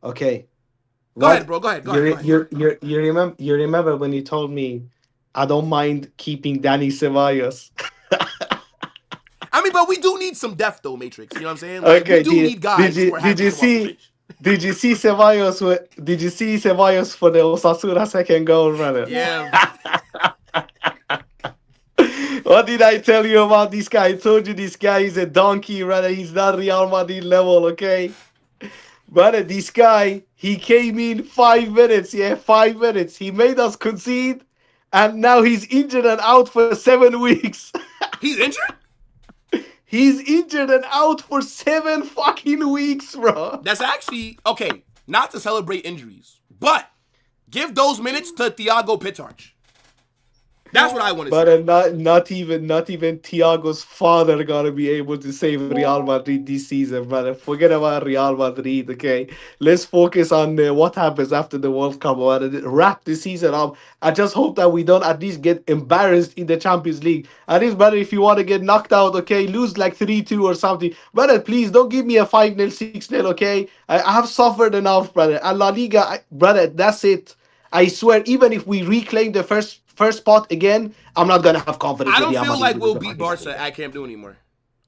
Okay. Go ahead, bro. Go ahead. You remember when you told me I don't mind keeping Danny Ceballos? I mean, but we do need some depth, though, Matrix. You know what I'm saying? Like, Okay, we do need guys who are happy to come off the bench. Did you see Ceballos? Did you see Ceballos for the Osasuna second goal, brother? Yeah. What did I tell you about this guy? I told you this guy is a donkey, brother. He's not Real Madrid level, okay? Brother, this guy, he came in 5 minutes, 5 minutes. He made us concede, and now he's injured and out for 7 weeks. He's injured? He's injured and out for 7 fucking weeks, bro. That's actually, okay, not to celebrate injuries, but give those minutes to Thiago Pitarch. That's what I want to say. But not even Thiago's father gonna be able to save Real Madrid this season, brother. Forget about Real Madrid, okay? Let's focus on what happens after the World Cup. Brother. Wrap the season up. I just hope that we don't at least get embarrassed in the Champions League. At least, brother, if you want to get knocked out, okay, lose like 3-2 or something. Brother, please don't give me a 5-0, 6-0, okay? I have suffered enough, brother. And La Liga, brother, that's it. I swear, even if we reclaim the first spot again, I'm not gonna have confidence. I don't in Real feel Madrid like we'll with the beat fucking Barca team. at Camp Nou anymore.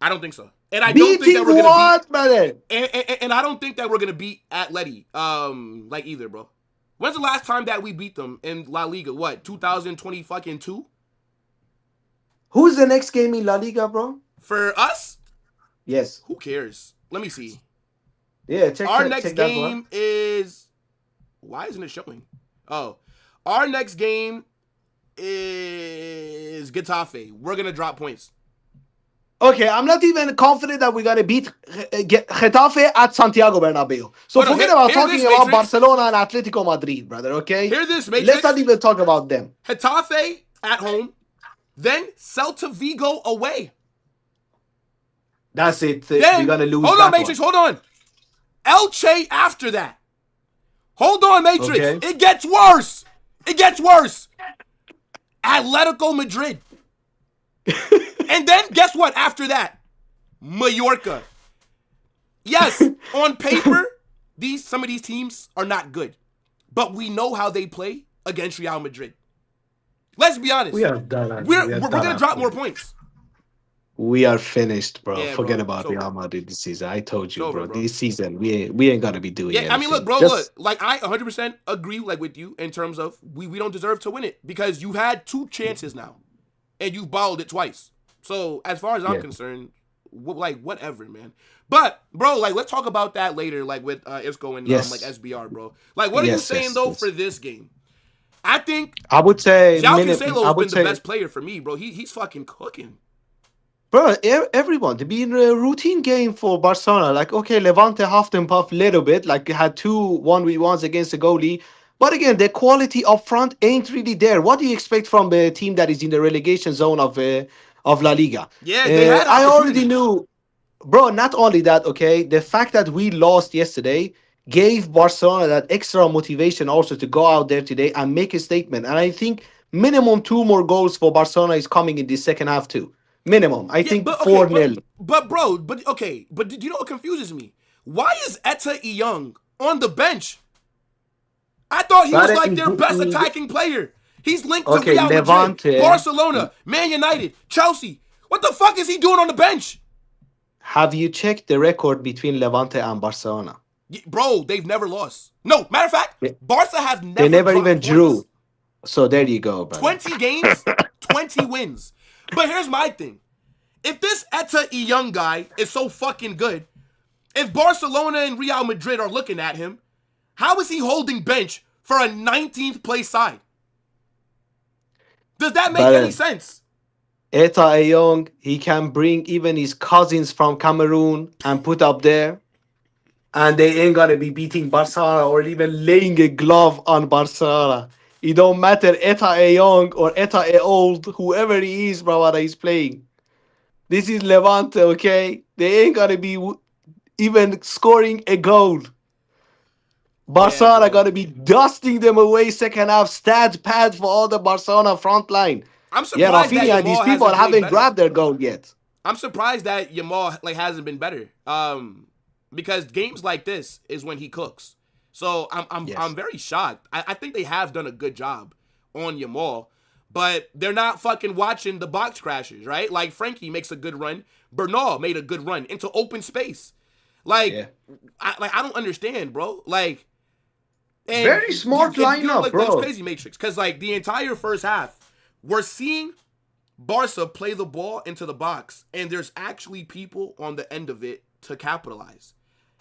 I don't think so. And I don't think Beating that we're gonna what, brother? and I don't think that we're gonna beat Atleti, like either, bro. When's the last time that we beat them in La Liga? What, 2020 fucking 2? Who's the next game in La Liga, bro? For us? Yes. Who cares? Let me see. Yeah, check Our check next that game one. is... Why isn't it showing? Oh. Our next game is Getafe. We're going to drop points. Okay, I'm not even confident that we're gonna beat Getafe at Santiago Bernabeu. So Hold on, forget hear- about hear talking this, about Matrix. Barcelona and Atletico Madrid, brother, okay? Hear this, Matrix. Let's not even talk about them. Getafe at home. Then Celta Vigo away. That's it. Then, We're gonna lose hold that on, Matrix, one. hold on. Elche after that. Hold on, Matrix. Okay. It gets worse. It gets worse. Atletico Madrid. And then, guess what? After that, Mallorca. Yes, on paper, some of these teams are not good. But we know how they play against Real Madrid. Let's be honest. We are done. We're going to drop more points. We are finished, bro. Yeah, Forget bro. about So- Real Madrid this season. I told you, So, bro. bro. This season, we ain't gonna be doing Yeah, I mean, look, anything. bro, Just- look. Like, I 100% agree, like, with you in terms of we don't deserve to win it because you had 2 chances now, and you balled it twice. So, as far as I'm Yeah. concerned, whatever, man. But, bro, like, let's talk about that later, like, with Isco and, Yes. like, SBR, bro. Like, what are you Yes, saying, yes, though, yes. for this game? I think I would say João I Cancelo would has been say, the best player for me, bro. He's fucking cooking. bro, everyone to be in a routine game for Barcelona. Like, okay, Levante huffed and puffed a little bit, like had 2 1v1s against the goalie. But again, the quality up front ain't really there. What do you expect from a team that is in the relegation zone of La Liga? Yeah, they had I already opportunities. knew, bro. Not only that, okay, the fact that we lost yesterday gave Barcelona that extra motivation also to go out there today and make a statement. And I think minimum 2 more goals for Barcelona is coming in the second half too. Minimum. I think but, 4-0. But bro, but do you know what confuses me? Why is Etta Young on the bench. I thought he was But like their best attacking player. He's linked to Okay, Real Madrid, Levante. Barcelona, Man United, Chelsea. What the fuck is he doing on the bench? Have you checked the record between Levante and Barcelona? Bro, they've never lost. No, matter of fact, Barca has never They never dropped even points. drew. So there you go, bro. 20 games, 20 wins. But here's my thing. If this Eta young guy is so fucking good, if Barcelona and Real Madrid are looking at him, how is he holding bench for a 19th place side? Does that make any sense? Eta Young, he can bring even his cousins from Cameroon and put up there. And they ain't gonna be beating Barcelona or even laying a glove on Barcelona. It don't matter Eta Young or Eta Old, whoever he is, bro, what he's playing. This is Levante, okay? They ain't gonna be even scoring a goal. Barcelona gonna be dusting them away second half. Stat pad for all the Barcelona front line. I'm surprised Rafinha that and these Yamal people hasn't played haven't better. grabbed their goal yet. I'm surprised that Yamal hasn't been better. Because games like this is when he cooks. So I'm very shocked. I think they have done a good job on Yamal, but they're not fucking watching the box crashes, right? Like Frankie makes a good run. Bernal made a good run into open space. I don't understand, bro. Like, and Very smart lineup, bro. It's crazy matrix because like the entire first half, we're seeing Barca play the ball into the box, and there's actually people on the end of it to capitalize.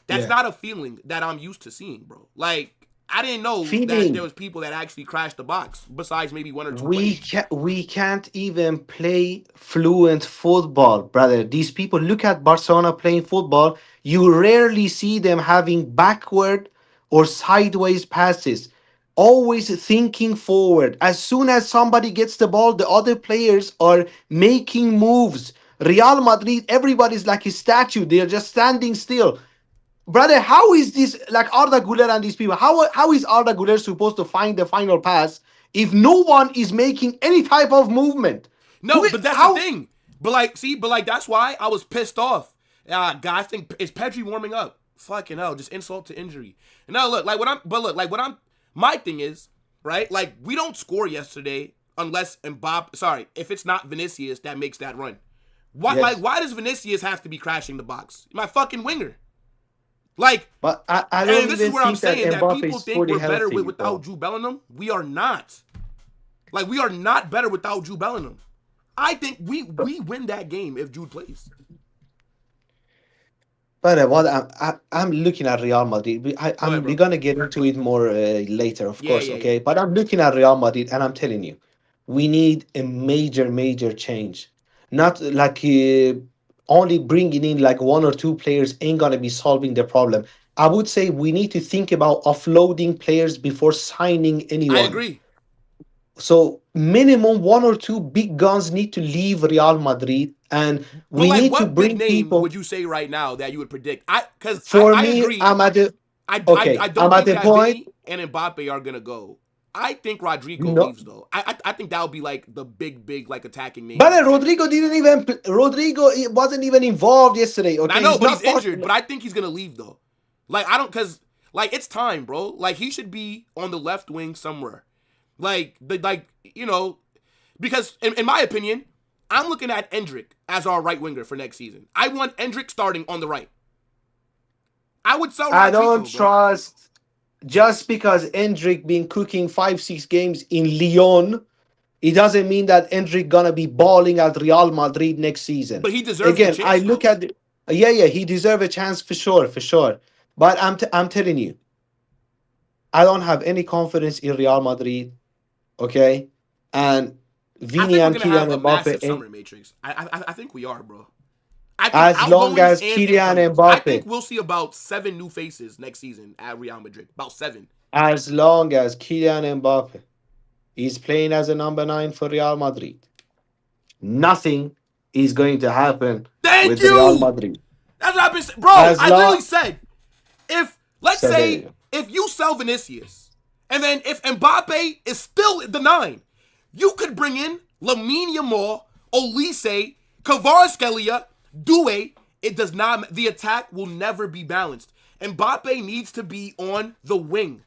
That's not a feeling that I'm used to seeing, bro. Like, I didn't know that there was people that actually crashed the box besides maybe one or two players. We can't even play fluent football, brother. These people, look at Barcelona playing football. You rarely see them having backward or sideways passes. Always thinking forward. As soon as somebody gets the ball, the other players are making moves. Real Madrid, everybody's like a statue. They're just standing still. Brother, how is this, like Arda Güler and these people, how is Arda Güler supposed to find the final pass if no one is making any type of movement? No, but that's the thing. But like, that's why I was pissed off. Guys, think, is Pedri warming up? Fucking hell, just insult to injury. And now look, my thing is, right, like, we don't score yesterday unless if it's not Vinicius that makes that run. Why does Vinicius have to be crashing the box? My fucking winger. Like, but I don't this even is where I'm saying that Mbappe people think we're better without Jude Bellingham. We are not. Like, we are not better without Jude Bellingham. I think we win that game if Jude plays. But I'm looking at Real Madrid. We're gonna get into it more later, of course. Okay, but I'm looking at Real Madrid, and I'm telling you, we need a major change. Not like only bringing in like one or two players ain't gonna be solving the problem. I would say we need to think about offloading players before signing anyone. I agree. So minimum one or two big guns need to leave Real Madrid, and we need to bring name people. Would you say right now that you would predict? I agree. I'm at the I don't I'm think at the that point. Vinny and Mbappe are gonna go. I think Rodrigo leaves though. I think that would be like the big like attacking name. But Rodrigo wasn't even involved yesterday. Okay, I know, but he's injured. But I think he's gonna leave though. Like, I don't, because like, it's time, bro. Like, he should be on the left wing somewhere. Because in my opinion, I'm looking at Endrick as our right winger for next season. I want Endrick starting on the right. I would sell Rodrigo, I don't trust, just because Endrick been cooking 5-6 games in Lyon, it doesn't mean that Endrick gonna be balling at Real Madrid next season. But he deserves again. a chance, I look at he deserves a chance for sure. But I'm telling you, I don't have any confidence in Real Madrid. Okay, and Vini and Kylian Mbappe. Summer matrix. I think we are, bro. As long as Kylian Mbappe, I think we'll see about 7 new faces next season at Real Madrid. About 7. As long as Kylian Mbappe is playing as a number 9 for Real Madrid, nothing is going to happen with Real Madrid. That's what I've been saying. Bro, I literally said, if you sell Vinicius, and then if Mbappe is still the 9, you could bring in Lamine Yamal, Olise, Kvaratskhelia, Doué. It does not. The attack will never be balanced. Mbappe needs to be on the wing.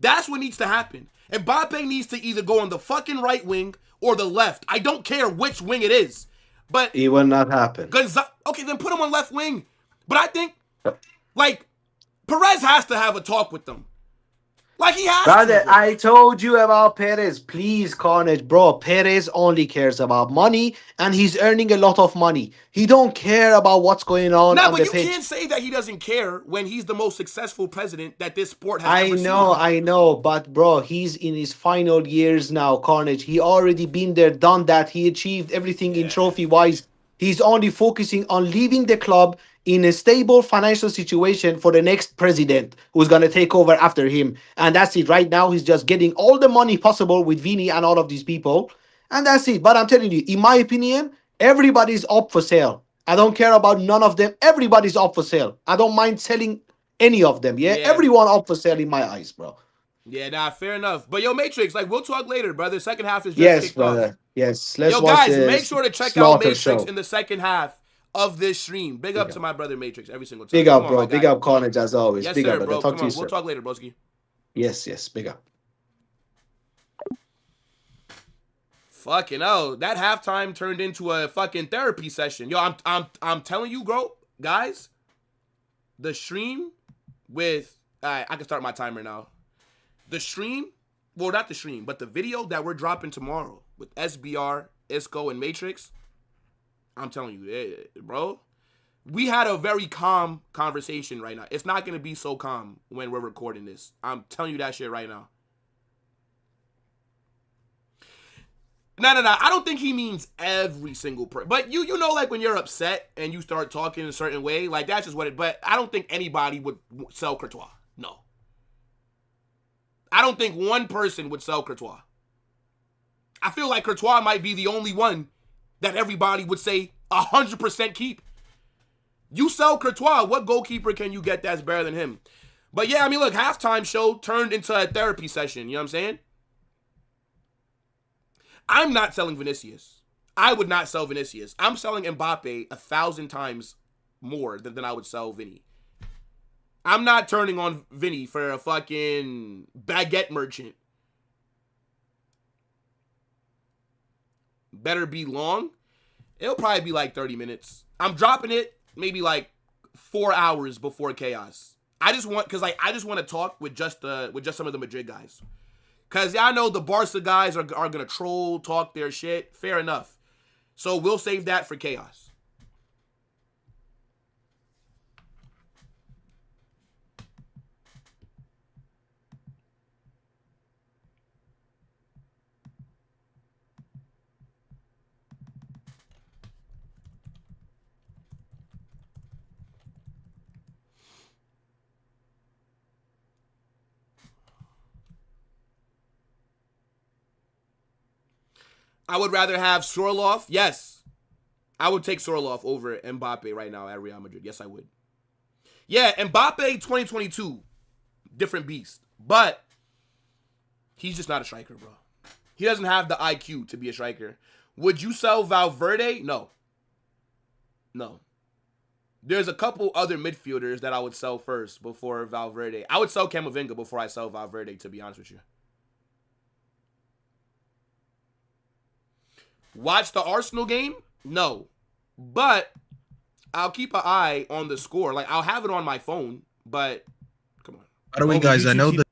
That's what needs to happen. Mbappe needs to either go on the fucking right wing or the left. I don't care which wing it is. But It will not happen. okay, then put him on left wing. But I think, like, Perez has to have a talk with them. Like, he has Brother, to. Bro. I told you about Perez. Please, Carnage, bro. Perez only cares about money, and he's earning a lot of money. He don't care about what's going on But the you pitch. can't say that he doesn't care when he's the most successful president that this sport has ever seen. I know, but bro, he's in his final years now, Carnage. He already been there, done that. He achieved everything in trophy-wise. He's only focusing on leaving the club in a stable financial situation for the next president who's going to take over after him. And that's it. Right now, he's just getting all the money possible with Vini and all of these people. And that's it. But I'm telling you, in my opinion, everybody's up for sale. I don't care about none of them. Everybody's up for sale. I don't mind selling any of them. Yeah, everyone up for sale in my eyes, bro. Yeah, nah, fair enough. But yo, Matrix, like, we'll talk later, brother. Second half is just kicked off. Yes, let's yo, watch guys, make sure to check out Matrix show in the second half of this stream. Big up to my brother Matrix every single time. Big up, bro. Big up, Carnage, as always. Yes, big sir, up, brother. bro. Talk Come to you, on, sir. we'll talk later, broski. Yes, big up. Fucking hell, that halftime turned into a fucking therapy session. Yo, I'm telling you, bro, guys, the stream with I can start my timer now. The stream, well, not the stream, but the video that we're dropping tomorrow with SBR, Isco, and Matrix. I'm telling you, bro, we had a very calm conversation right now. It's not gonna be so calm when we're recording this. I'm telling you that shit right now. No. I don't think he means every single person. But you know, like, when you're upset and you start talking in a certain way, like, that's just what it. But I don't think anybody would sell Courtois. No. I don't think one person would sell Courtois. I feel like Courtois might be the only one that everybody would say 100% keep. You sell Courtois, what goalkeeper can you get that's better than him? But yeah, I mean, look, halftime show turned into a therapy session. You know what I'm saying? I'm not selling Vinicius. I would not sell Vinicius. I'm selling Mbappe 1,000 times more than I would sell Vinny. I'm not turning on Vinny for a fucking baguette merchant. Better be long. It'll probably be like 30 minutes. I'm dropping it maybe like 4 hours before chaos. I just want to talk with just some of the Madrid guys. Cause I know the Barca guys are gonna troll, talk their shit. Fair enough. So we'll save that for chaos. I would rather have Sorloth. Yes. I would take Sorloth over Mbappe right now at Real Madrid. Yes, I would. Yeah, Mbappe 2022. Different beast. But he's just not a striker, bro. He doesn't have the IQ to be a striker. Would you sell Valverde? No. No. There's a couple other midfielders that I would sell first before Valverde. I would sell Camavinga before I sell Valverde, to be honest with you. Watch the Arsenal game? No. But I'll keep an eye on the score. Like, I'll have it on my phone, but come on. By the way, guys, I know that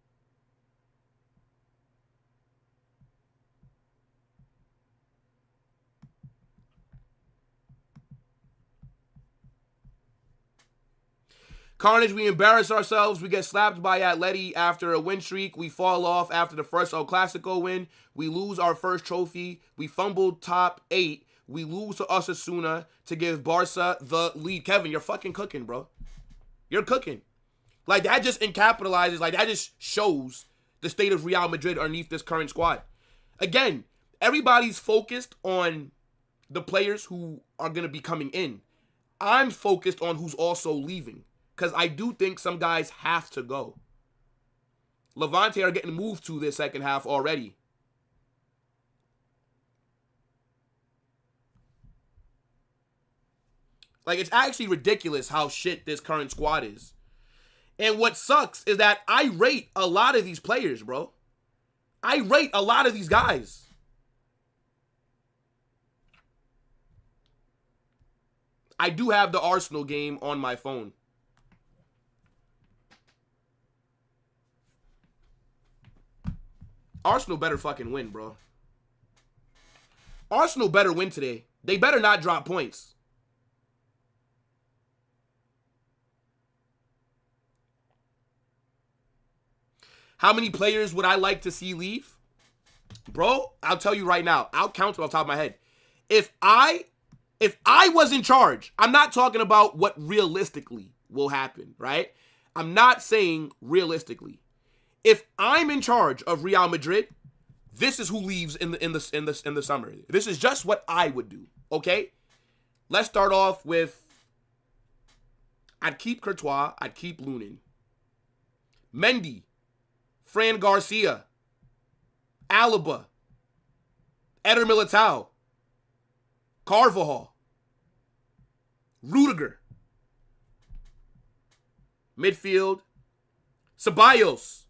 Carnage, we embarrass ourselves. We get slapped by Atleti after a win streak. We fall off after the first El Clasico win. We lose our first trophy. We fumbled top 8. We lose to Osasuna to give Barca the lead. Kevin, you're fucking cooking, bro. You're cooking. Like, that just encapitalizes, like, that just shows the state of Real Madrid underneath this current squad. Again, everybody's focused on the players who are going to be coming in. I'm focused on who's also leaving. Because I do think some guys have to go. Levante are getting moved to this second half already. Like, it's actually ridiculous how shit this current squad is. And what sucks is that I rate a lot of these players, bro. I rate a lot of these guys. I do have the Arsenal game on my phone. Arsenal better fucking win, bro. Arsenal better win today. They better not drop points. How many players would I like to see leave? Bro, I'll tell you right now. I'll count it off the top of my head. If I was in charge, I'm not talking about what realistically will happen, right? I'm not saying realistically. If I'm in charge of Real Madrid, this is who leaves in the summer. This is just what I would do, okay? Let's start off with, I'd keep Courtois, I'd keep Lunin. Mendy, Fran Garcia, Alaba, Eder Militao, Carvajal, Rudiger. Midfield, Ceballos,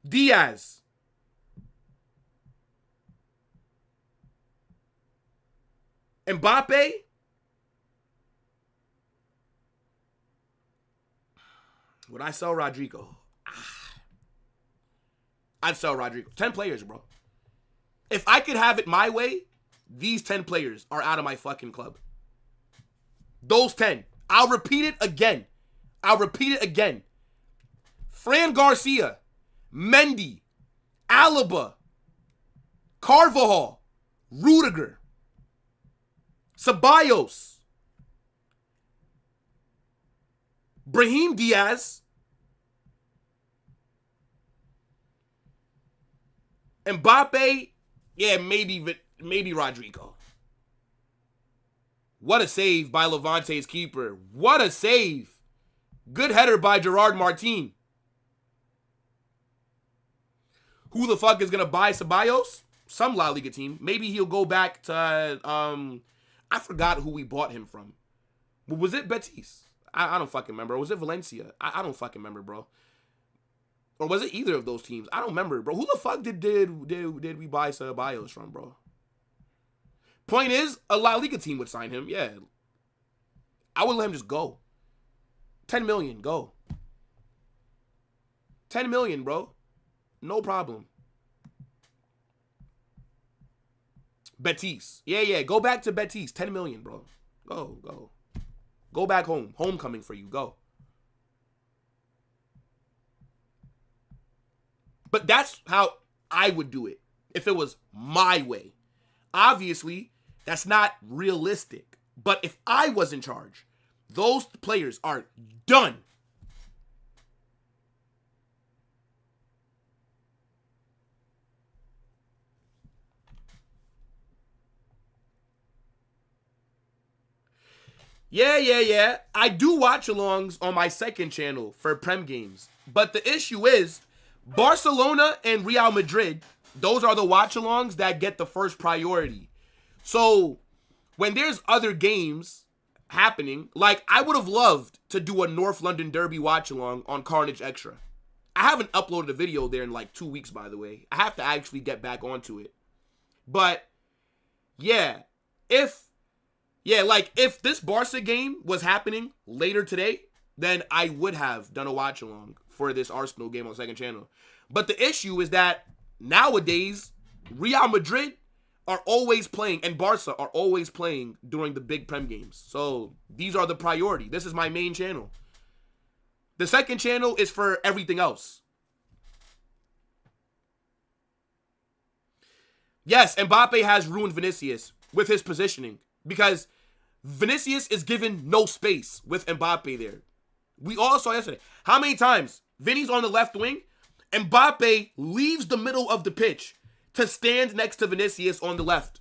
Diaz, Mbappe, would I sell Rodrigo? I'd sell Rodrigo. 10 players, bro. If I could have it my way, these 10 players are out of my fucking club. Those 10. I'll repeat it again. Fran Garcia, Mendy, Alaba, Carvajal, Rudiger, Ceballos, Brahim Diaz, Mbappe, yeah, maybe Rodrigo. What a save by Levante's keeper. What a save. Good header by Gerard Martin. Who the fuck is going to buy Ceballos? Some La Liga team. Maybe he'll go back to, I forgot who we bought him from. Was it Betis? I don't fucking remember. Or was it Valencia? I don't fucking remember, bro. Or was it either of those teams? I don't remember, bro. Who the fuck did we buy Ceballos from, bro? Point is, a La Liga team would sign him. Yeah. I would let him just go. 10 million, go. 10 million, bro. No problem. Betis. Yeah. Go back to Betis. 10 million, bro. Go. Go back home. Homecoming for you. Go. But that's how I would do it if it was my way. Obviously, that's not realistic. But if I was in charge, those players are done. Yeah. I do watch-alongs on my second channel for Prem games. But the issue is, Barcelona and Real Madrid, those are the watch-alongs that get the first priority. So, when there's other games happening, like, I would have loved to do a North London Derby watch-along on Carnage Extra. I haven't uploaded a video there in like 2 weeks, by the way. I have to actually get back onto it. But, yeah, if this Barca game was happening later today, then I would have done a watch-along for this Arsenal game on second channel. But the issue is that nowadays, Real Madrid are always playing, and Barca are always playing during the big Prem games. So these are the priority. This is my main channel. The second channel is for everything else. Yes, Mbappe has ruined Vinicius with his positioning because Vinicius is given no space with Mbappe there. We all saw yesterday. How many times Vinny's on the left wing, Mbappe leaves the middle of the pitch to stand next to Vinicius on the left.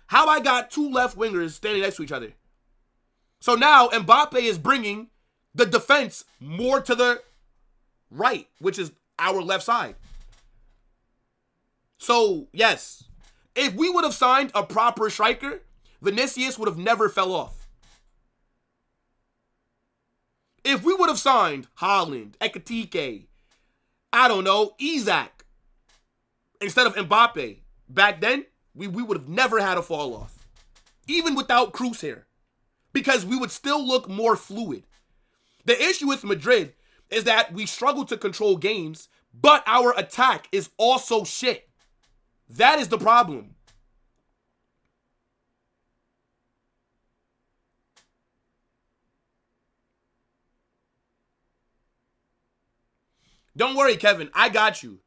How I got two left wingers standing next to each other. So now Mbappe is bringing the defense more to the right, which is our left side. So, yes, if we would have signed a proper striker, Vinicius would have never fell off. If we would have signed Haaland, Ekatike, I don't know, Isak, instead of Mbappe, back then, we would have never had a fall off. Even without Cruz here. Because we would still look more fluid. The issue with Madrid is that we struggle to control games, but our attack is also shit. That is the problem. Don't worry, Kevin. I got you.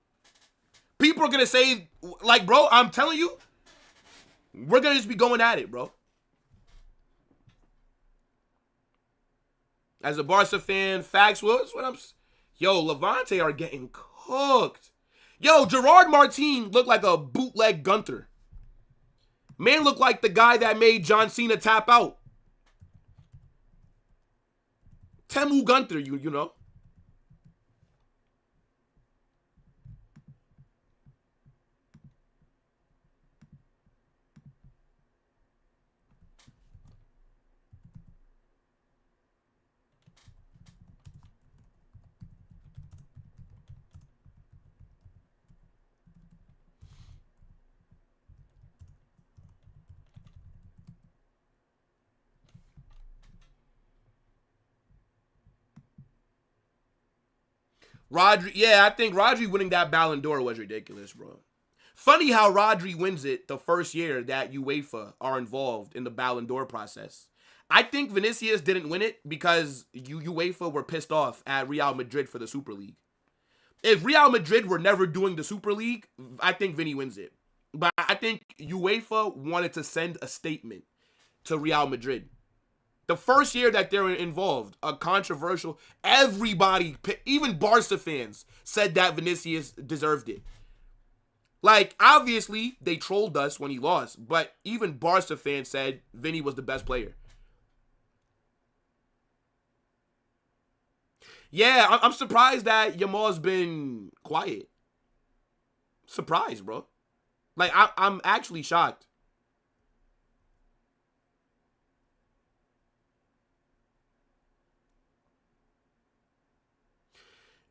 People are going to say, like, bro, I'm telling you, we're going to just be going at it, bro. As a Barca fan, facts was what I'm... Yo, Levante are getting cooked. Yo, Gerard Martin looked like a bootleg Gunther. Man looked like the guy that made John Cena tap out. Temu Gunther, you know. Rodri, yeah, I think Rodri winning that Ballon d'Or was ridiculous, bro. Funny how Rodri wins it the first year that UEFA are involved in the Ballon d'Or process. I think Vinicius didn't win it because UEFA were pissed off at Real Madrid for the Super League. If Real Madrid were never doing the Super League, I think Vinny wins it. But I think UEFA wanted to send a statement to Real Madrid. The first year that they're involved, a controversial, everybody, even Barca fans, said that Vinicius deserved it. Like, obviously, they trolled us when he lost, but even Barca fans said Vinny was the best player. Yeah, I'm surprised that Yamal's been quiet. Surprised, bro. Like, I'm actually shocked.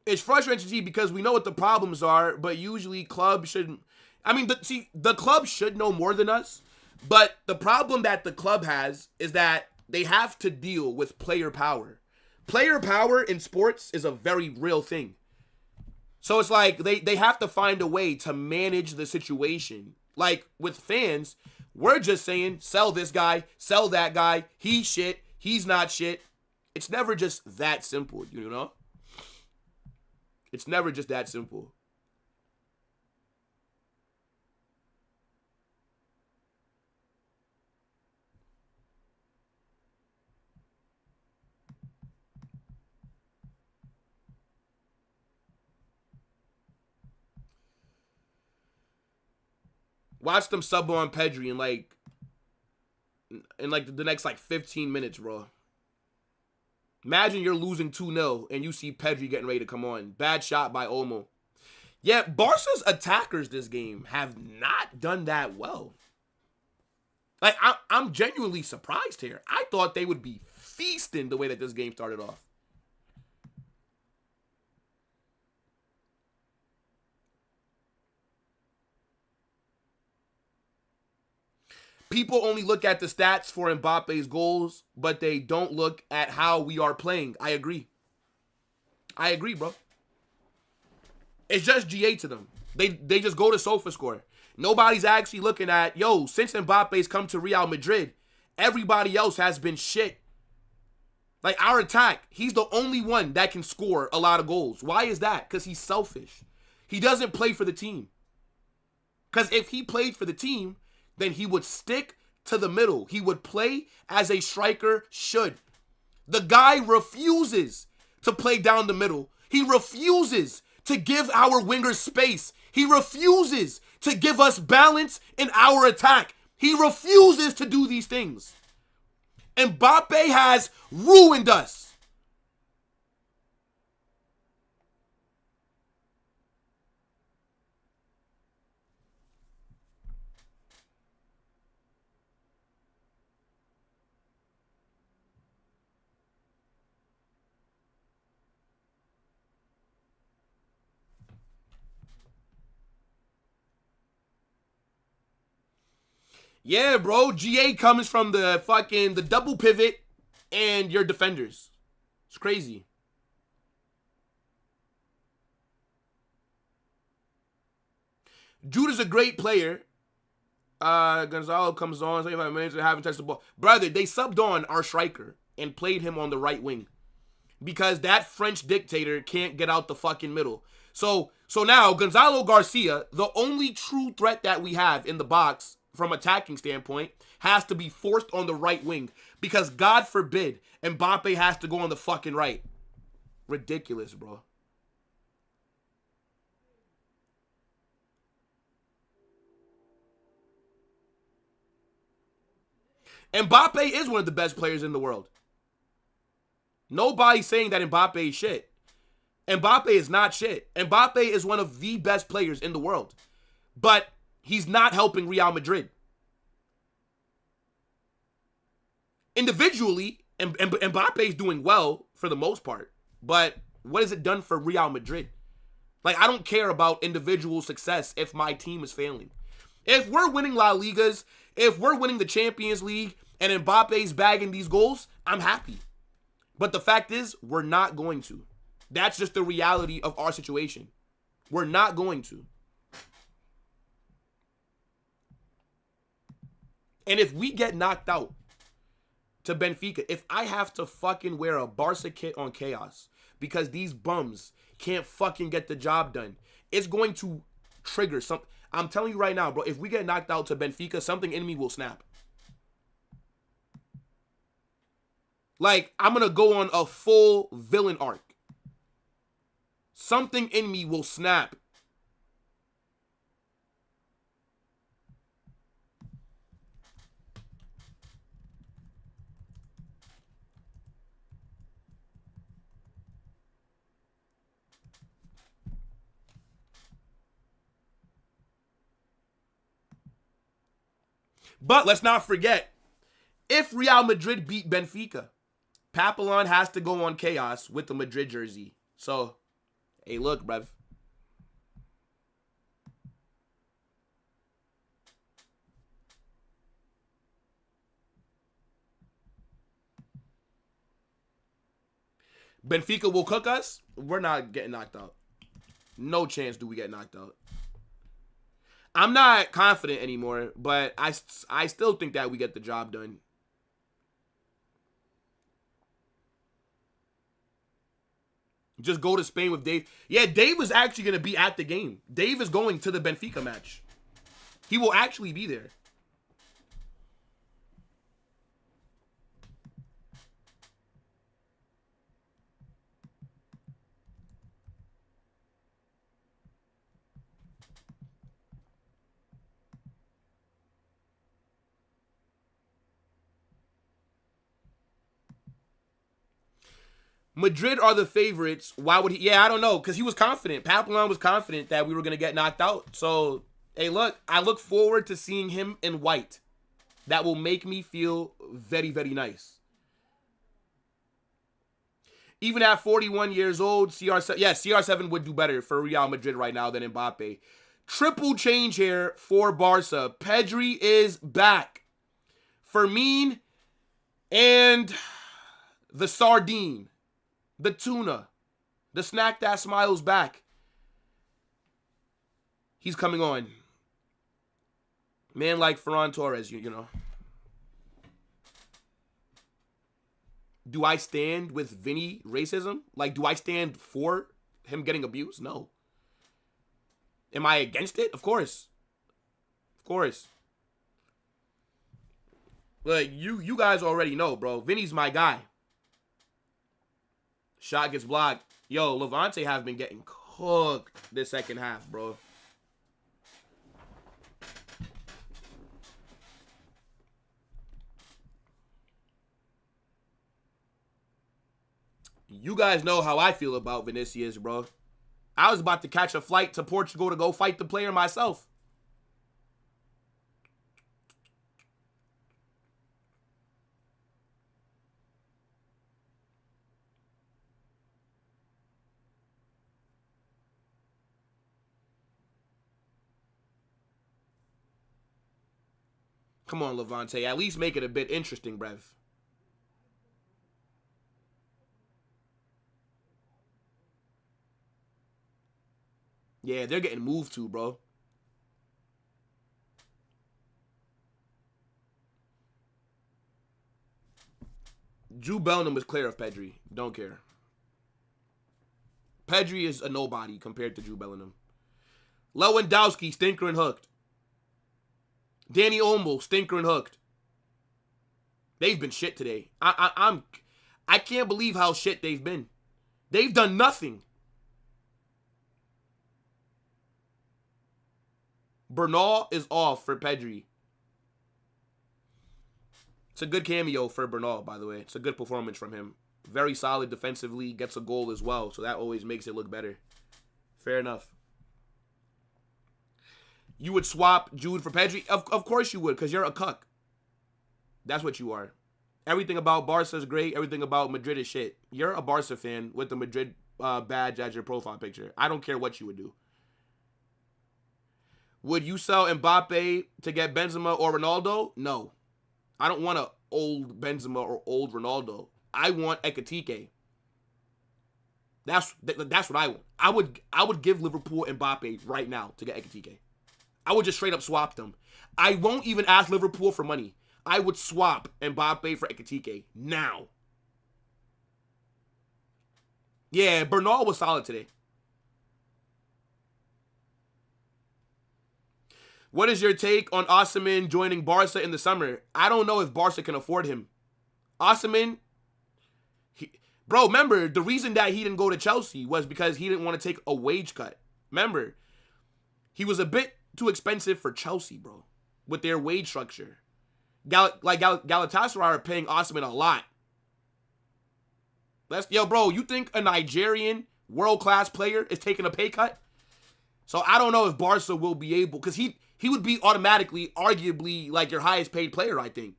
It's frustrating to see because we know what the problems are, but usually clubs shouldn't. I mean, the club should know more than us, but the problem that the club has is that they have to deal with player power. Player power in sports is a very real thing. So it's like they have to find a way to manage the situation. Like with fans, we're just saying, sell this guy, sell that guy, he's shit, he's not shit. It's never just that simple, you know? It's never just that simple. Watch them sub on Pedri in the next 15 minutes, bro. Imagine you're losing 2-0 and you see Pedri getting ready to come on. Bad shot by Olmo. Yeah, Barca's attackers this game have not done that well. Like, I'm genuinely surprised here. I thought they would be feasting the way that this game started off. People only look at the stats for Mbappe's goals, but they don't look at how we are playing. I agree. I agree, bro. It's just GA to them. They just go to SofaScore. Nobody's actually looking at, yo, since Mbappe's come to Real Madrid, everybody else has been shit. Like, our attack, he's the only one that can score a lot of goals. Why is that? Because he's selfish. He doesn't play for the team. Because if he played for the team, then he would stick to the middle. He would play as a striker should. The guy refuses to play down the middle. He refuses to give our wingers space. He refuses to give us balance in our attack. He refuses to do these things. Mbappe has ruined us. Yeah, bro. GA comes from the double pivot and your defenders. It's crazy. Jude is a great player. Gonzalo comes on, 75 minutes, and haven't touched the ball. Brother, they subbed on our striker and played him on the right wing. Because that French dictator can't get out the fucking middle. So now, Gonzalo Garcia, the only true threat that we have in the box from attacking standpoint, has to be forced on the right wing. Because God forbid, Mbappe has to go on the fucking right. Ridiculous, bro. Mbappe is one of the best players in the world. Nobody's saying that Mbappe is shit. Mbappe is not shit. Mbappe is one of the best players in the world. But he's not helping Real Madrid. Individually, Mbappe is doing well for the most part. But what has it done for Real Madrid? Like, I don't care about individual success if my team is failing. If we're winning La Ligas, if we're winning the Champions League, and Mbappe's bagging these goals, I'm happy. But the fact is, we're not going to. That's just the reality of our situation. We're not going to. And if we get knocked out to Benfica, if I have to fucking wear a Barça kit on Chaos because these bums can't fucking get the job done, it's going to trigger something. I'm telling you right now, bro, if we get knocked out to Benfica, something in me will snap. Like, I'm going to go on a full villain arc. Something in me will snap. But let's not forget, if Real Madrid beat Benfica, Papillon has to go on Chaos with the Madrid jersey. So, hey, look, bruv. Benfica will cook us. We're not getting knocked out. No chance do we get knocked out. I'm not confident anymore, but I still think that we get the job done. Just go to Spain with Dave. Yeah, Dave is actually going to be at the game. Dave is going to the Benfica match. He will actually be there. Madrid are the favorites. Why would he? Yeah, I don't know. Because he was confident. Papillon was confident that we were going to get knocked out. So, hey, look. I look forward to seeing him in white. That will make me feel very, very nice. Even at 41 years old, CR7, yeah, CR7 would do better for Real Madrid right now than Mbappe. Triple change here for Barca. Pedri is back. Fermin and the sardine. The tuna. The snack that smiles back. He's coming on. Man like Ferran Torres, you know. Do I stand with Vinny racism? Like, do I stand for him getting abused? No. Am I against it? Of course. Of course. Like, you guys already know, bro. Vinny's my guy. Shot gets blocked. Yo, Levante have been getting cooked this second half, bro. You guys know how I feel about Vinicius, bro. I was about to catch a flight to Portugal to go fight the player myself. Come on, Levante. At least make it a bit interesting, bruv. Yeah, they're getting moved to, bro. Jude Bellingham is clear of Pedri. Don't care. Pedri is a nobody compared to Jude Bellingham. Lewandowski, stinker and hooked. Danny Olmo, stinker and hooked. They've been shit today. I can't believe how shit they've been. They've done nothing. Bernal is off for Pedri. It's a good cameo for Bernal, by the way. It's a good performance from him. Very solid defensively, gets a goal as well, so that always makes it look better. Fair enough. You would swap Jude for Pedri? Of course you would, because you're a cuck. That's what you are. Everything about Barca is great. Everything about Madrid is shit. You're a Barca fan with the Madrid badge as your profile picture. I don't care what you would do. Would you sell Mbappe to get Benzema or Ronaldo? No. I don't want an old Benzema or old Ronaldo. I want Ekitike. That's what I want. I would give Liverpool Mbappe right now to get Ekitike. I would just straight up swap them. I won't even ask Liverpool for money. I would swap Mbappe for Ekitike now. Yeah, Bernal was solid today. What is your take on Osimhen joining Barca in the summer? I don't know if Barca can afford him. Osimhen, bro, remember, the reason that he didn't go to Chelsea was because he didn't want to take a wage cut. Remember, he was a bit too expensive for Chelsea, bro, with their wage structure. Galatasaray are paying Osimhen a lot. Yo, bro, you think a Nigerian world-class player is taking a pay cut? So I don't know if Barca will be able, because he would be automatically, arguably, like your highest paid player, I think.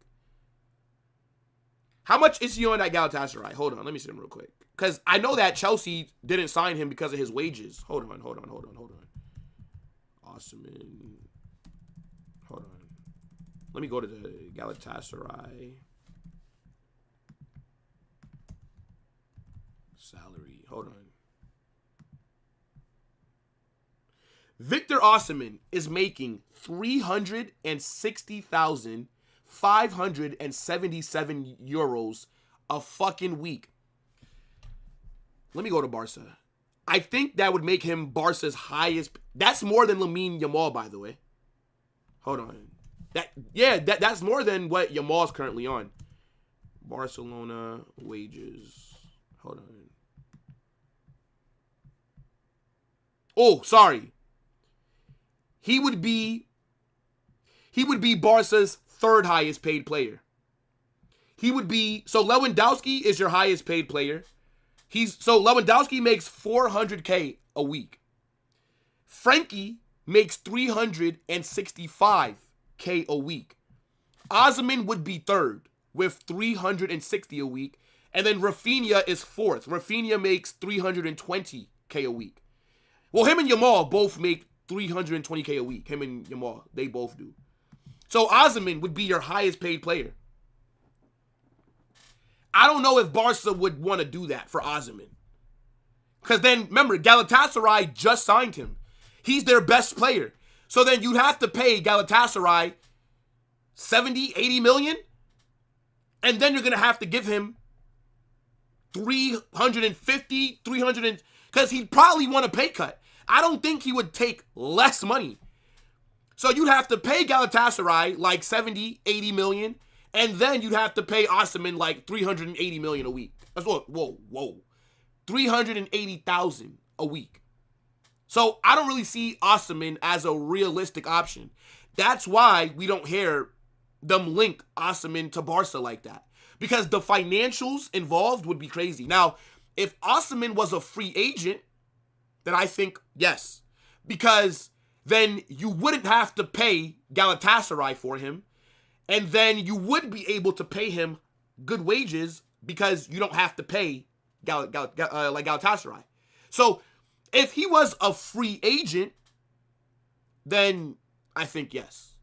How much is he on that Galatasaray? Hold on, let me see him real quick. Because I know that Chelsea didn't sign him because of his wages. Hold on. Osimhen. Hold on. Let me go to the Galatasaray. Salary. Hold on. Victor Osimhen is making 360,577 euros a fucking week. Let me go to Barca. I think that would make him Barca's highest. That's more than Lamine Yamal, by the way. Hold on. That's more than what Yamal's currently on. Barcelona wages. Hold on. Oh, sorry. He would be Barca's third highest paid player. So Lewandowski is your highest paid player. Lewandowski makes 400K a week. Frankie makes 365K a week. Osimhen would be third with 360 a week. And then Rafinha is fourth. Rafinha makes 320K a week. Well, him and Yamal both make 320K a week. Him and Yamal, they both do. So Osimhen would be your highest paid player. I don't know if Barca would want to do that for Osimhen. Because then, remember, Galatasaray just signed him. He's their best player. So then you'd have to pay Galatasaray 70, 80 million. And then you're going to have to give him 350, 300, because he'd probably want a pay cut. I don't think he would take less money. So you'd have to pay Galatasaray like 70, 80 million. And then you'd have to pay Osimhen like 380 million a week. That's what, whoa. 380,000 a week. So I don't really see Osimhen as a realistic option. That's why we don't hear them link Osimhen to Barca like that. Because the financials involved would be crazy. Now, if Osimhen was a free agent, then I think yes. Because then you wouldn't have to pay Galatasaray for him. And then you would be able to pay him good wages because you don't have to pay Galatasaray. So if he was a free agent, then I think yes.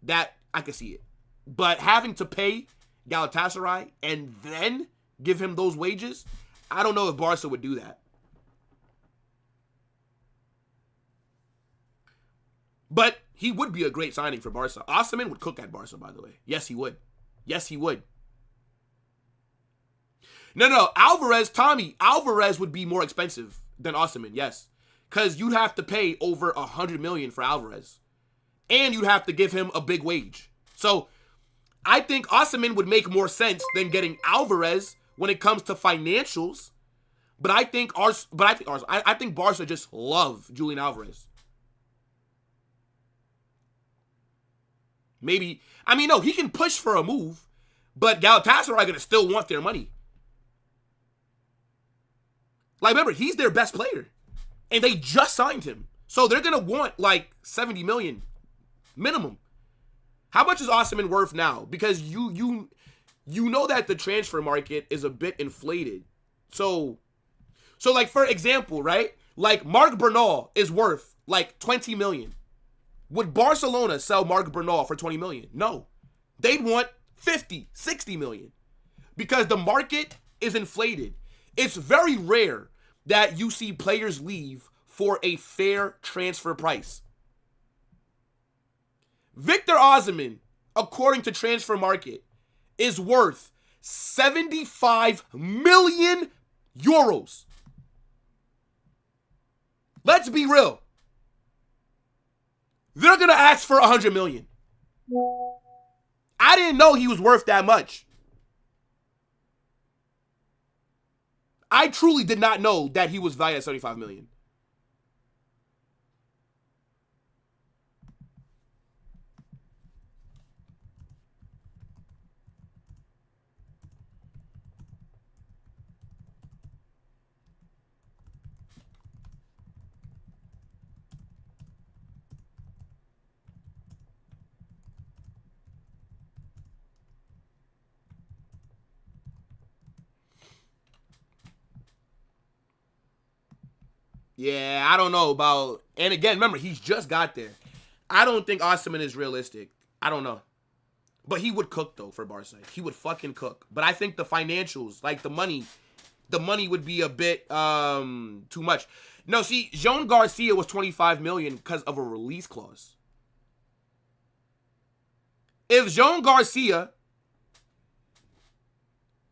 That, I could see it. But having to pay Galatasaray and then give him those wages, I don't know if Barca would do that. But he would be a great signing for Barca. Osimhen would cook at Barca, by the way. Yes, he would. Yes, he would. No. Alvarez would be more expensive than Osimhen, yes. Because you'd have to pay over $100 million for Alvarez. And you'd have to give him a big wage. So, I think Osimhen would make more sense than getting Alvarez when it comes to financials. But I think Barca just love Julian Alvarez. Maybe, no, he can push for a move, but Galatasaray are going to still want their money. Like, remember, he's their best player, and they just signed him. So they're going to want, like, $70 million minimum. How much is Osimhen worth now? Because you know that the transfer market is a bit inflated. So like, for example, right? Like, Marc Bernal is worth, like, $20 million. Would Barcelona sell Marc Bernal for $20 million? No. They'd want $50, $60 million. Because the market is inflated. It's very rare that you see players leave for a fair transfer price. Victor Osimhen, according to Transfer Market, is worth 75 million euros. Let's be real. They're going to ask for 100 million. I didn't know he was worth that much. I truly did not know that he was valued at 75 million. Yeah, I don't know about... And again, remember, he's just got there. I don't think Osimhen is realistic. I don't know. But he would cook, though, for Barca. He would fucking cook. But I think the financials, like the money would be a bit too much. No, see, Jean Garcia was 25 million because of a release clause. If Jean Garcia,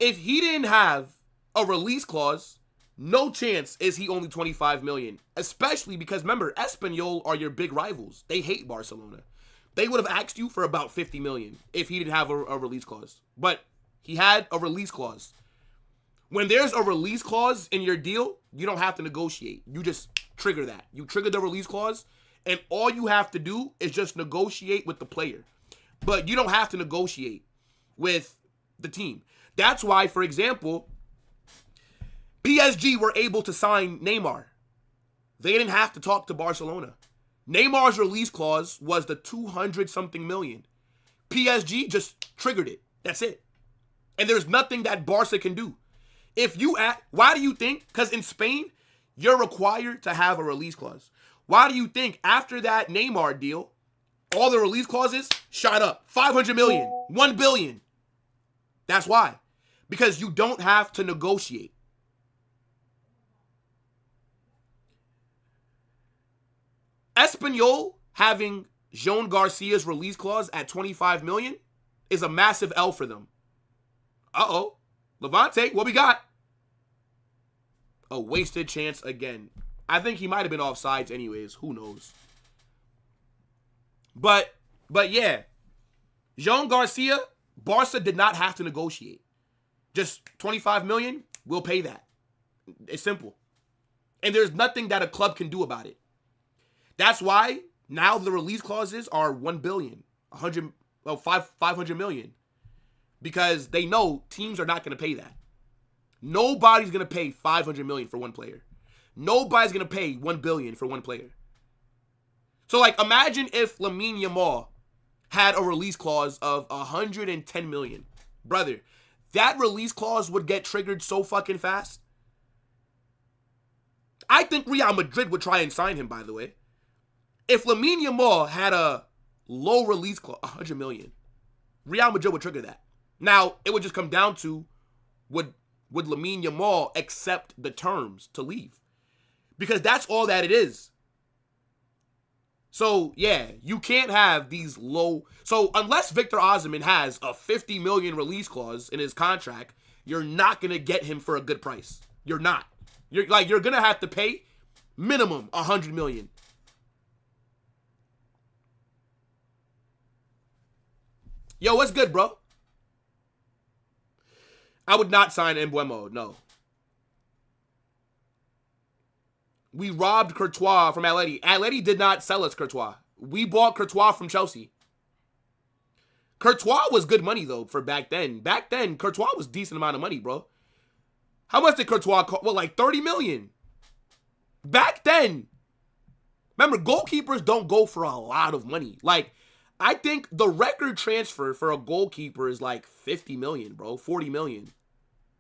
if he didn't have a release clause, no chance is he only 25 million. Especially because, remember, Espanyol are your big rivals. They hate Barcelona. They would have asked you for about 50 million if he didn't have a release clause. But he had a release clause. When there's a release clause in your deal, you don't have to negotiate. You just trigger that. You trigger the release clause, and all you have to do is just negotiate with the player. But you don't have to negotiate with the team. That's why, for example, PSG were able to sign Neymar. They didn't have to talk to Barcelona. Neymar's release clause was the 200-something million. PSG just triggered it. That's it. And there's nothing that Barca can do. Why do you think? Because in Spain, you're required to have a release clause. Why do you think after that Neymar deal, all the release clauses shot up? 500 million, 1 billion. That's why. Because you don't have to negotiate. Espanyol having Jean Garcia's release clause at 25 million is a massive L for them. Uh-oh. Levante, what we got? A wasted chance again. I think he might have been offsides anyways. Who knows? But yeah. Jean Garcia, Barca did not have to negotiate. Just 25 million, we'll pay that. It's simple. And there's nothing that a club can do about it. That's why now the release clauses are 1 billion, 500 million. Because they know teams are not going to pay that. Nobody's going to pay 500 million for one player. Nobody's going to pay 1 billion for one player. So, like, imagine if Lamine Yamal had a release clause of 110 million. Brother, that release clause would get triggered so fucking fast. I think Real Madrid would try and sign him, by the way. If Lamine Yamal had a low release clause, 100 million. Real Madrid would trigger that. Now, it would just come down to would Lamine Yamal accept the terms to leave? Because that's all that it is. So, yeah, you can't have these low... So, unless Victor Osimhen has a $50 million release clause in his contract, you're not going to get him for a good price. You're not. You're going to have to pay minimum $100 million. Yo, what's good, bro? I would not sign Mbeumo, no. We robbed Courtois from Atleti. Atleti did not sell us Courtois. We bought Courtois from Chelsea. Courtois was good money, though, for back then. Back then, Courtois was a decent amount of money, bro. How much did Courtois cost? Well, like 30 million. Back then. Remember, goalkeepers don't go for a lot of money. Like, I think the record transfer for a goalkeeper is like 50 million, bro. 40 million.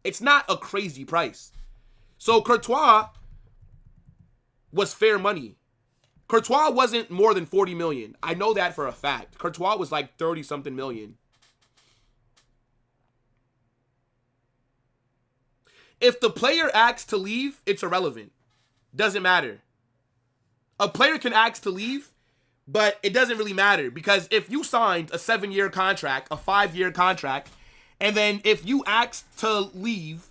It's not a crazy price. So Courtois was fair money. Courtois wasn't more than 40 million. I know that for a fact. Courtois was like 30 something million. If the player asks to leave, it's irrelevant. Doesn't matter. A player can ask to leave, but it doesn't really matter, because if you signed a 7-year contract, a 5-year contract, and then if you ask to leave,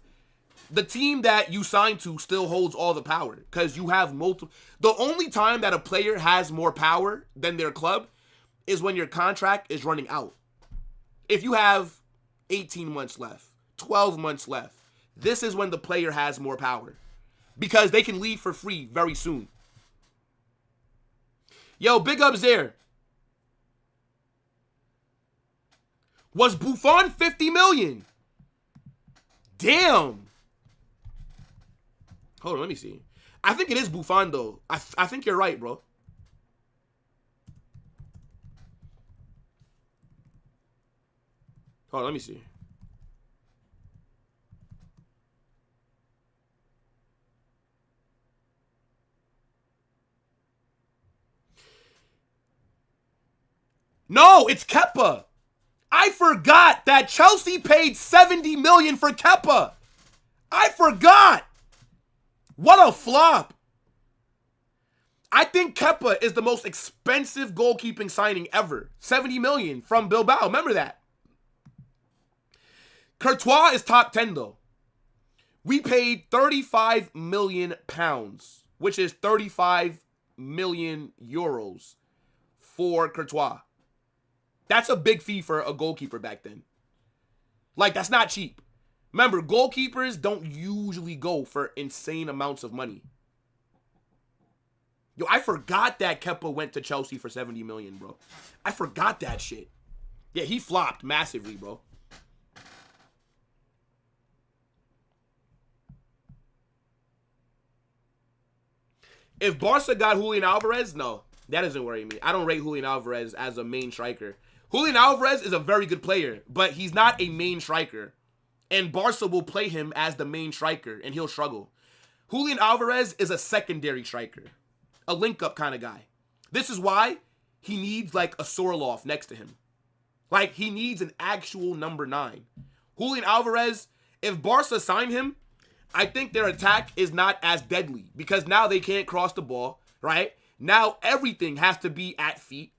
the team that you signed to still holds all the power, because you have multiple. The only time that a player has more power than their club is when your contract is running out. If you have 18 months left, 12 months left, this is when the player has more power, because they can leave for free very soon. Yo, big ups there. Was Buffon 50 million? Damn. Hold on, let me see. I think it is Buffon, though. I think you're right, bro. Hold on, let me see. No, it's Kepa. I forgot that Chelsea paid 70 million for Kepa. I forgot. What a flop. I think Kepa is the most expensive goalkeeping signing ever. 70 million from Bilbao. Remember that. Courtois is top 10, though. We paid 35 million pounds, which is 35 million euros for Courtois. That's a big fee for a goalkeeper back then. Like, that's not cheap. Remember, goalkeepers don't usually go for insane amounts of money. Yo, I forgot that Kepa went to Chelsea for 70 million, bro. I forgot that shit. Yeah, he flopped massively, bro. If Barca got Julian Alvarez, no. That doesn't worry me. I don't rate Julian Alvarez as a main striker. Julian Alvarez is a very good player, but he's not a main striker. And Barca will play him as the main striker, and he'll struggle. Julian Alvarez is a secondary striker. A link-up kind of guy. This is why he needs, like, a Sorloth next to him. Like, he needs an actual number 9. Julian Alvarez, if Barca sign him, I think their attack is not as deadly, because now they can't cross the ball, right? Now everything has to be at feet.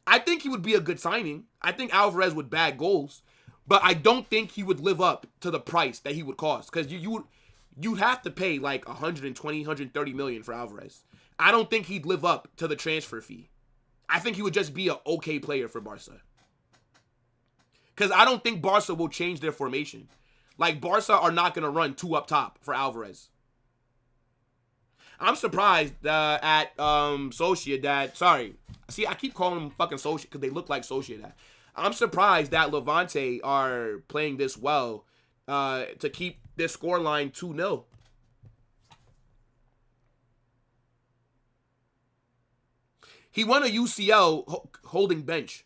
I think he would be a good signing. I think Alvarez would bag goals, but I don't think he would live up to the price that he would cost, because you'd have to pay like 120, 130 million for Alvarez. I don't think he'd live up to the transfer fee. I think he would just be an okay player for Barca, because I don't think Barca will change their formation. Like, Barca are not going to run 2 up top for Alvarez. I'm surprised at Sociedad. Sorry. See, I keep calling them fucking Sociedad because they look like Sociedad. I'm surprised that Levante are playing this well to keep this scoreline 2-0. He won a UCL holding bench.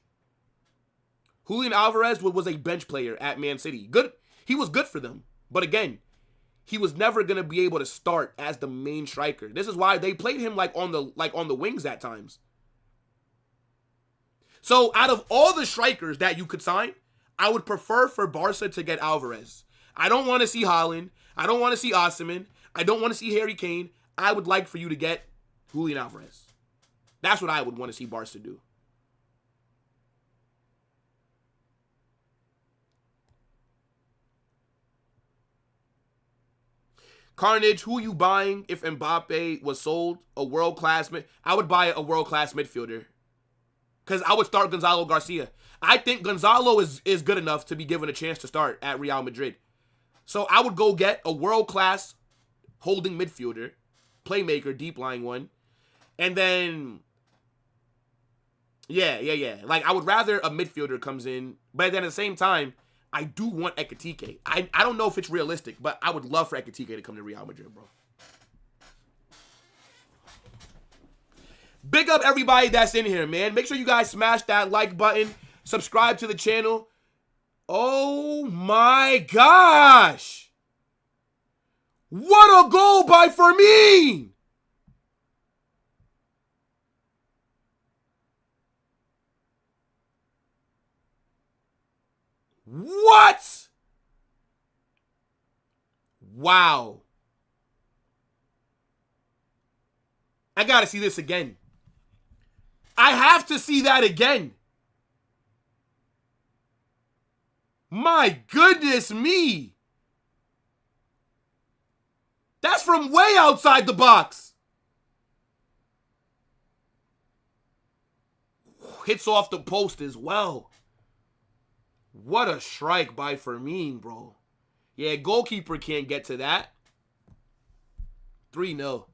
Julian Alvarez was a bench player at Man City. Good. He was good for them. But again, he was never going to be able to start as the main striker. This is why they played him like on the wings at times. So out of all the strikers that you could sign, I would prefer for Barca to get Alvarez. I don't want to see Haaland. I don't want to see Osimhen. I don't want to see Harry Kane. I would like for you to get Julian Alvarez. That's what I would want to see Barca do. Carnage, who are you buying if Mbappe was sold? A world-class mid? I would buy a world-class midfielder. Because I would start Gonzalo Garcia. I think Gonzalo is good enough to be given a chance to start at Real Madrid. So I would go get a world-class holding midfielder, playmaker, deep-lying one. And then, yeah. Like, I would rather a midfielder comes in. But then at the same time, I do want Ekitike. I don't know if it's realistic, but I would love for Ekitike to come to Real Madrid, bro. Big up everybody that's in here, man. Make sure you guys smash that like button. Subscribe to the channel. Oh my gosh. What a goal by Fermin. What? Wow. I gotta see this again. I have to see that again. My goodness me. That's from way outside the box. Hits off the post as well. What a strike by Fermin, bro. Yeah, goalkeeper can't get to that. 3-0.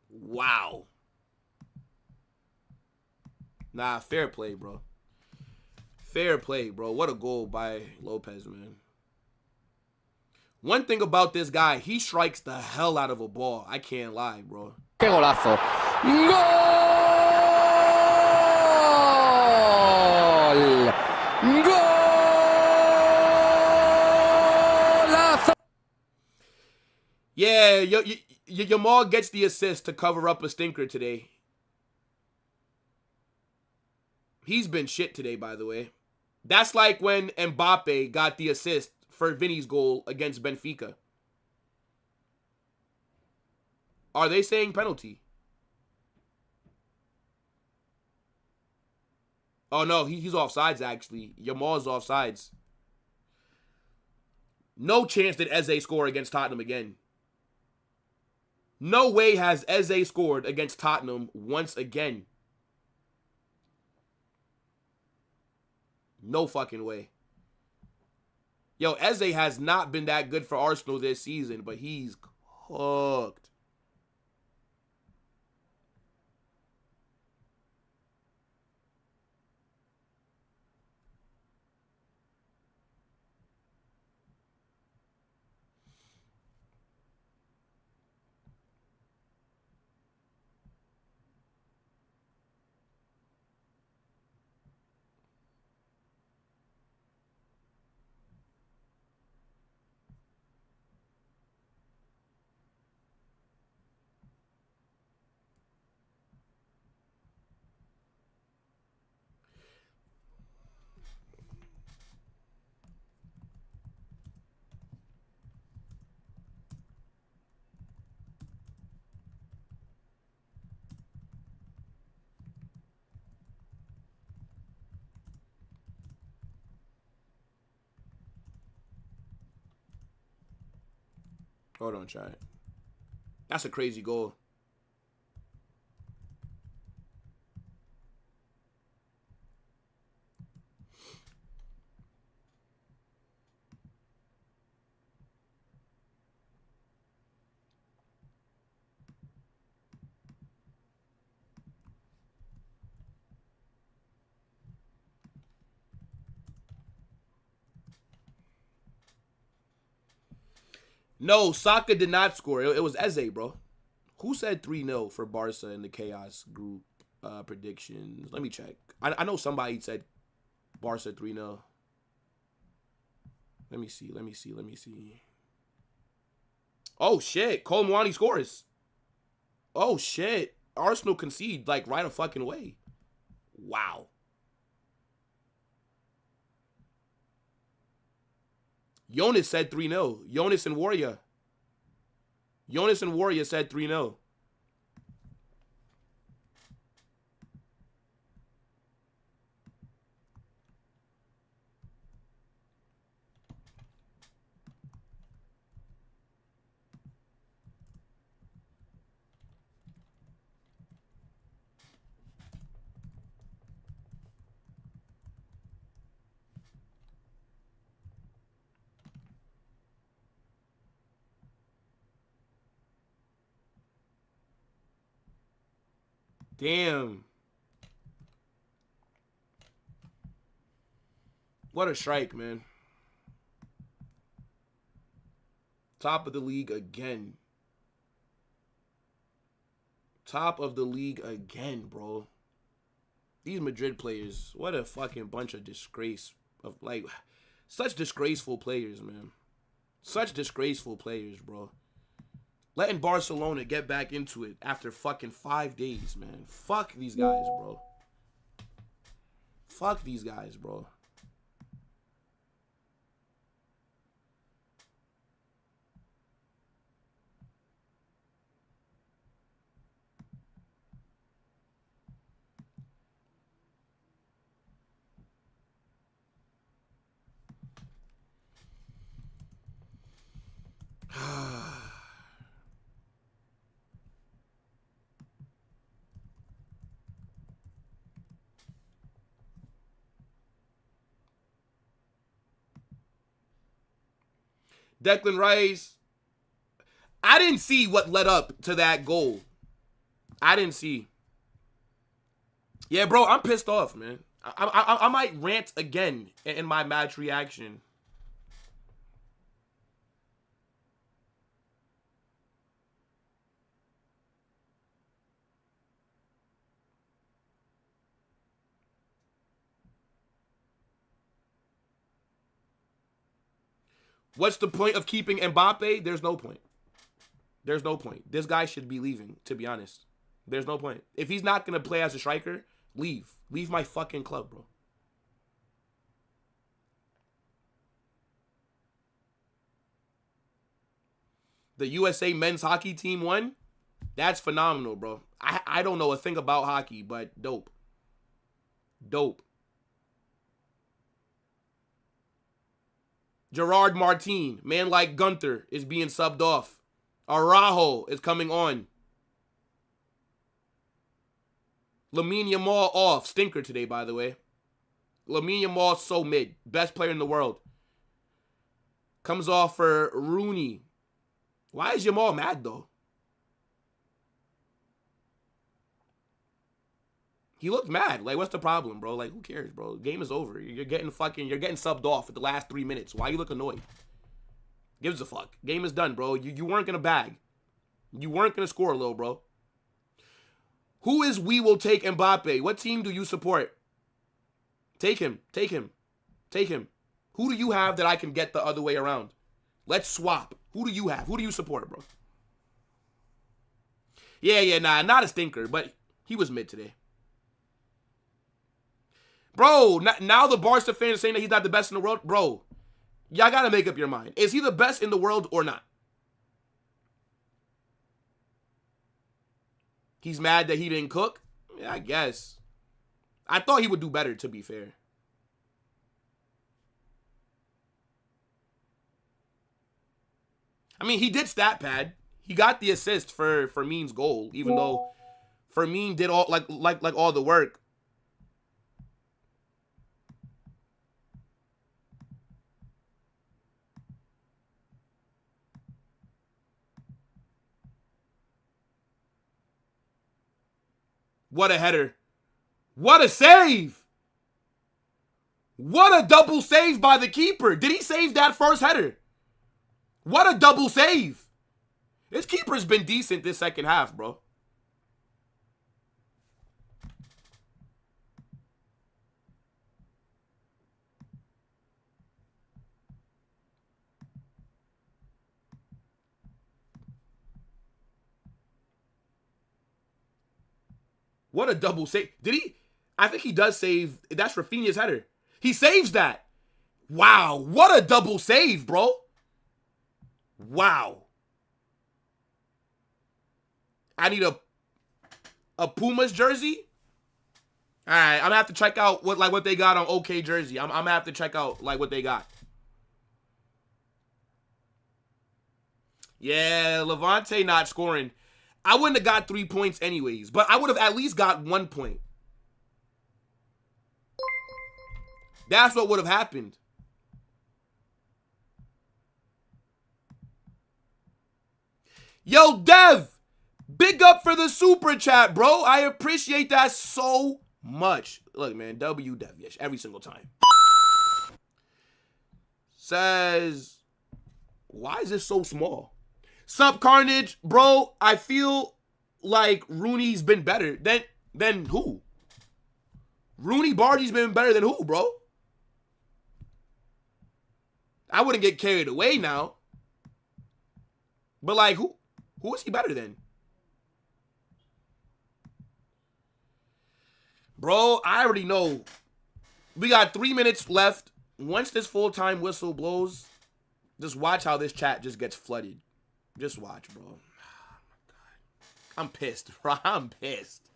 Wow. Nah, fair play, bro. Fair play, bro. What a goal by Lopez, man. One thing about this guy, he strikes the hell out of a ball. I can't lie, bro. ¡Qué golazo! ¡Gol! ¡Golazo! Yeah, Yamal gets the assist to cover up a stinker today. He's been shit today, by the way. That's like when Mbappe got the assist for Vinny's goal against Benfica. Are they saying penalty? Oh, no, he's offsides, actually. Yamal's offsides. No chance did Eze score against Tottenham again. No way has Eze scored against Tottenham once again. No fucking way. Yo, Eze has not been that good for Arsenal this season, but he's cooked. Hold on, try it. That's a crazy goal. No, Saka did not score. It was Eze, bro. Who said 3-0 for Barca in the Chaos group predictions? Let me check. I know somebody said Barca 3-0. Let me see. Oh, shit. Cole Mwani scores. Oh, shit. Arsenal concede, like, right a fucking way. Wow. Jonas said 3-0. Jonas and Warrior. Jonas and Warrior said 3-0. Damn. What a strike, man. Top of the league again. Top of the league again, bro. These Madrid players, what a fucking bunch of disgrace. Of like, such disgraceful players, man. Such disgraceful players, bro. Letting Barcelona get back into it after fucking 5 days, man. Fuck these guys, bro. Fuck these guys, bro. Declan Rice. I didn't see what led up to that goal. I didn't see. Yeah, bro, I'm pissed off, man. I might rant again in my match reaction. What's the point of keeping Mbappe? There's no point. There's no point. This guy should be leaving, to be honest. There's no point. If he's not going to play as a striker, leave. Leave my fucking club, bro. The USA men's hockey team won? That's phenomenal, bro. I don't know a thing about hockey, but dope. Dope. Gerard Martin, man like Gunther, is being subbed off. Araujo is coming on. Lamine Yamal off. Stinker today, by the way. Lamine Yamal so mid. Best player in the world. Comes off for Rooney. Why is Yamal mad, though? He looked mad. Like, what's the problem, bro? Like, who cares, bro? Game is over. You're getting subbed off at the last 3 minutes. Why you look annoyed? Gives a fuck. Game is done, bro. You weren't gonna bag. You weren't gonna score, little bro. Who is we will take Mbappe? What team do you support? Take him. Take him. Take him. Who do you have that I can get the other way around? Let's swap. Who do you have? Who do you support, bro? Yeah, nah, not a stinker, but he was mid today. Bro, now the Barca fans are saying that he's not the best in the world. Bro, y'all got to make up your mind. Is he the best in the world or not? He's mad that he didn't cook? Yeah, I guess. I thought he would do better, to be fair. I mean, he did stat pad. He got the assist for Fermin's goal, even though Fermin did all like all the work. What a header. What a save. What a double save by the keeper. Did he save that first header? What a double save. This keeper's been decent this second half, bro. What a double save. Did he? I think he does save. That's Rafinha's header. He saves that. Wow. What a double save, bro. Wow. I need a Pumas jersey. All right, I'm gonna have to check out what they got on OK jersey. I'm gonna have to check out like what they got. Yeah, Levante not scoring. I wouldn't have got 3 points anyways, but I would have at least got 1 point. That's what would have happened. Yo, Dev, big up for the super chat, bro. I appreciate that so much. Look, man, W Dev, yes, every single time. Says, why is this so small? Sup, Carnage, bro. I feel like Rooney's been better than who? Rooney Barty's been better than who, bro? I wouldn't get carried away now. But like, who is he better than? Bro, I already know. We got 3 minutes left. Once this full-time whistle blows, just watch how this chat just gets flooded. Just watch, bro. Oh, my God. I'm pissed, bro. I'm pissed.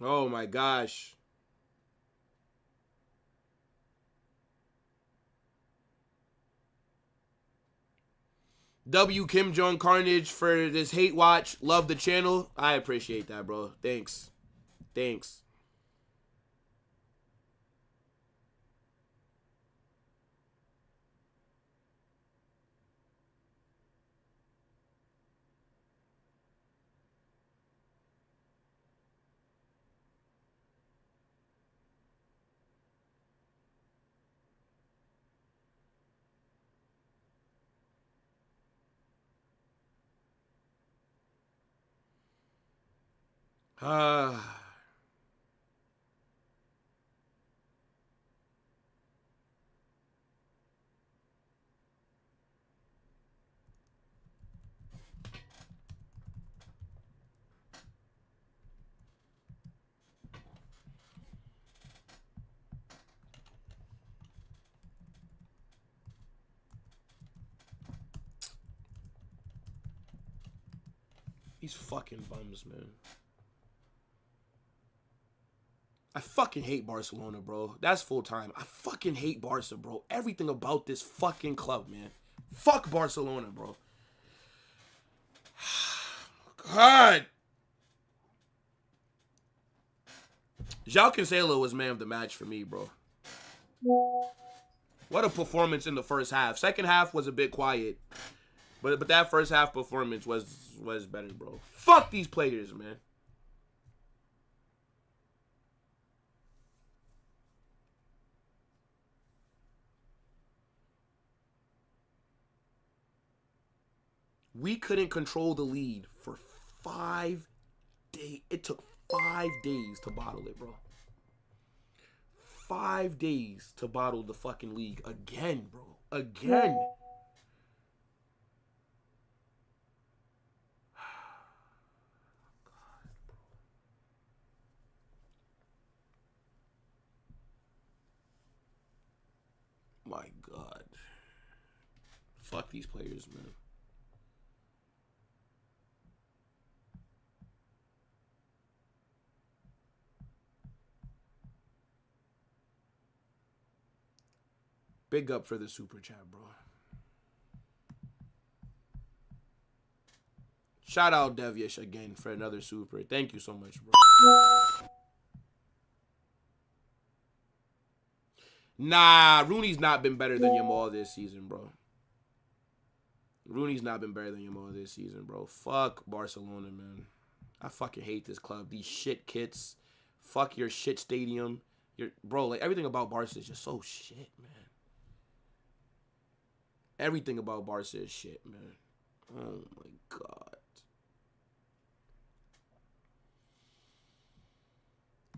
Oh, my gosh. W Kim Jong Carnage for this hate watch. Love the channel. I appreciate that, bro. Thanks. Thanks. These fucking bums, man. I fucking hate Barcelona, bro. That's full time. I fucking hate Barca, bro. Everything about this fucking club, man. Fuck Barcelona, bro. God. João Cancelo was man of the match for me, bro. What a performance in the first half. Second half was a bit quiet. But that first half performance was better, bro. Fuck these players, man. We couldn't control the lead for 5 days. It took 5 days to bottle it, bro. 5 days to bottle the fucking league again, bro. Again. My God. Fuck these players, man. Big up for the super chat, bro. Shout out Devyesh again for another super. Thank you so much, bro. Nah, Rooney's not been better than Yamal this season, bro. Rooney's not been better than Yamal this season, bro. Fuck Barcelona, man. I fucking hate this club. These shit kits. Fuck your shit stadium. Bro, like, everything about Barca is just so shit, man. Everything about Barca is shit, man. Oh, my God.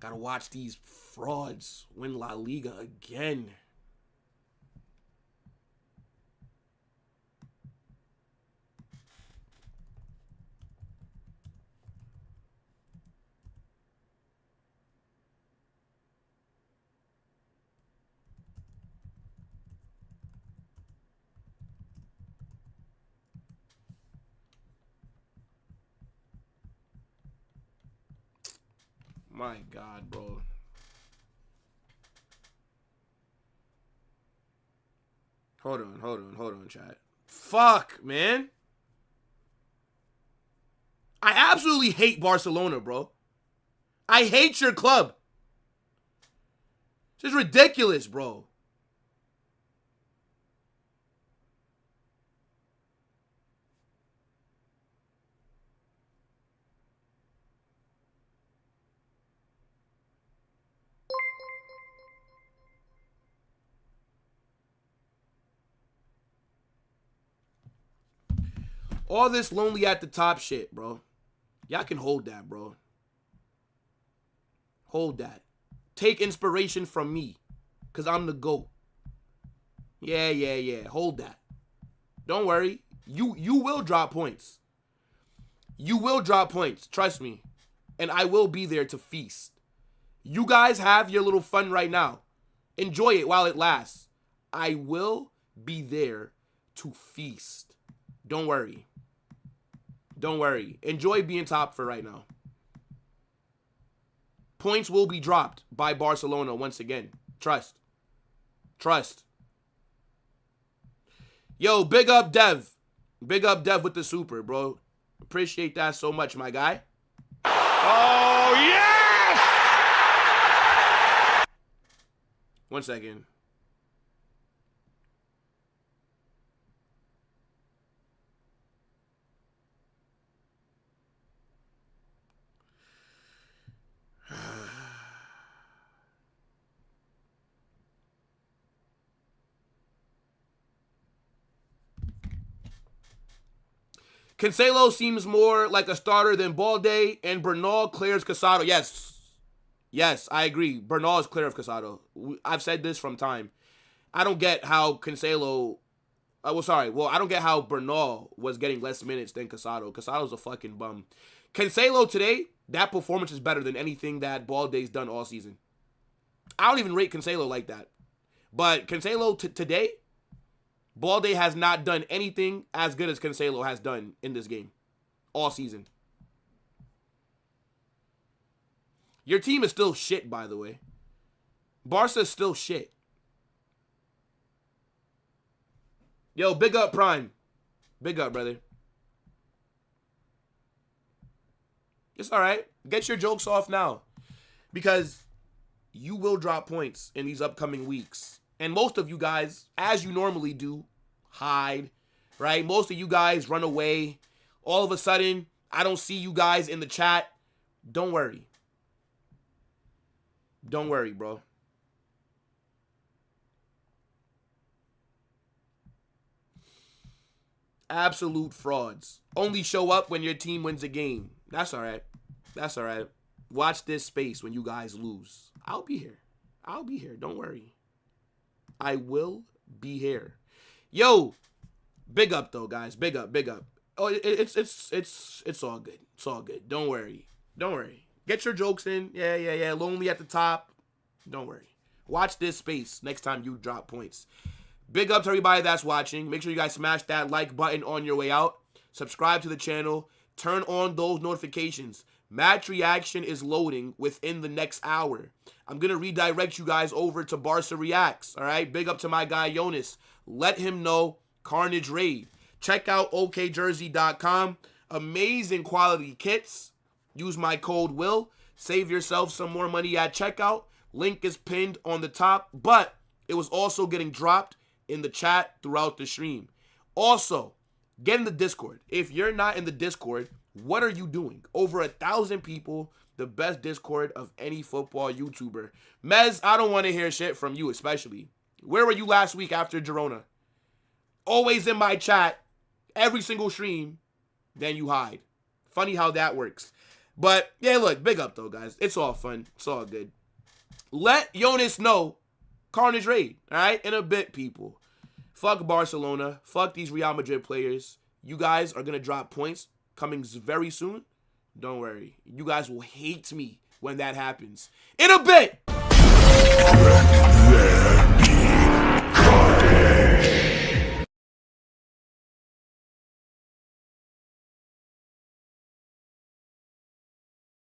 Gotta watch these frauds win La Liga again. My God, bro. Hold on, chat. Fuck, man. I absolutely hate Barcelona, bro. I hate your club. This is ridiculous, bro. All this lonely at the top shit, bro. Y'all can hold that, bro. Hold that. Take inspiration from me, because I'm the GOAT. Yeah. Hold that. Don't worry. You will drop points. You will drop points. Trust me. And I will be there to feast. You guys have your little fun right now. Enjoy it while it lasts. I will be there to feast. Don't worry. Don't worry. Enjoy being top for right now. Points will be dropped by Barcelona once again. Trust. Trust. Yo, big up Dev. Big up Dev with the super, bro. Appreciate that so much, my guy. Oh, yes! 1 second. Cancelo seems more like a starter than Balde, and Bernal clears Casado. Yes, I agree. Bernal is clear of Casado. I've said this from time. I don't get how Cancelo... I don't get how Bernal was getting less minutes than Casado. Casado's a fucking bum. Cancelo today, that performance is better than anything that Balde's done all season. I don't even rate Cancelo like that. But Cancelo today... Balde has not done anything as good as Cancelo has done in this game all season. Your team is still shit, by the way. Barca's still shit. Yo, big up Prime. Big up, brother. It's all right. Get your jokes off now. Because you will drop points in these upcoming weeks. And most of you guys, as you normally do, hide, right? Most of you guys run away. All of a sudden, I don't see you guys in the chat. Don't worry. Don't worry, bro. Absolute frauds. Only show up when your team wins a game. That's all right. That's all right. Watch this space when you guys lose. I'll be here. I'll be here. Don't worry. I will be here. Yo, big up though, guys. Big up, big up. Oh, it's all good. It's all good. Don't worry. Don't worry. Get your jokes in. Yeah. Lonely at the top. Don't worry. Watch this space next time you drop points. Big up to everybody that's watching. Make sure you guys smash that like button on your way out. Subscribe to the channel. Turn on those notifications. Match reaction is loading within the next hour. I'm going to redirect you guys over to Barça Reacts, all right? Big up to my guy, Jonas. Let him know Carnage Raid. Check out okjersey.com. Amazing quality kits. Use my code WILL. Save yourself some more money at checkout. Link is pinned on the top, but it was also getting dropped in the chat throughout the stream. Also, get in the Discord. If you're not in the Discord, what are you doing? Over 1,000 people, the best Discord of any football YouTuber. Mez, I don't want to hear shit from you especially. Where were you last week after Girona? Always in my chat, every single stream, then you hide. Funny how that works. But, yeah, look, big up though, guys. It's all fun. It's all good. Let Jonas know Carnage Raid, all right? In a bit, people. Fuck Barcelona. Fuck these Real Madrid players. You guys are going to drop points coming very soon. Don't worry. You guys will hate me when that happens. In a bit!